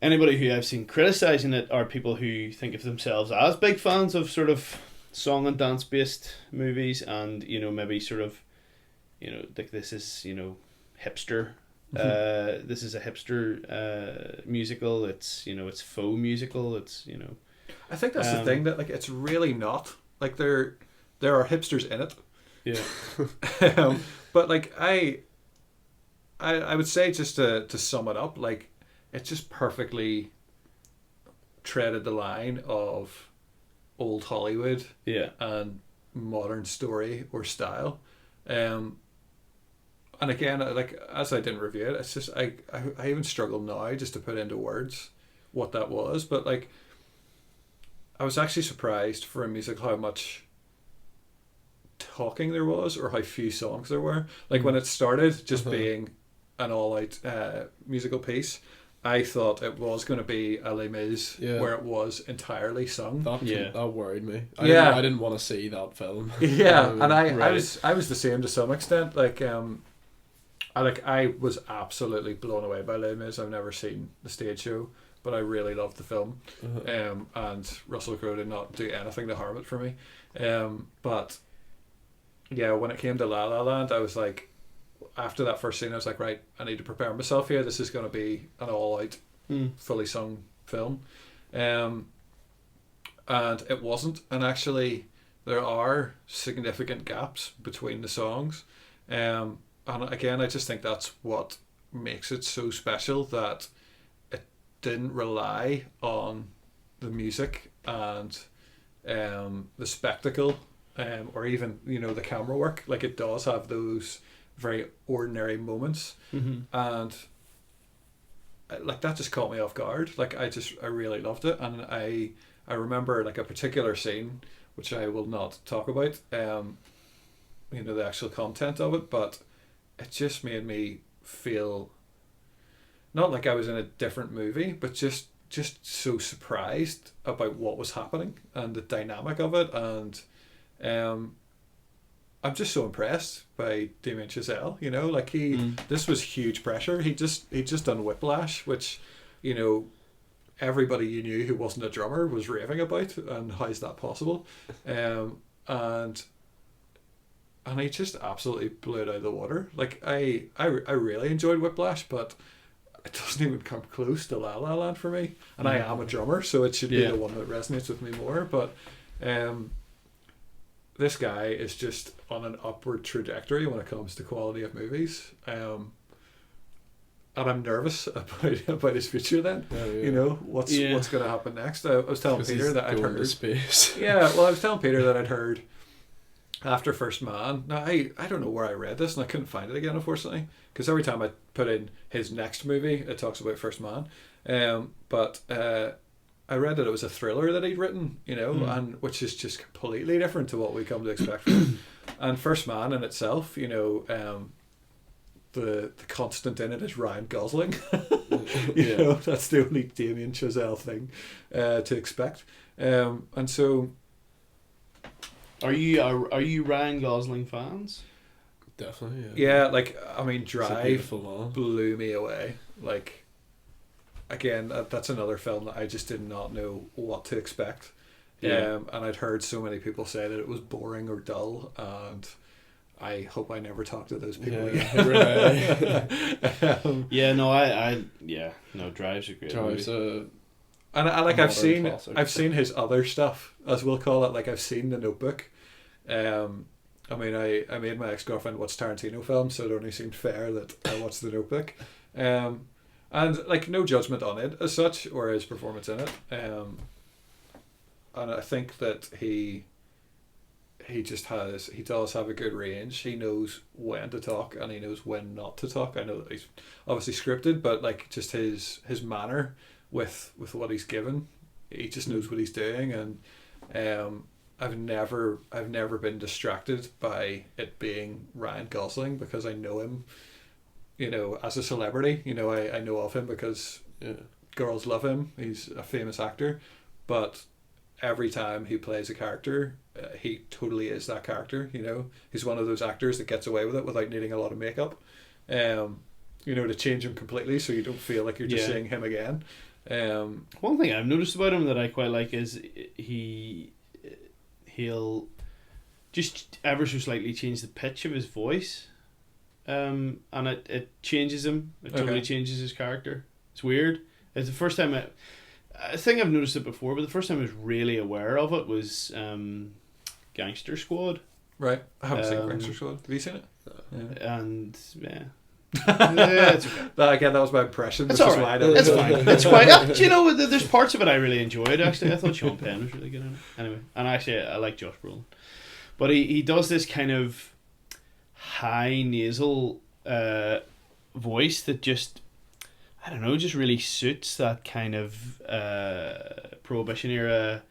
anybody who I've seen criticising it are people who think of themselves as big fans of sort of song and dance based movies, and maybe sort of like this is hipster. This is a hipster musical. It's it's faux musical. It's I think that's the thing, that like it's really not. Like there are hipsters in it. Yeah. But like I would say, just to sum it up, like it just perfectly treaded the line of old Hollywood and modern story or style. And again, like, as I didn't review it, it's just I even struggle now just to put into words what that was. But like, I was actually surprised for a musical how much talking there was, or how few songs there were. Like when it started just being an all-out musical piece, I thought it was going to be a Les Mis where it was entirely sung. That worried me. I didn't want to see that film. Yeah, and I was the same to some extent. Like I was absolutely blown away by Les Mis. I've never seen the stage show, but I really loved the film. And Russell Crowe did not do anything to harm it for me. But yeah, when it came to La La Land, I was like, after that first scene, I was like, right, I need to prepare myself here. This is going to be an all-out, fully sung film. And it wasn't. And actually, there are significant gaps between the songs. And again, I just think that's what makes it so special, that it didn't rely on the music and the spectacle, or even the camera work. Like, it does have those very ordinary moments, and like that just caught me off guard. Like I really loved it, and I remember like a particular scene which I will not talk about, the actual content of it, but it just made me feel not like I was in a different movie, but just so surprised about what was happening and the dynamic of it. And I'm just so impressed by Damien Chazelle. Like this was huge pressure. He'd just done Whiplash, which everybody you knew who wasn't a drummer was raving about, and how's that possible? And he just absolutely blew it out of the water. Like I really enjoyed Whiplash, but it doesn't even come close to La La Land for me. And I am a drummer, so it should be the one that resonates with me more. But this guy is just on an upward trajectory when it comes to quality of movies. And I'm nervous about his future then. What's going to happen next. I was telling Peter that I'd heard space. I was telling Peter that I'd heard after First Man. Now I don't know where I read this, and I couldn't find it again, unfortunately, because every time I put in his next movie it talks about First Man. But I read that it was a thriller that he'd written, and which is just completely different to what we come to expect from him. And First Man in itself, the constant in it is Ryan Gosling. That's the only Damien Chazelle thing to expect. And so, are you Ryan Gosling fans? Definitely. Yeah, like I mean, Drive blew me away. like, again, that's another film that I just did not know what to expect. Yeah. And I'd heard so many people say that it was boring or dull, and I hope I never talk to those people again. Yeah, no, no, Drive's a great Drive's movie. And I've modern seen classic. his other stuff, as we'll call it. Like, I've seen The Notebook. I mean, I made my ex-girlfriend watch Tarantino films, so it only seemed fair that I watched The Notebook. And like, no judgment on it as such, or his performance in it. And I think that he does have a good range. He knows when to talk and he knows when not to talk. I know that he's obviously scripted, but like, just his manner with what he's given, he just knows what he's doing. And I've never been distracted by it being Ryan Gosling, because I know him, you know, as a celebrity. You know, I know of him because girls love him. He's a famous actor, but every time he plays a character, he totally is that character. You know, he's one of those actors that gets away with it without needing a lot of makeup. You know, to change him completely so you don't feel like you're just seeing him again. One thing I've noticed about him that I quite like is he'll just ever so slightly change the pitch of his voice, and it changes him. It totally changes his character. It's weird. It's the first time I think I've noticed it before, but the first time I was really aware of it was Gangster Squad. Right. I haven't seen Gangster Squad. Have you seen it? Yeah. And it's okay. Again, that was my impression. It's alright. It's fine. It's quite. Do you know, there's parts of it I really enjoyed. Actually, I thought Sean Penn was really good in it. Anyway, and actually, I like Josh Brolin, but he does this kind of high nasal voice that just, I don't know, just really suits that kind of Prohibition era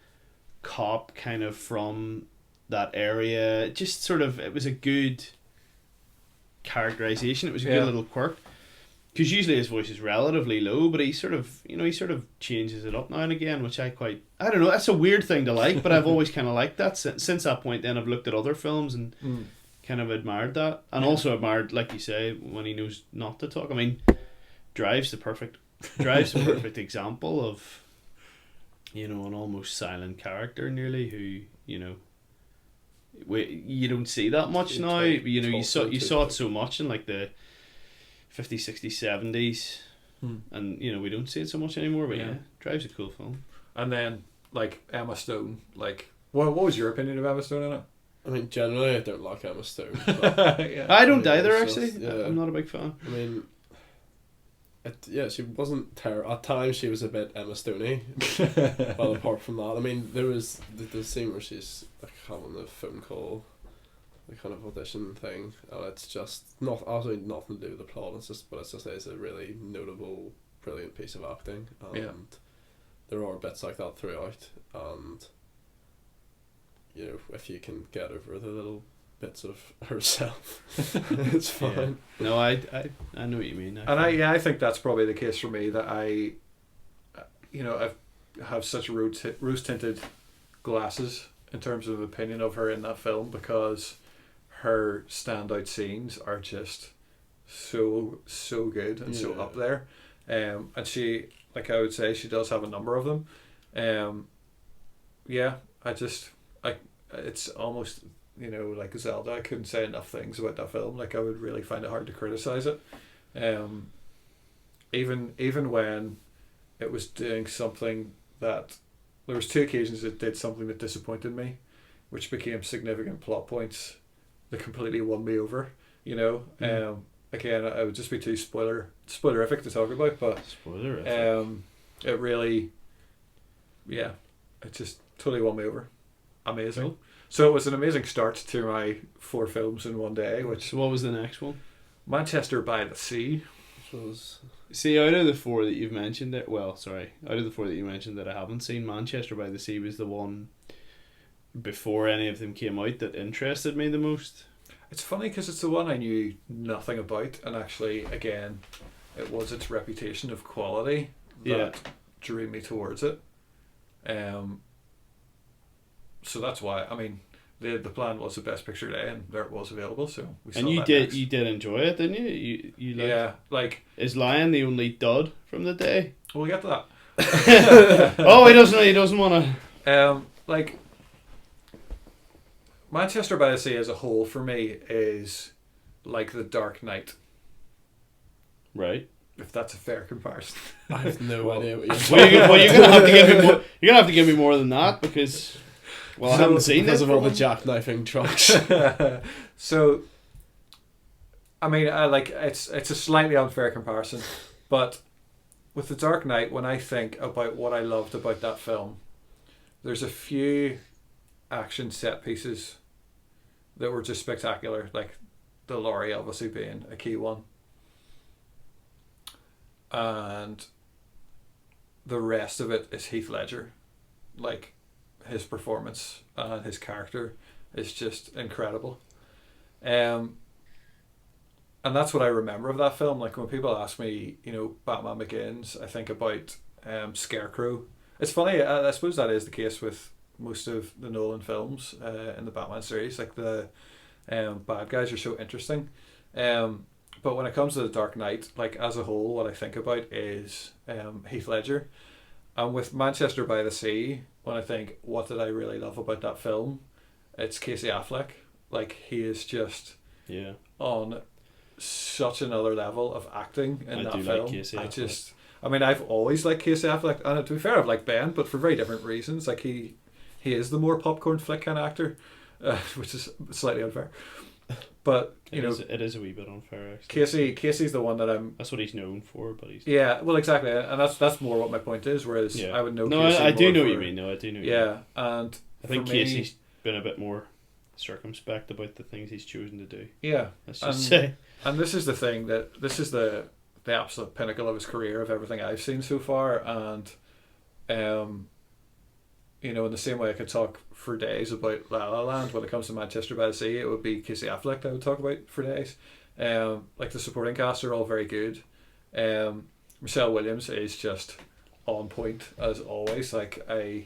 cop kind of from that area. Just sort of, it was a good characterization. It was a good little quirk. Because usually his voice is relatively low, but he sort of changes it up now and again, which I don't know, that's a weird thing to like, but I've always kind of liked that. Since that point then I've looked at other films and kind of admired that. And also admired, like you say, when he knows not to talk. I mean, Drive's the perfect example of, you know, an almost silent character nearly who, you know, you don't see that much now. You know, you saw it so much in like the 50s, 60s, 70s, and you know, we don't see it so much anymore. But yeah, Drive's a cool film. And then like Emma Stone, like what was your opinion of Emma Stone in it? I mean, generally I don't like Emma Stone. But I don't either, actually. I'm not a big fan. I mean, she wasn't terrible. At times she was a bit Emma Stoney. Well, apart from that, I mean, there was the scene where she's like having the phone call, the kind of audition thing, and it's just absolutely nothing to do with the plot. It's a really notable, brilliant piece of acting, and there are bits like that throughout. And you know, if you can get over the little bits of herself, it's fine. Yeah. No, I know what you mean. I think that's probably the case for me, that I have such rose tinted glasses in terms of opinion of her in that film, because her standout scenes are just so good and so up there, and she, like I would say, she does have a number of them. It's almost, you know, like Zelda, I couldn't say enough things about that film. Like, I would really find it hard to criticize it. Even when it was doing something that, there was 2 occasions it did something that disappointed me, which became significant plot points that completely won me over, you know. Again, I would just be too spoilerific to talk about, but it really, it just totally won me over. Amazing. Cool. So it was an amazing start to my 4 films in one day. So what was the next one? Manchester by the Sea. See, out of the 4 that you've mentioned, out of the 4 that you mentioned that I haven't seen, Manchester by the Sea was the one before any of them came out that interested me the most. It's funny because it's the one I knew nothing about, and actually, again, it was its reputation of quality that drew me towards it. So that's why, I mean, the plan was the Best Picture day, and there it was available. So we saw And you that did next. you did enjoy it, didn't you? You liked, Yeah, like is Lion the only dud from the day? we'll get to that. Oh, he doesn't want to. Like Manchester by the Sea as a whole for me is like The Dark Knight, Right. if that's a fair comparison. I have no idea what you're Well, you're gonna have to give me more. You're gonna have to give me more than that because, well, I haven't seen because it of all the from- jackknifing trucks. So, I mean, it's a slightly unfair comparison, but with The Dark Knight, when I think about what I loved about that film, there's a few action set pieces that were just spectacular, like the lorry obviously being a key one, and the rest of it is Heath Ledger. Like, his performance and his character is just incredible. And that's what I remember of that film. Like, when people ask me, Batman Begins, I think about Scarecrow. It's funny, I suppose that is the case with most of the Nolan films in the Batman series. Like, the bad guys are so interesting. But when it comes to The Dark Knight, like, as a whole, what I think about is Heath Ledger. And with Manchester by the Sea, when I think, what did I really love about that film? It's Casey Affleck. Like, he is just on such another level of acting in that film. Like Casey Affleck. I've always liked Casey Affleck, and to be fair, I've liked Ben, but for very different reasons. Like, he is the more popcorn flick kind of actor, which is slightly unfair. But it is a wee bit unfair. Actually. Casey's the one that I'm. That's what he's known for, but he's. Yeah, well, exactly, and that's more what my point is. Whereas I would know. No, Casey I do more know for, what you mean. No, I do know. What you mean. And I think for me, Casey's been a bit more circumspect about the things he's chosen to do. Yeah, let's just say. And this is the thing that this is the absolute pinnacle of his career of everything I've seen so far, and in the same way I could talk for days about La La Land, when it comes to Manchester by the Sea, it would be Casey Affleck that I would talk about for days. Like, the supporting cast are all very good. Michelle Williams is just on point as always. Like, I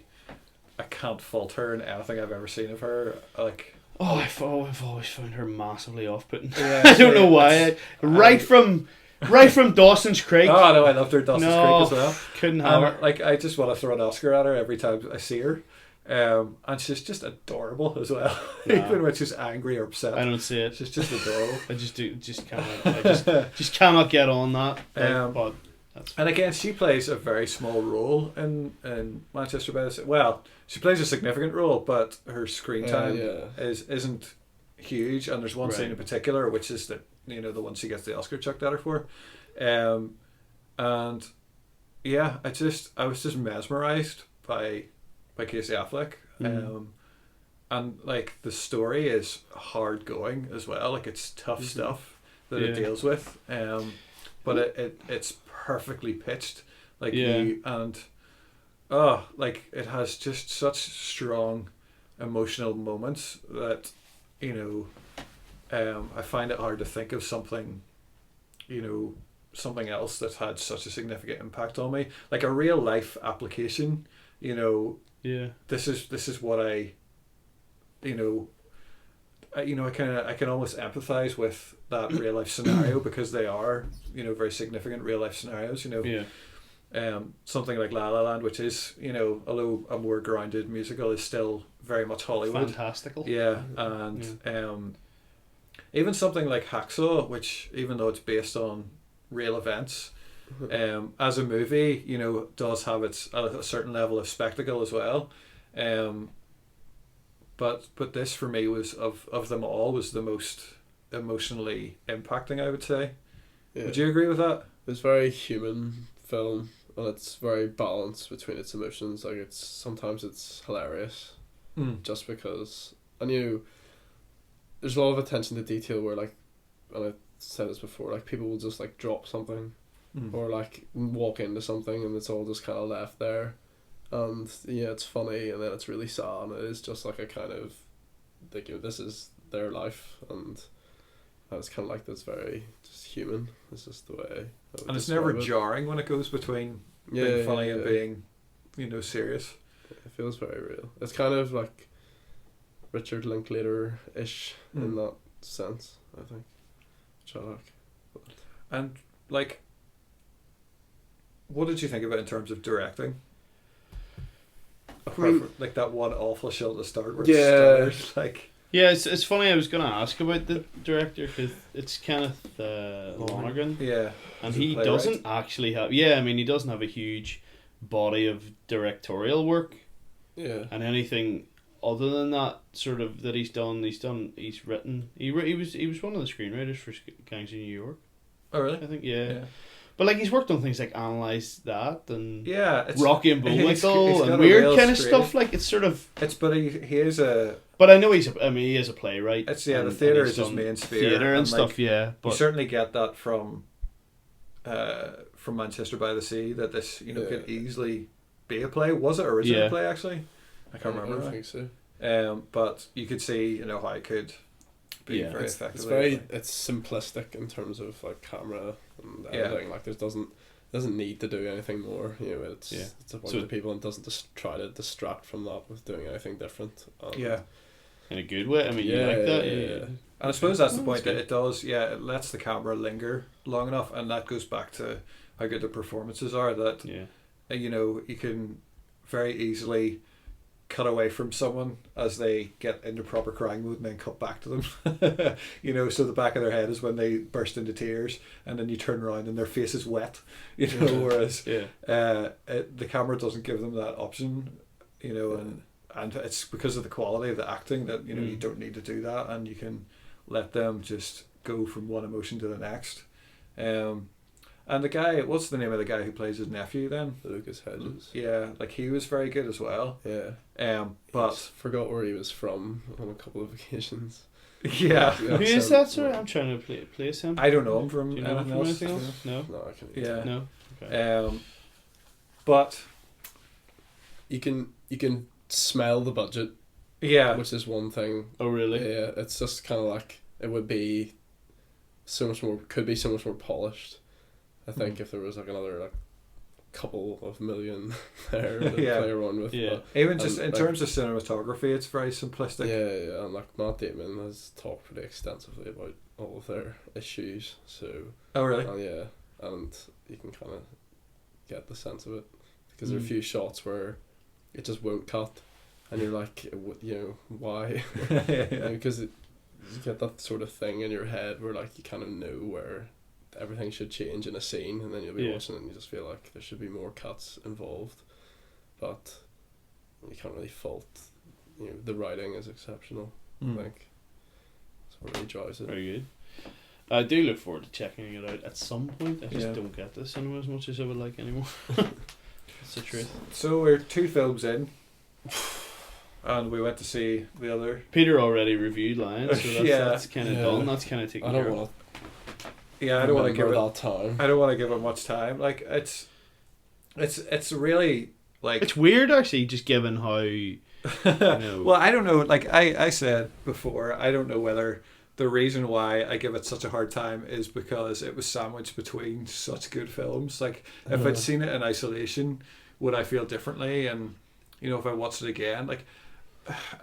can't fault her in anything I've ever seen of her. Like, I've always found her massively off-putting. Yeah, I don't know why. Right from Dawson's Creek. Oh no, I loved her Dawson's Creek as well. Couldn't have her. Like, I just want to throw an Oscar at her every time I see her. And she's just adorable as well. Even when she's angry or upset. I don't see it. She's just adorable. I just cannot. I just cannot get on that. But that's and again, she plays a very small role in Manchester by the Sea. Well, she plays a significant role, but her screen time isn't huge. And there's one scene in particular, which is the one she gets the Oscar chucked at her for. And yeah, I was just mesmerized by Casey Affleck. And like, the story is hard going as well. Like, it's tough stuff that it deals with. But it's perfectly pitched. Like, like, it has just such strong emotional moments that I find it hard to think of something else that's had such a significant impact on me, like a real life application. This is what I can almost empathize with that real life scenario, because they are very significant real life scenarios. Something like La La Land, which is although a more grounded musical, is still very much Hollywood. fantastical. And even something like Hacksaw, which, even though it's based on real events, as a movie, does have a certain level of spectacle as well. But this, for me, was of them all, was the most emotionally impacting, I would say. Would you agree with that? It's a very human film, and it's very balanced between its emotions. Like, sometimes it's hilarious, just because, and there's a lot of attention to detail where, like, and I said this before, like, people will just like drop something, or like walk into something, and it's all just kind of left there, and it's funny, and then it's really sad, and it is just like a kind of like, this is their life, and it's kind of like, that's very just human. It's just the way. And it's never jarring when it goes between being funny and being serious. It feels very real. It's kind of like, Richard Linklater ish in that sense, I think. Which I like. And like, what did you think about in terms of directing? Apart from, like that one awful shot at the start where it stutters, like. Yeah, it's funny. I was gonna ask about the director because it's Kenneth Lonergan. Yeah, and he doesn't actually have. Yeah, I mean, he doesn't have a huge body of directorial work. Yeah, and anything other than that, sort of that he's written. He was one of the screenwriters for Gangs of New York. Oh really? I think yeah. But like he's worked on things like Analyze That and it's Rocky and Bullwinkle and weird kind of stuff. Like it's sort of. But he is a. But I know he is a playwright. It's the theatre is his main sphere. Theatre and stuff, yeah. But you certainly get that from Manchester by the Sea, that this could easily be a play. Was it originally a play actually? I can't remember. I don't think so. But you could see how it could be very effective. It's simplistic in terms of like camera and everything. Like it doesn't need to do anything more. It's a bunch of people and doesn't just try to distract from that with doing anything different. In a good way. I mean, you like that. Yeah. And I suppose that's the point that it does. Yeah, it lets the camera linger long enough, and that goes back to how good the performances are. That you can very easily cut away from someone as they get into proper crying mode and then cut back to them. So the back of their head is when they burst into tears, and then you turn around and their face is wet. Whereas the camera doesn't give them that option. And it's because of the quality of the acting that you don't need to do that, and you can let them just go from one emotion to the next. And the guy, what's the name of the guy who plays his nephew then? Lucas Hedges. Yeah, like he was very good as well. Yeah. But forgot where he was from on a couple of occasions. Yeah. Who is that, sorry? I'm trying to place him. I don't know him from anything else. No, I can't. Yeah. No. Okay. But you can smell the budget. Yeah. Which is one thing. Oh really? Yeah. It's just kind of like it would be so much more. Could be so much more polished. I think if there was like another couple of million there to play around with. Yeah. Even just in terms of cinematography, it's very simplistic. Yeah, and like Matt Damon has talked pretty extensively about all of their issues. So. Oh really? And you can kind of get the sense of it because there are a few shots where it just won't cut, and you're like, why? Because you get that sort of thing in your head where like you kind of know where everything should change in a scene, and then you'll be watching it and you just feel like there should be more cuts involved, but you can't really fault. The writing is exceptional. I think that's what really drives it. Very good. I do look forward to checking it out at some point. I just don't get the cinema as much as I would like anymore. That's the truth. So we're 2 films in, and we went to see the other. Peter already reviewed Lions, so that's kind of done. That's kind of taken care of. I don't want to give it that time. I don't want to give it much time. Like it's really like it's weird actually, just given how. Well, I don't know. Like I said before, I don't know whether the reason why I give it such a hard time is because it was sandwiched between such good films. Like if I'd seen it in isolation, would I feel differently? And if I watched it again, like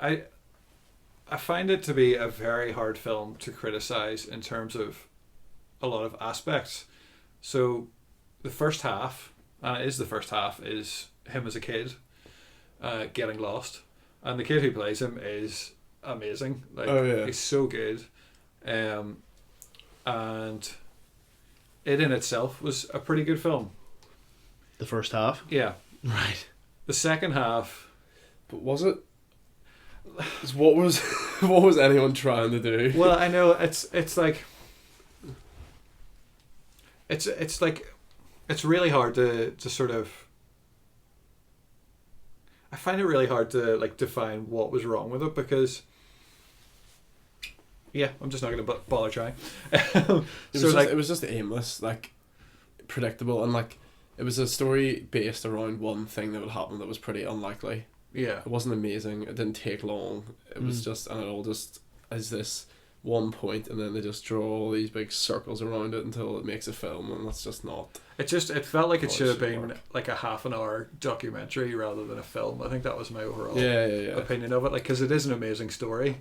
I find it to be a very hard film to criticize in terms of a lot of aspects. So the first half, and it is the first half, is him as a kid getting lost, and the kid who plays him is amazing. Like he's so good, and it in itself was a pretty good film. The first half? Yeah. Right. The second half, but was it? What was anyone trying to do? Well, I know it's like it's like it's really hard to sort of. I find it really hard to like define what was wrong with it because. Yeah, I'm just not going to bother trying. It was just aimless, like predictable, and like it was a story based around one thing that would happen that was pretty unlikely. Yeah, it wasn't amazing. It didn't take long. It was just, and it all just is this one point, and then they just draw all these big circles around it until it makes a film, and that's just not. It felt like it should have been work. like a half an hour documentary rather than a film. I think that was my overall Yeah. opinion of it. Like, because it is an amazing story,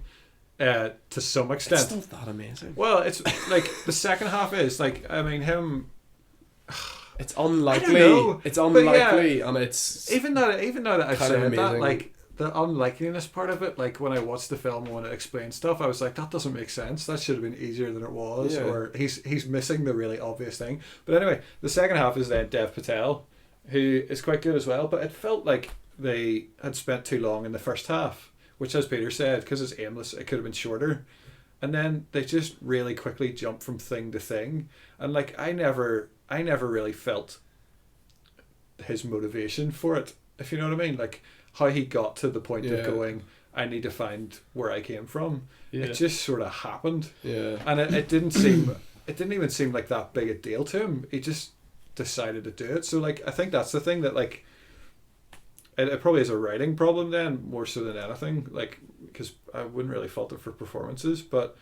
to some extent. It's not that amazing. Well, it's like the second half is like, I mean, him. It's unlikely. I don't know, It's unlikely, yeah, and it's even that I've kind of said that, amazing. like the unlikeliness part of it, like when I watched the film and when it explained stuff, I was like, that doesn't make sense. That should have been easier than it was, Yeah. or he's missing the really obvious thing. But anyway, the second half is then Dev Patel, who is quite good as well. But it felt like they had spent too long in the first half, which, as Peter said, because it's aimless, it could have been shorter. And then they just really quickly jump from thing to thing, and like I never really felt his motivation for it, if you know what I mean, like how he got to the point of going, I need to find where I came from. Yeah. It just sort of happened, Yeah. and it didn't even seem like that big a deal to him. He just decided to do it. So like I think that's the thing, that like it probably is a writing problem then, more so than anything, like, because I wouldn't really fault it for performances, but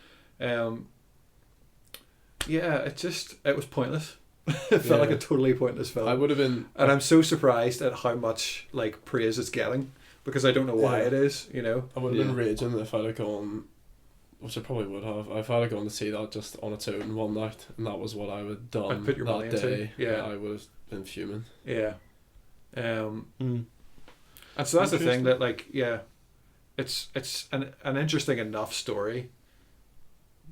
yeah, it was pointless. It felt like a totally pointless film. I would have been, and I'm so surprised at how much like praise it's getting, because I don't know why Yeah. it is, you know. I would have been raging if I'd have gone, which I probably would have, if I'd have gone to see that just on its own one night, and that was what I would have done I'd put your money that into, day. yeah. I would have been fuming. Yeah. Mm. And so that's the thing, that like, yeah, it's an interesting enough story,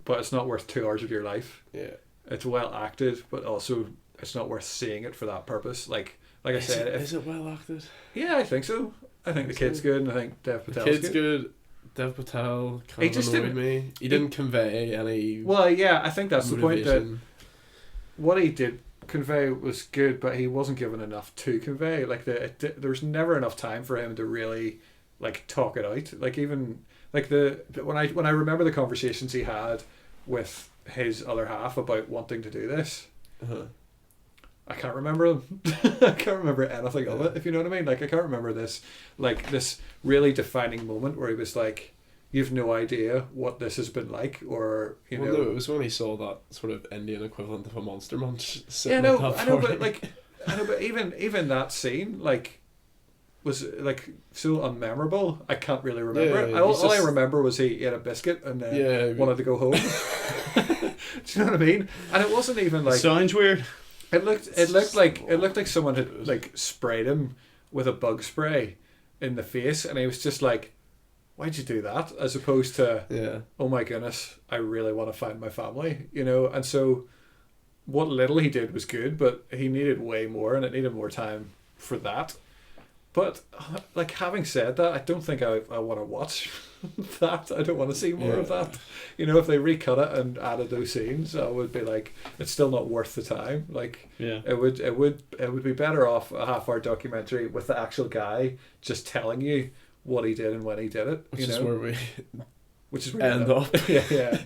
but it's not worth 2 hours of your life. Yeah. It's well acted, but also it's not worth seeing it for that purpose. Like I said, Is it well acted? yeah, I think so. I think the kid's good, and I think Dev The Patel's kid's good. Dev Patel kind He of just annoyed didn't- me. He didn't convey any Well, yeah, I think that's the point, that motivation. what he did convey was good, but he wasn't given enough to convey. Like there was never enough time for him to really like talk it out. Like even like when I remember the conversations he had with his other half about wanting to do this, Uh-huh. I can't remember them. I can't remember anything of it, if you know what I mean. Like I can't remember this really defining moment where he was like, you've no idea what this has been like, or you Well, know. no, it was when he saw that sort of Indian equivalent of a Monster Munch sitting Yeah, no, at that I know, party. but like, I know, but even that scene like was like so unmemorable. I can't really remember it. Yeah, All, he's all I just- remember was he ate a biscuit and then Yeah, wanted to go home. Do you know what I mean? And it wasn't even like Sounds weird. it looked like someone had like sprayed him with a bug spray in the face, and he was just like, why'd you do that? As opposed to, yeah. oh my goodness, I really want to find my family, you know. And so what little he did was good, but he needed way more, and it needed more time for that. But like, having said that, I don't think I want to watch that. I don't want to see more of that. You know, if they recut it and added those scenes, I would be like, it's still not worth the time. Like, Yeah. it would be better off a half-hour documentary with the actual guy just telling you what he did and when he did it. Which you is know, where we which is where end you up. yeah.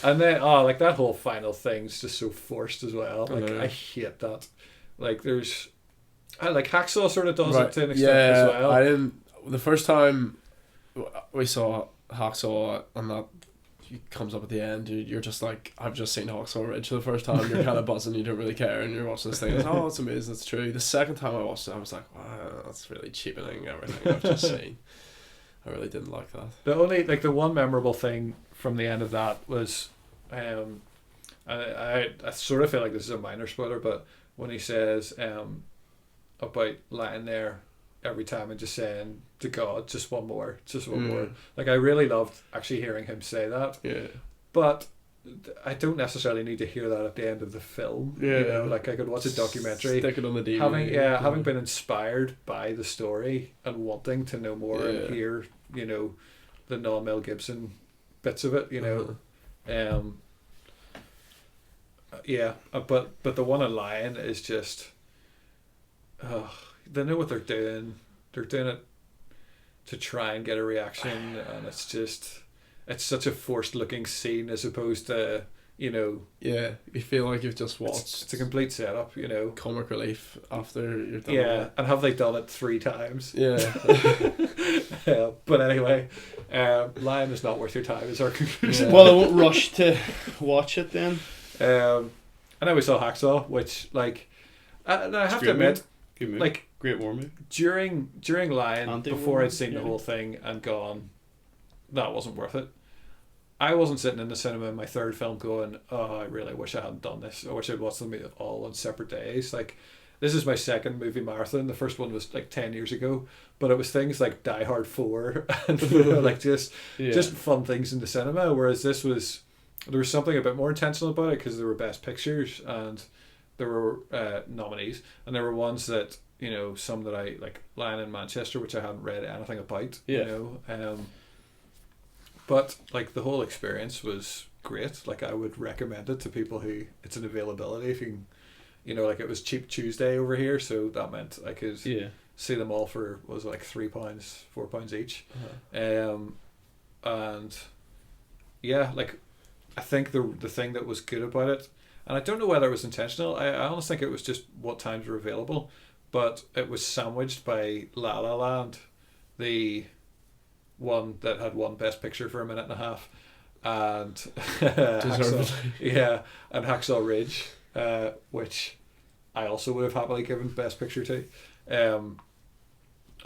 And then like that whole final thing's just so forced as well. I Like know. I hate that. Like there's, like Hacksaw sort of does Right, it to an extent yeah, as well. I didn't. The first time we saw Hacksaw and that he comes up at the end, you're just like, I've just seen Hacksaw Ridge for the first time. You're kind of buzzing, you don't really care, and you're watching this thing. It's, oh, it's amazing, it's true. The second time I watched it, I was like, wow, that's really cheapening everything I've just seen. I really didn't like that. The one memorable thing from the end of that was, I sort of feel like this is a minor spoiler, but when he says about lying there every time and just saying to God, just one more. Like, I really loved actually hearing him say that. Yeah. But I don't necessarily need to hear that at the end of the film. Yeah. You know, like I could watch a documentary. Stick it on the DVD. Having been inspired by the story and wanting to know more and Yeah. hear, you know, the non-Mel Gibson bits of it, you know. But the one in Lion is just, they know what they're doing. They're doing it to try and get a reaction, and it's such a forced looking scene as opposed to you know, Yeah, you feel like you've just watched it's a complete setup, you know. comic relief after you're done. Yeah, with and have they done it 3 times? it. Yeah. But anyway, Lion is not worth your time is our conclusion. Yeah. Well, I won't rush to watch it then. And then we saw Hacksaw, which like I have to admit, Good movie. like Great war movie. during Lion, Anti-war before I'd movie, seen the yeah. whole thing and gone, that wasn't worth it. I wasn't sitting in the cinema in my third film going, oh, I really wish I hadn't done this. I wish I'd watched them all on separate days. Like, this is my second movie marathon. The first one was like 10 years ago, but it was things like Die Hard 4 and like just fun things in the cinema. Whereas there was something a bit more intentional about it because there were Best Pictures and there were nominees, and there were ones that, you know, some that I like, Lion in Manchester, which I hadn't read anything about. Yeah. You know, but like the whole experience was great. Like I would recommend it to people who it's an availability. If you can, you know, like it was Cheap Tuesday over here, so that meant I could see them all for was it like £3, £4 each. And yeah, like I think the thing that was good about it, and I don't know whether it was intentional. I honestly think it was just what times were available, but it was sandwiched by La La Land, the one that had won Best Picture for a minute and a half, and and Hacksaw Ridge, which I also would have happily given Best Picture to.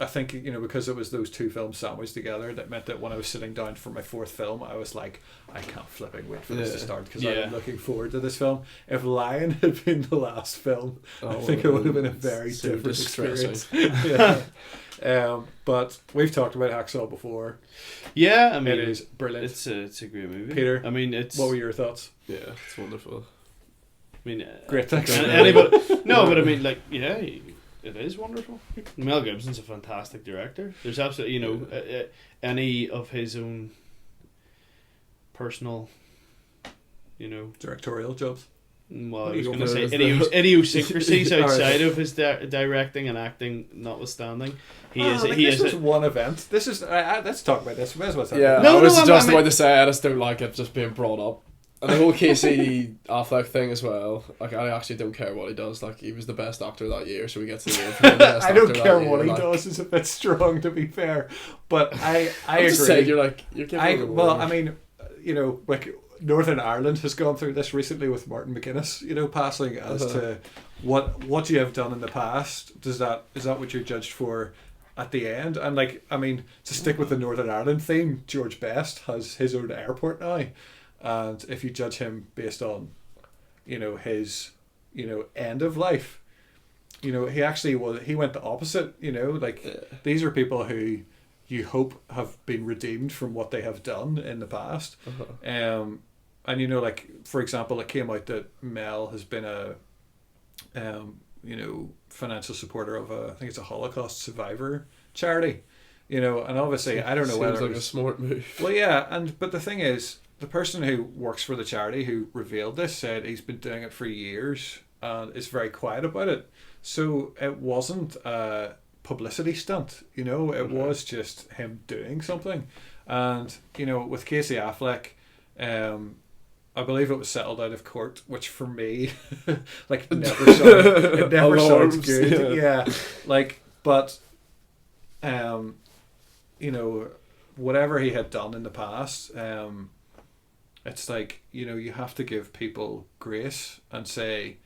I think, you know, because it was those two films sandwiched together, that meant that when I was sitting down for my fourth film, I was like, I can't flipping wait for this to start because I'm looking forward to this film. If Lion had been the last film, I think it would have been a very different experience. But we've talked about Hacksaw before. Yeah, I mean, it is brilliant. It's a great movie. Peter, I mean, what were your thoughts? Yeah, it's wonderful. I mean, great, thanks. Anybody? No, but I mean, like, yeah, it is wonderful. Mel Gibson's a fantastic director. There's absolutely, you know, any of his own personal, you know, directorial jobs. Well, I was going to say idiosyncrasies outside of his directing and acting, notwithstanding, this was one event. This is let's talk about this. May as well talk about I was just about to say I just don't like it just being brought up. And the whole Casey Affleck thing as well. Like, I actually don't care what he does. Like, he was the best actor that year, so he gets the award for the best I don't actor care that what year. he does. Is a bit strong, to be fair. But I agree. Just saying, you're giving him an well, award. I mean, you know, like Northern Ireland has gone through this recently with Martin McGuinness. You know, passing as to what you have done in the past. Is that what you're judged for at the end? And like, I mean, to stick with the Northern Ireland theme, George Best has his own airport now. And if you judge him based on, you know, his, you know, end of life, you know, he went the opposite, you know, like these are people who you hope have been redeemed from what they have done in the past. And you know, like, for example, it came out that Mel has been a, you know, financial supporter of I think it's a Holocaust survivor charity, you know, and obviously I don't know whether seems like a smart move. Well, yeah, but the thing is, the person who works for the charity who revealed this said he's been doing it for years and is very quiet about it. So it wasn't a publicity stunt, you know, it was just him doing something. And, you know, with Casey Affleck, I believe it was settled out of court, which for me, like, never sounds good. Yeah. Like, but, you know, whatever he had done in the past, it's like, you know, you have to give people grace and say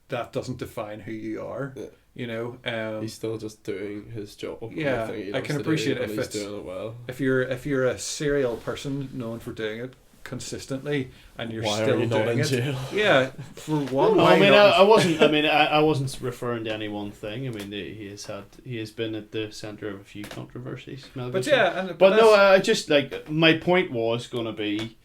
that doesn't define who you are. Yeah. You know, he's still just doing his job. Yeah, I can appreciate it if doing it well. If you're a serial person known for doing it consistently and you're why still are you doing not in it, jail? yeah, for one. No, I mean, I wasn't. I mean, I wasn't referring to any one thing. I mean, he has been at the center of a few controversies. But yeah, but no, I just, like, my point was going to be,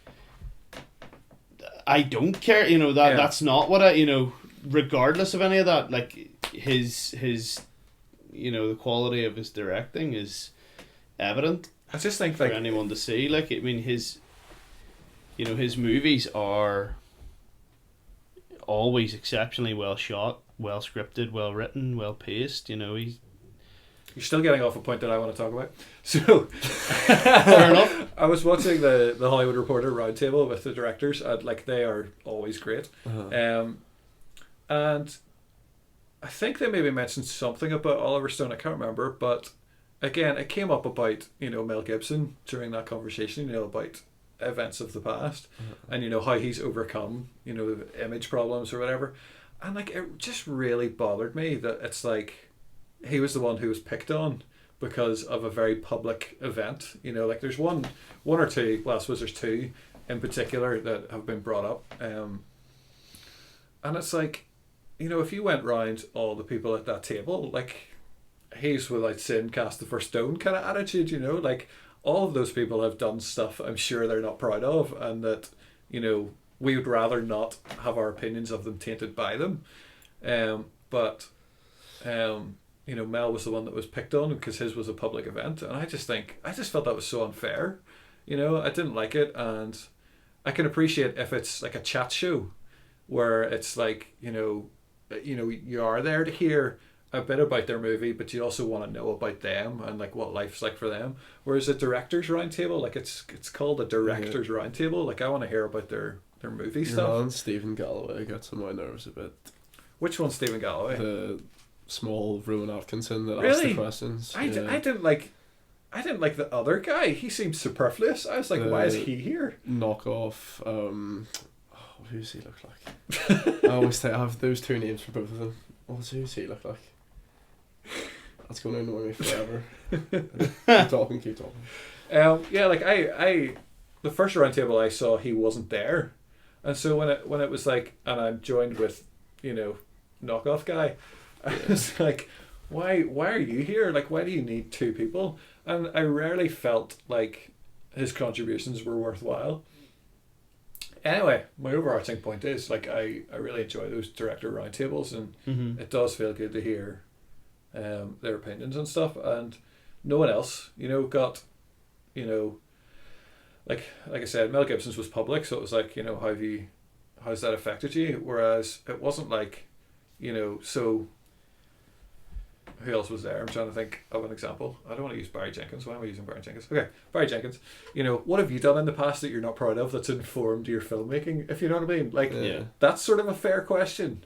I don't care. You know, that's not what I, you know, regardless of any of that, like his you know, the quality of his directing is evident. I just think, for like, anyone to see. Like, I mean, his movies are always exceptionally well shot, well scripted, well written, well paced. You know, You're still getting off a point that I want to talk about. So, Fair enough. I was watching the Hollywood Reporter roundtable with the directors, and like they are always great. And I think they maybe mentioned something about Oliver Stone. I can't remember, but again, it came up about Mel Gibson during that conversation. About events of the past, and how he's overcome image problems or whatever. And like it just really bothered me that it's like he was the one who was picked on because of a very public event. Like there's one or two. Well, I suppose there's two in particular that have been brought up. And it's like, if you went round all the people at that table, like he's without sin cast the first stone kind of attitude. Like all of those people have done stuff I'm sure they're not proud of, and that we would rather not have our opinions of them tainted by them. But Mel was the one that was picked on because his was a public event, and I just felt that was so unfair. I didn't like it, and I can appreciate if it's like a chat show where it's like you are there to hear a bit about their movie, but you also want to know about them and like what life's like for them. Whereas a director's roundtable, like it's called a director's roundtable, like I want to hear about their movie stuff. And Stephen Galloway gets on my nerves a bit. Which one's Stephen Galloway? The small Rowan Atkinson that asked Really? the questions. I didn't like the other guy. He seemed superfluous. I was like, why is he here? Knockoff. Who does he look like? I always say I have those two names for both of them. Who does he look like? That's going to annoy me forever. keep talking. Yeah, like I the first roundtable I saw, he wasn't there, and so when it was like, and I'm joined with knockoff guy, I was like, why are you here? Like, why do you need two people? And I rarely felt like his contributions were worthwhile. Anyway, my overarching point is like I really enjoy those director roundtables, and it does feel good to hear their opinions and stuff. And no one else, got like I said, Mel Gibson's was public, so it was like how's that affected you? Whereas it wasn't like so. Who else was there? I'm trying to think of an example. I don't want to use Barry Jenkins. Why am I using Barry Jenkins? Okay, Barry Jenkins. What have you done in the past that you're not proud of that's informed your filmmaking? If you know what I mean. Like, that's sort of a fair question.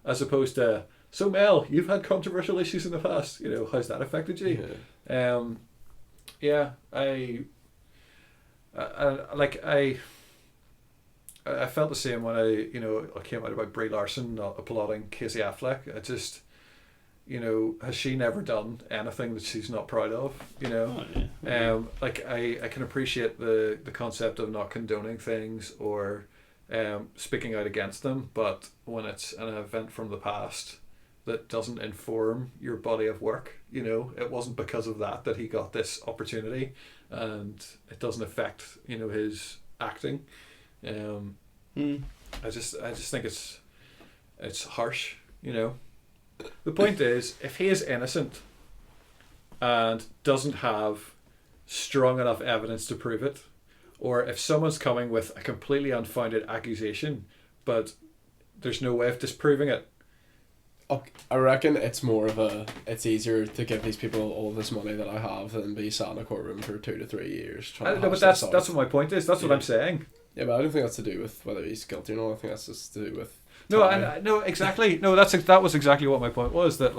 As opposed to, so Mel, you've had controversial issues in the past. How's that affected you? I felt the same when I came out about Brie Larson not applauding Casey Affleck. I just... has she never done anything that she's not proud of? Like I can appreciate the concept of not condoning things or speaking out against them, but when it's an event from the past that doesn't inform your body of work, it wasn't because of that he got this opportunity, and it doesn't affect his acting. I just think it's harsh. The point is, if he is innocent and doesn't have strong enough evidence to prove it, or if someone's coming with a completely unfounded accusation, but there's no way of disproving it. I reckon it's easier to give these people all this money that I have than be sat in a courtroom for 2 to 3 years. No, but that's what my point is. That's what I'm saying. Yeah, but I don't think that's to do with whether he's guilty or not. I think that's just to do with... No, exactly. No, that was exactly what my point was. That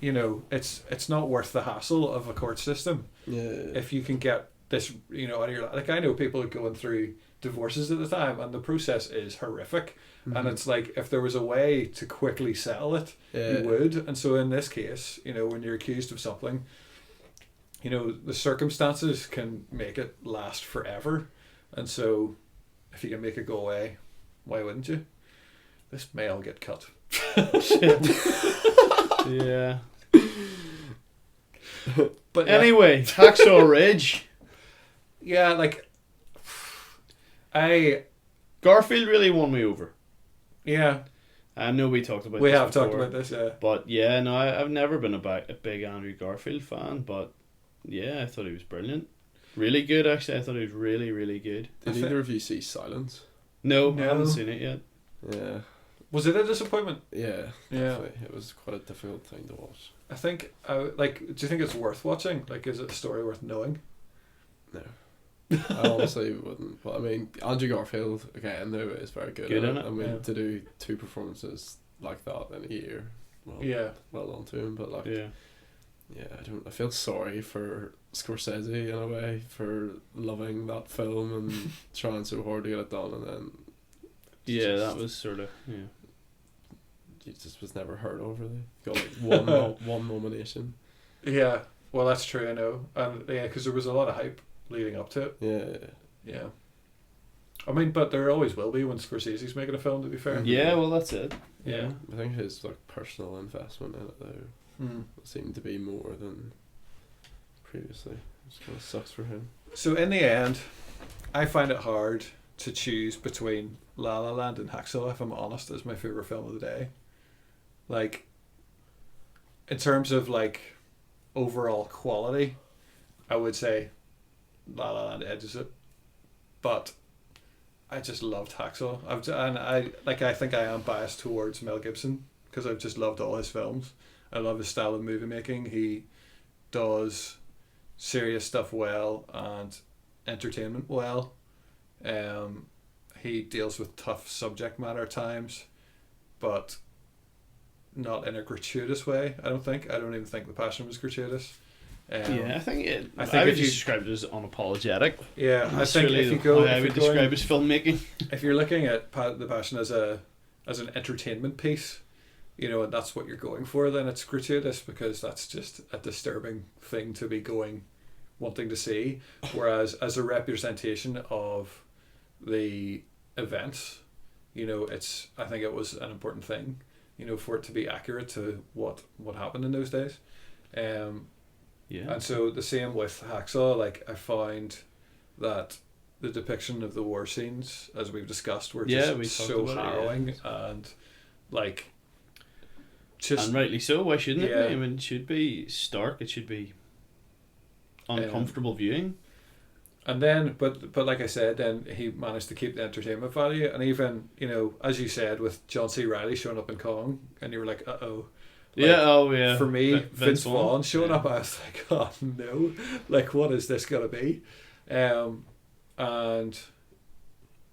it's not worth the hassle of a court system. Yeah. If you can get this, out of your like, I know people going through divorces at the time, and the process is horrific. And it's like, if there was a way to quickly settle it, you would. And so in this case, when you're accused of something, the circumstances can make it last forever. And so, if you can make it go away, why wouldn't you? This may all get cut. Yeah. But anyway, Hacksaw Ridge. Yeah, like Garfield really won me over. Yeah. I know we talked about. We this have before, talked about this, yeah. But yeah, no, I've never been a big Andrew Garfield fan, but yeah, I thought he was brilliant. Really good, actually. I thought he was really, really good. Did either of you see Silence? No, I haven't seen it yet. Yeah. Was it a disappointment? Yeah, Yeah. definitely. It was quite a difficult thing to watch. I think, like, do you think it's worth watching? Like, is it a story worth knowing? No. I honestly wouldn't. But I mean, Andrew Garfield, again, though, is very good, Good at in it. it, I mean, yeah. to do 2 performances like that in a year, well, Yeah. well done to him. But, like, Yeah. I feel sorry for Scorsese, in a way, for loving that film and trying so hard to get it done, and then Yeah, that was sort of, yeah. he just was never heard of, really. Got, like, one nomination. Yeah. Well, that's true, I know. And, yeah, because there was a lot of hype leading up to it. Yeah. Yeah. I mean, but there always will be when Scorsese's making a film, to be fair. Yeah, well, that's it. Yeah. I think his, like, personal investment in it, though, Mm. seemed to be more than previously. It kind of sucks for him. So in the end, I find it hard to choose between La La Land and Hacksaw, if I'm honest, as my favourite film of the day. Like, in terms of, like, overall quality, I would say La La Land edges it. But I just loved Hacksaw. I think I am biased towards Mel Gibson because I've just loved all his films. I love his style of movie making. He does serious stuff well and entertainment well. He deals with tough subject matter at times, but not in a gratuitous way. I don't even think The Passion was gratuitous. Yeah, I think I I think would if you- just describe it as unapologetic. Yeah, I That's think really if you go, how I if would you're going- describe his filmmaking. if you're looking at The Passion as an entertainment piece, you know, and that's what you're going for, then it's gratuitous because that's just a disturbing thing to be wanting to see. Whereas as a representation of the events, you know, I think it was an important thing, you know, for it to be accurate to what happened in those days. Yeah. And so the same with Hacksaw, like I found that the depiction of the war scenes, as we've discussed, were just we talked so about it, harrowing and like just And rightly so. Why shouldn't it Yeah. be? I mean, it should be stark. It should be uncomfortable viewing. and then but like I said, then he managed to keep the entertainment value, and even, you know, as you said, with John C. Reilly showing up in Kong, and you were like, uh-oh. Like, Yeah. Oh, yeah. For me, Vince Vince Vaughn showing yeah. up, I was like, oh no, like what is this gonna be? And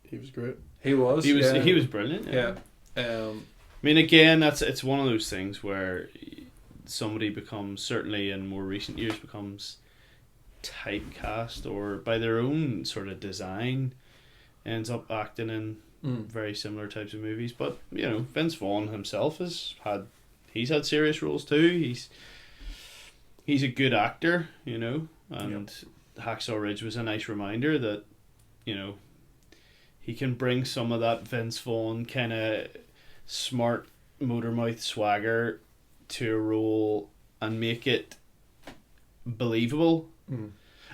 He was great. he was He was brilliant. yeah. I mean, again, it's one of those things where somebody becomes, certainly in more recent years, becomes typecast or by their own sort of design ends up acting in very similar types of movies. But, you know, Vince Vaughn himself he's had serious roles too. He's a good actor, you know, and Hacksaw Ridge was a nice reminder that, you know, he can bring some of that Vince Vaughn kind of smart motormouth swagger to a role and make it believable.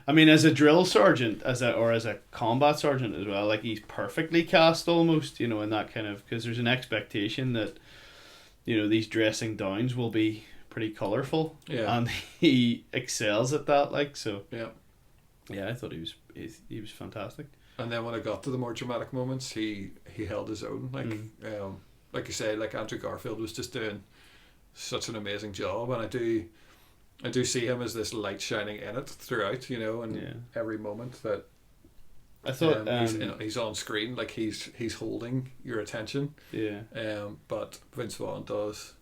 I mean, as a drill sergeant, as a combat sergeant as well, like he's perfectly cast almost, you know, in that kind of, because there's an expectation that, you know, these dressing downs will be pretty colourful, and he excels at that. Like, so yeah, I thought he was fantastic. And then when it got to the more dramatic moments, he held his own. Like you say, like Andrew Garfield was just doing such an amazing job, and I do see him as this light shining in it throughout, you know, and every moment that I thought he's on screen, like he's holding your attention. Yeah. But Vince Vaughn does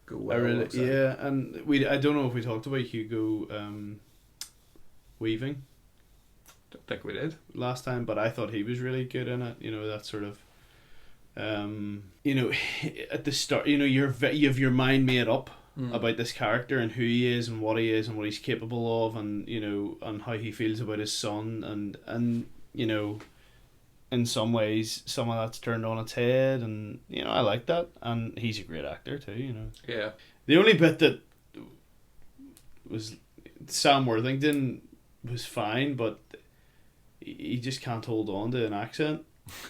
go well. And I don't know if we talked about Hugo Weaving. Don't think we did last time, but I thought he was really good in it. You know, that sort of, you know, at the start, you know, you have your mind made up about this character and who he is and what he's capable of, and, you know, and how he feels about his son, and you know, in some ways some of that's turned on its head, and, you know, I like that, and he's a great actor too, you know. Yeah. The only bit that was Sam Worthington was fine, but he just can't hold on to an accent.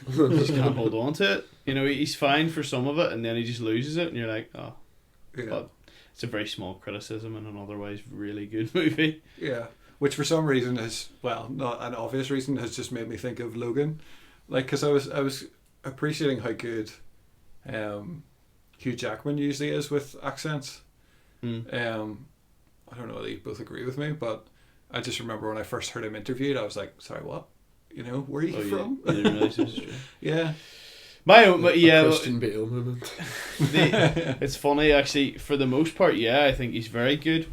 He just can't hold on to it. You know, he's fine for some of it, and then he just loses it, and you're like, oh. Yeah. But it's a very small criticism in an otherwise really good movie. Yeah. Which for some reason not an obvious reason, has just made me think of Logan. Like, because I was appreciating how good Hugh Jackman usually is with accents. Mm. I don't know whether you both agree with me, but I just remember when I first heard him interviewed, I was like, sorry, what? You know, where are you from? You didn't realise this was true. Yeah. Yeah, Christian Bale moment. It's funny actually. For the most part, yeah, I think he's very good.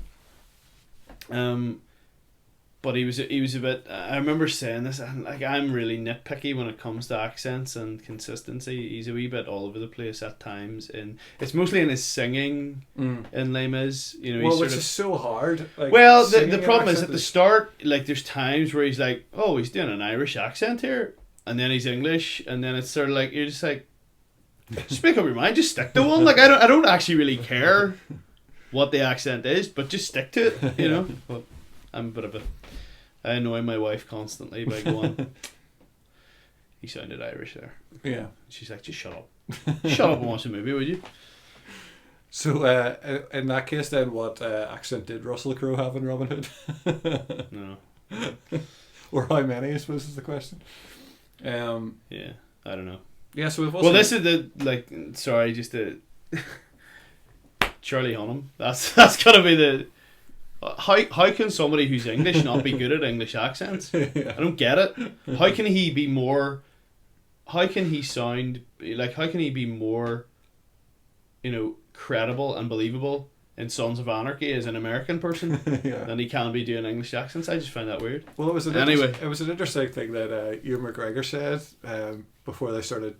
But he was a bit. I remember saying this, and like I'm really nitpicky when it comes to accents and consistency. He's a wee bit all over the place at times, and it's mostly in his singing in Les Mis. You know, Which is so hard. Like, well, the problem is at the start, like there's times where he's like, oh, he's doing an Irish accent here, and then he's English, and then it's sort of like you're just like, just make up your mind, just stick to one. Like I don't actually really care what the accent is, but just stick to it, you know. But I'm a bit of a, I annoy my wife constantly by going, he sounded Irish there. Yeah. She's like, just shut up. Shut up and watch the movie, would you? So, in that case, then, what accent did Russell Crowe have in Robin Hood? No. Or how many, I suppose, is the question. Yeah, I don't know. Yeah, so it wasn't... Well, this is the, like, sorry, just the... Charlie Hunnam. That's gotta be the... How can somebody who's English not be good at English accents? Yeah. I don't get it. How can he be more... How can he sound... Like, how can he be more, you know, credible and believable in Sons of Anarchy as an American person than he can be doing English accents? I just find that weird. Well, it was an Anyway. it was an interesting thing that Ewan McGregor said before they started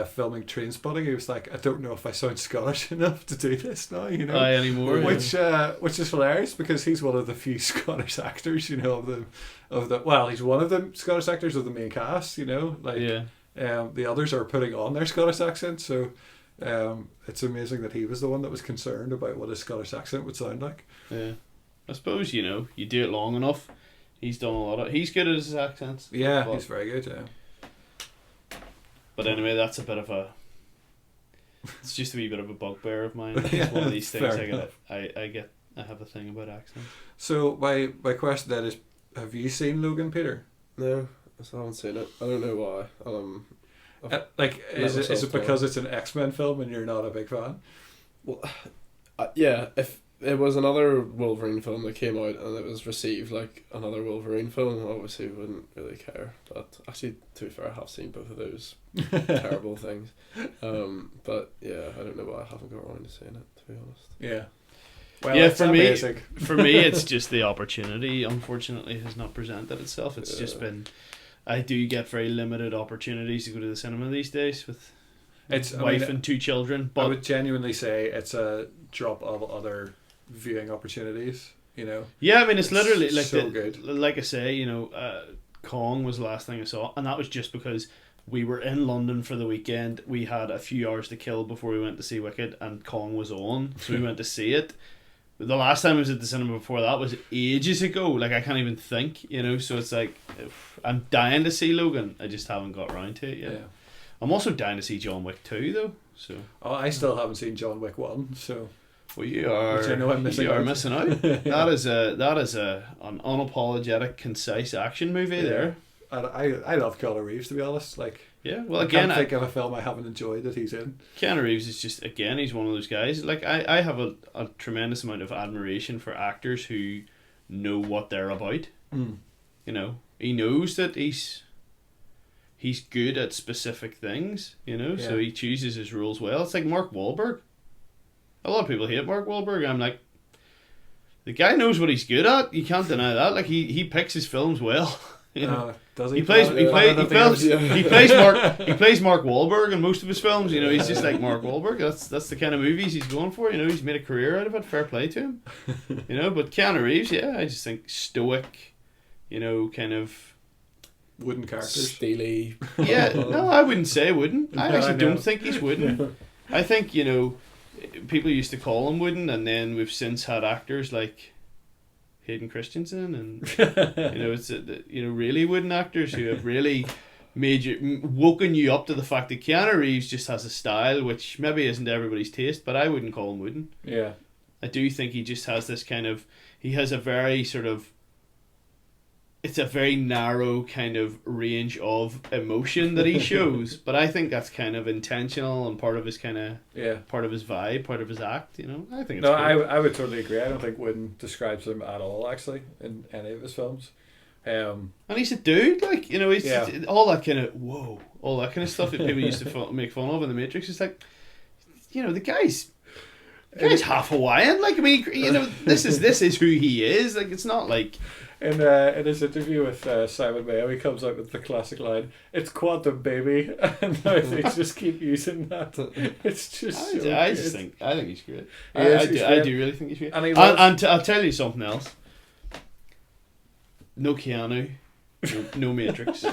filming Trainspotting. He was like, I don't know if I sound Scottish enough to do this now, you know. Anymore. Which is hilarious because he's one of the few Scottish actors, you know, well, he's one of the Scottish actors of the main cast, you know. Like, the others are putting on their Scottish accent, so it's amazing that he was the one that was concerned about what his Scottish accent would sound like. Yeah. I suppose, you know, you do it long enough. He's done a lot of... He's good at his accents. Yeah, he's very good, yeah. But anyway, that's a bit of a... It's just a wee bit of a bugbear of mine. It's one of these things I have a thing about accents. So my question then is, have you seen Logan, Peter? No, I still haven't seen it. I don't know why. Is it because it's an X-Men film and you're not a big fan? Well, yeah, if it was another Wolverine film that came out and it was received like another Wolverine film, I obviously wouldn't really care. But actually, to be fair, I have seen both of those terrible things. But yeah, I don't know why I haven't got around to seeing it, to be honest. Yeah. Well, yeah, for me, it's just the opportunity, unfortunately, has not presented itself. It's just been... I do get very limited opportunities to go to the cinema these days with wife and 2 children. But I would genuinely say it's a drop of other viewing opportunities, you know. Yeah, I mean, it's literally like so good. Like I say, you know, Kong was the last thing I saw, and that was just because we were in London for the weekend. We had a few hours to kill before we went to see Wicked, and Kong was on, so we went to see it. The last time I was at the cinema before that was ages ago. Like, I can't even think, you know. So it's like, I'm dying to see Logan. I just haven't got around to it yet. Yeah. I'm also dying to see John Wick 2, though. So. Oh, I still haven't seen John Wick 1, so. Well, you are. Which I know I'm missing out. You are missing out. Yeah. That is an unapologetic, concise action movie there. And I love Keanu Reeves, to be honest. Like. Yeah, well, again, I can't think of a film I haven't enjoyed that he's in. Keanu Reeves is just, again, he's one of those guys. Like, I have a tremendous amount of admiration for actors who know what they're about. You know, he knows that he's good at specific things, you know, so he chooses his roles well. It's like Mark Wahlberg. A lot of people hate Mark Wahlberg. I'm like, the guy knows what he's good at. You can't deny that. Like, he picks his films well. You know? Does he? He plays Mark Wahlberg in most of his films. You know, he's just like Mark Wahlberg. That's the kind of movies he's going for. You know, he's made a career out of it. Fair play to him. You know, but Keanu Reeves, I just think stoic. You know, kind of wooden characters, steely. Yeah, no, I wouldn't say wooden. I actually don't think he's wooden. I think, you know, people used to call him wooden, and then we've since had actors like Hayden Christensen and you know, it's really wooden actors who have really woken you up to the fact that Keanu Reeves just has a style which maybe isn't everybody's taste, but I wouldn't call him wooden. Yeah, I do think he just has this kind of, he has a very sort of it's a very narrow kind of range of emotion that he shows, but I think that's kind of intentional and part of his part of his vibe, part of his act. You know, I think it's No, cool. I would totally agree. I don't think Wooden describes him at all, actually, in any of his films. And he's a dude, like, you know, he's Yeah. all that kind of all that kind of stuff that people used to make fun of in the Matrix. It's like, you know, the guy's half Hawaiian. Like, I mean, you know, this is who he is. Like, it's not like In his interview with Simon Mayo, he comes out with the classic line, "It's quantum, baby," and they just keep using that. It's just. I think he's great. He's I great. do really think he's great. And he I'll tell you something else. No Keanu, no Matrix.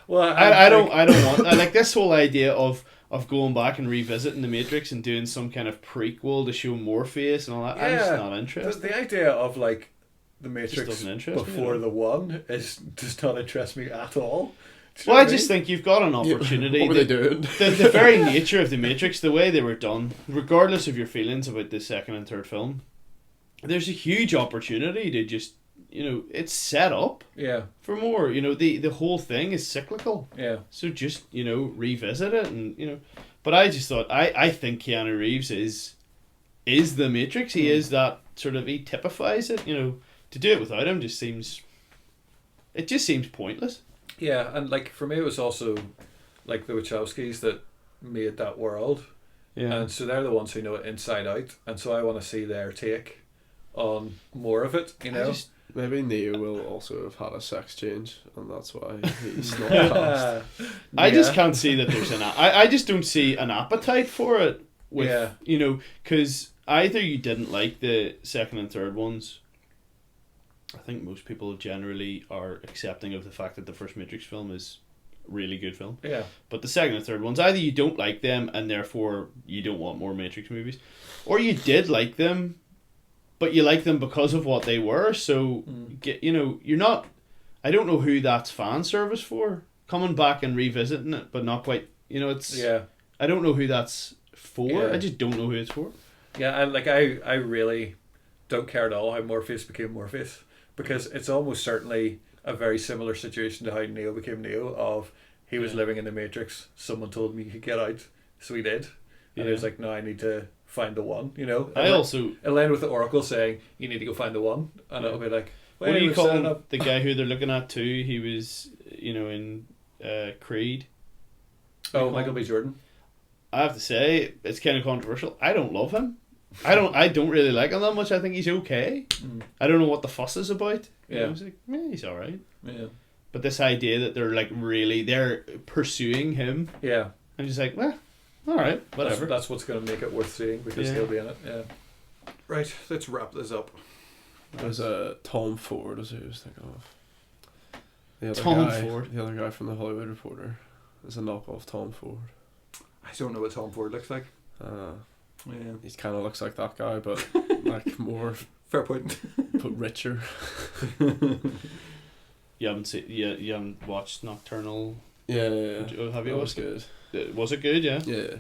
Well, I don't want like this whole idea of going back and revisiting the Matrix and doing some kind of prequel to show Morpheus and all that. I'm just not interested. The idea of like the Just Matrix doesn't interest me, before no. the one does not interest me at all. Do you Well, know I what just mean? think you've got an opportunity. What were they doing? The very nature of the Matrix, the way they were done, regardless of your feelings about the second and third film, there's a huge opportunity to just, you know, it's set up Yeah, for more. You know, the whole thing is cyclical. yeah. So just, you know, revisit it and, you know. But I just thought, I think Keanu Reeves is the Matrix. He is that sort of, he typifies it, you know. To do it without him just seems pointless. Yeah, and like for me, it was also like the Wachowskis that made that world, and so they're the ones who know it inside out, and so I want to see their take on more of it. You know, Maybe Neo will also have had a sex change, and that's why he's not cast. I just can't see that there's I just don't see an appetite for it. With you know, because either you didn't like the second and third ones. I think most people generally are accepting of the fact that the first Matrix film is a really good film. Yeah. But the second and third ones, either you don't like them and therefore you don't want more Matrix movies, or you did like them, but you like them because of what they were. So, you know, you're not... I don't know who that's fan service for. Coming back and revisiting it, but not quite... You know, it's... Yeah. I don't know who that's for. Yeah. I just don't know who it's for. Yeah, and like I really don't care at all how Morpheus became Morpheus, because it's almost certainly a very similar situation to how Neo became Neo. Of he was living in the Matrix, someone told me he could get out, so he did, and he was like, no, I need to find the one. You know, and it'll end with the Oracle saying you need to go find the one, and it'll be like, what do you call him? The guy who they're looking at too? He was, you know, in Creed. Oh, Michael B. Jordan. I have to say, it's kind of controversial. I don't love him. I don't really like him that much. I think he's okay. I don't know what the fuss is about. You know, I was like, he's alright. Yeah. But this idea that they're like really they're pursuing him. Yeah. I'm just like, well, alright, whatever. That's what's going to make it worth seeing, because he'll be in it. Yeah. Right. Let's wrap this up. There's Tom Ford, is who I was thinking of. The other guy from the Hollywood Reporter. Is a knockoff Tom Ford. I don't know what Tom Ford looks like. Yeah, he kind of looks like that guy, but like more fair point, but richer. You haven't watched Nocturnal? Yeah. Have you? That was good. Was it good? Yeah. Yeah,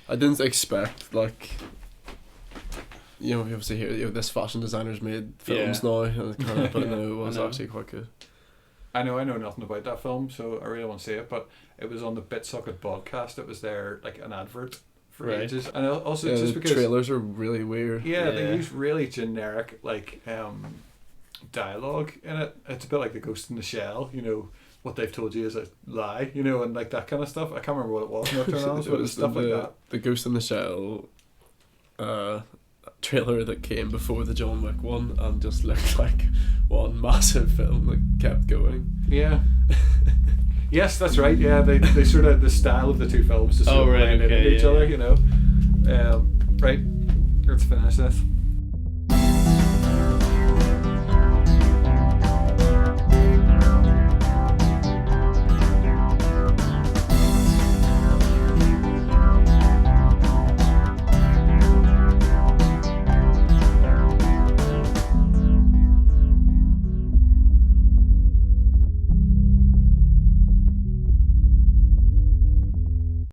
I didn't expect, like, you know, you obviously hear, you know, this fashion designer's made films now, and kind of, but no, it was actually quite good. I know nothing about that film, so I really want to see it, but it was on the BitSocket podcast. It was there, like an advert for ages, and also just because trailers are really weird. Yeah, they use really generic like dialogue in it. It's a bit like the Ghost in the Shell, you know, what they've told you is a lie, you know, and like that kind of stuff. I can't remember what it was, not turn on, but it was stuff like that. The Ghost in the Shell trailer that came before the John Wick one, and just looked like one massive film that kept going. Yeah. Yes, that's right. Yeah, they sort of, the style of the two films just sort of blend into each other, you know. Right, let's finish this.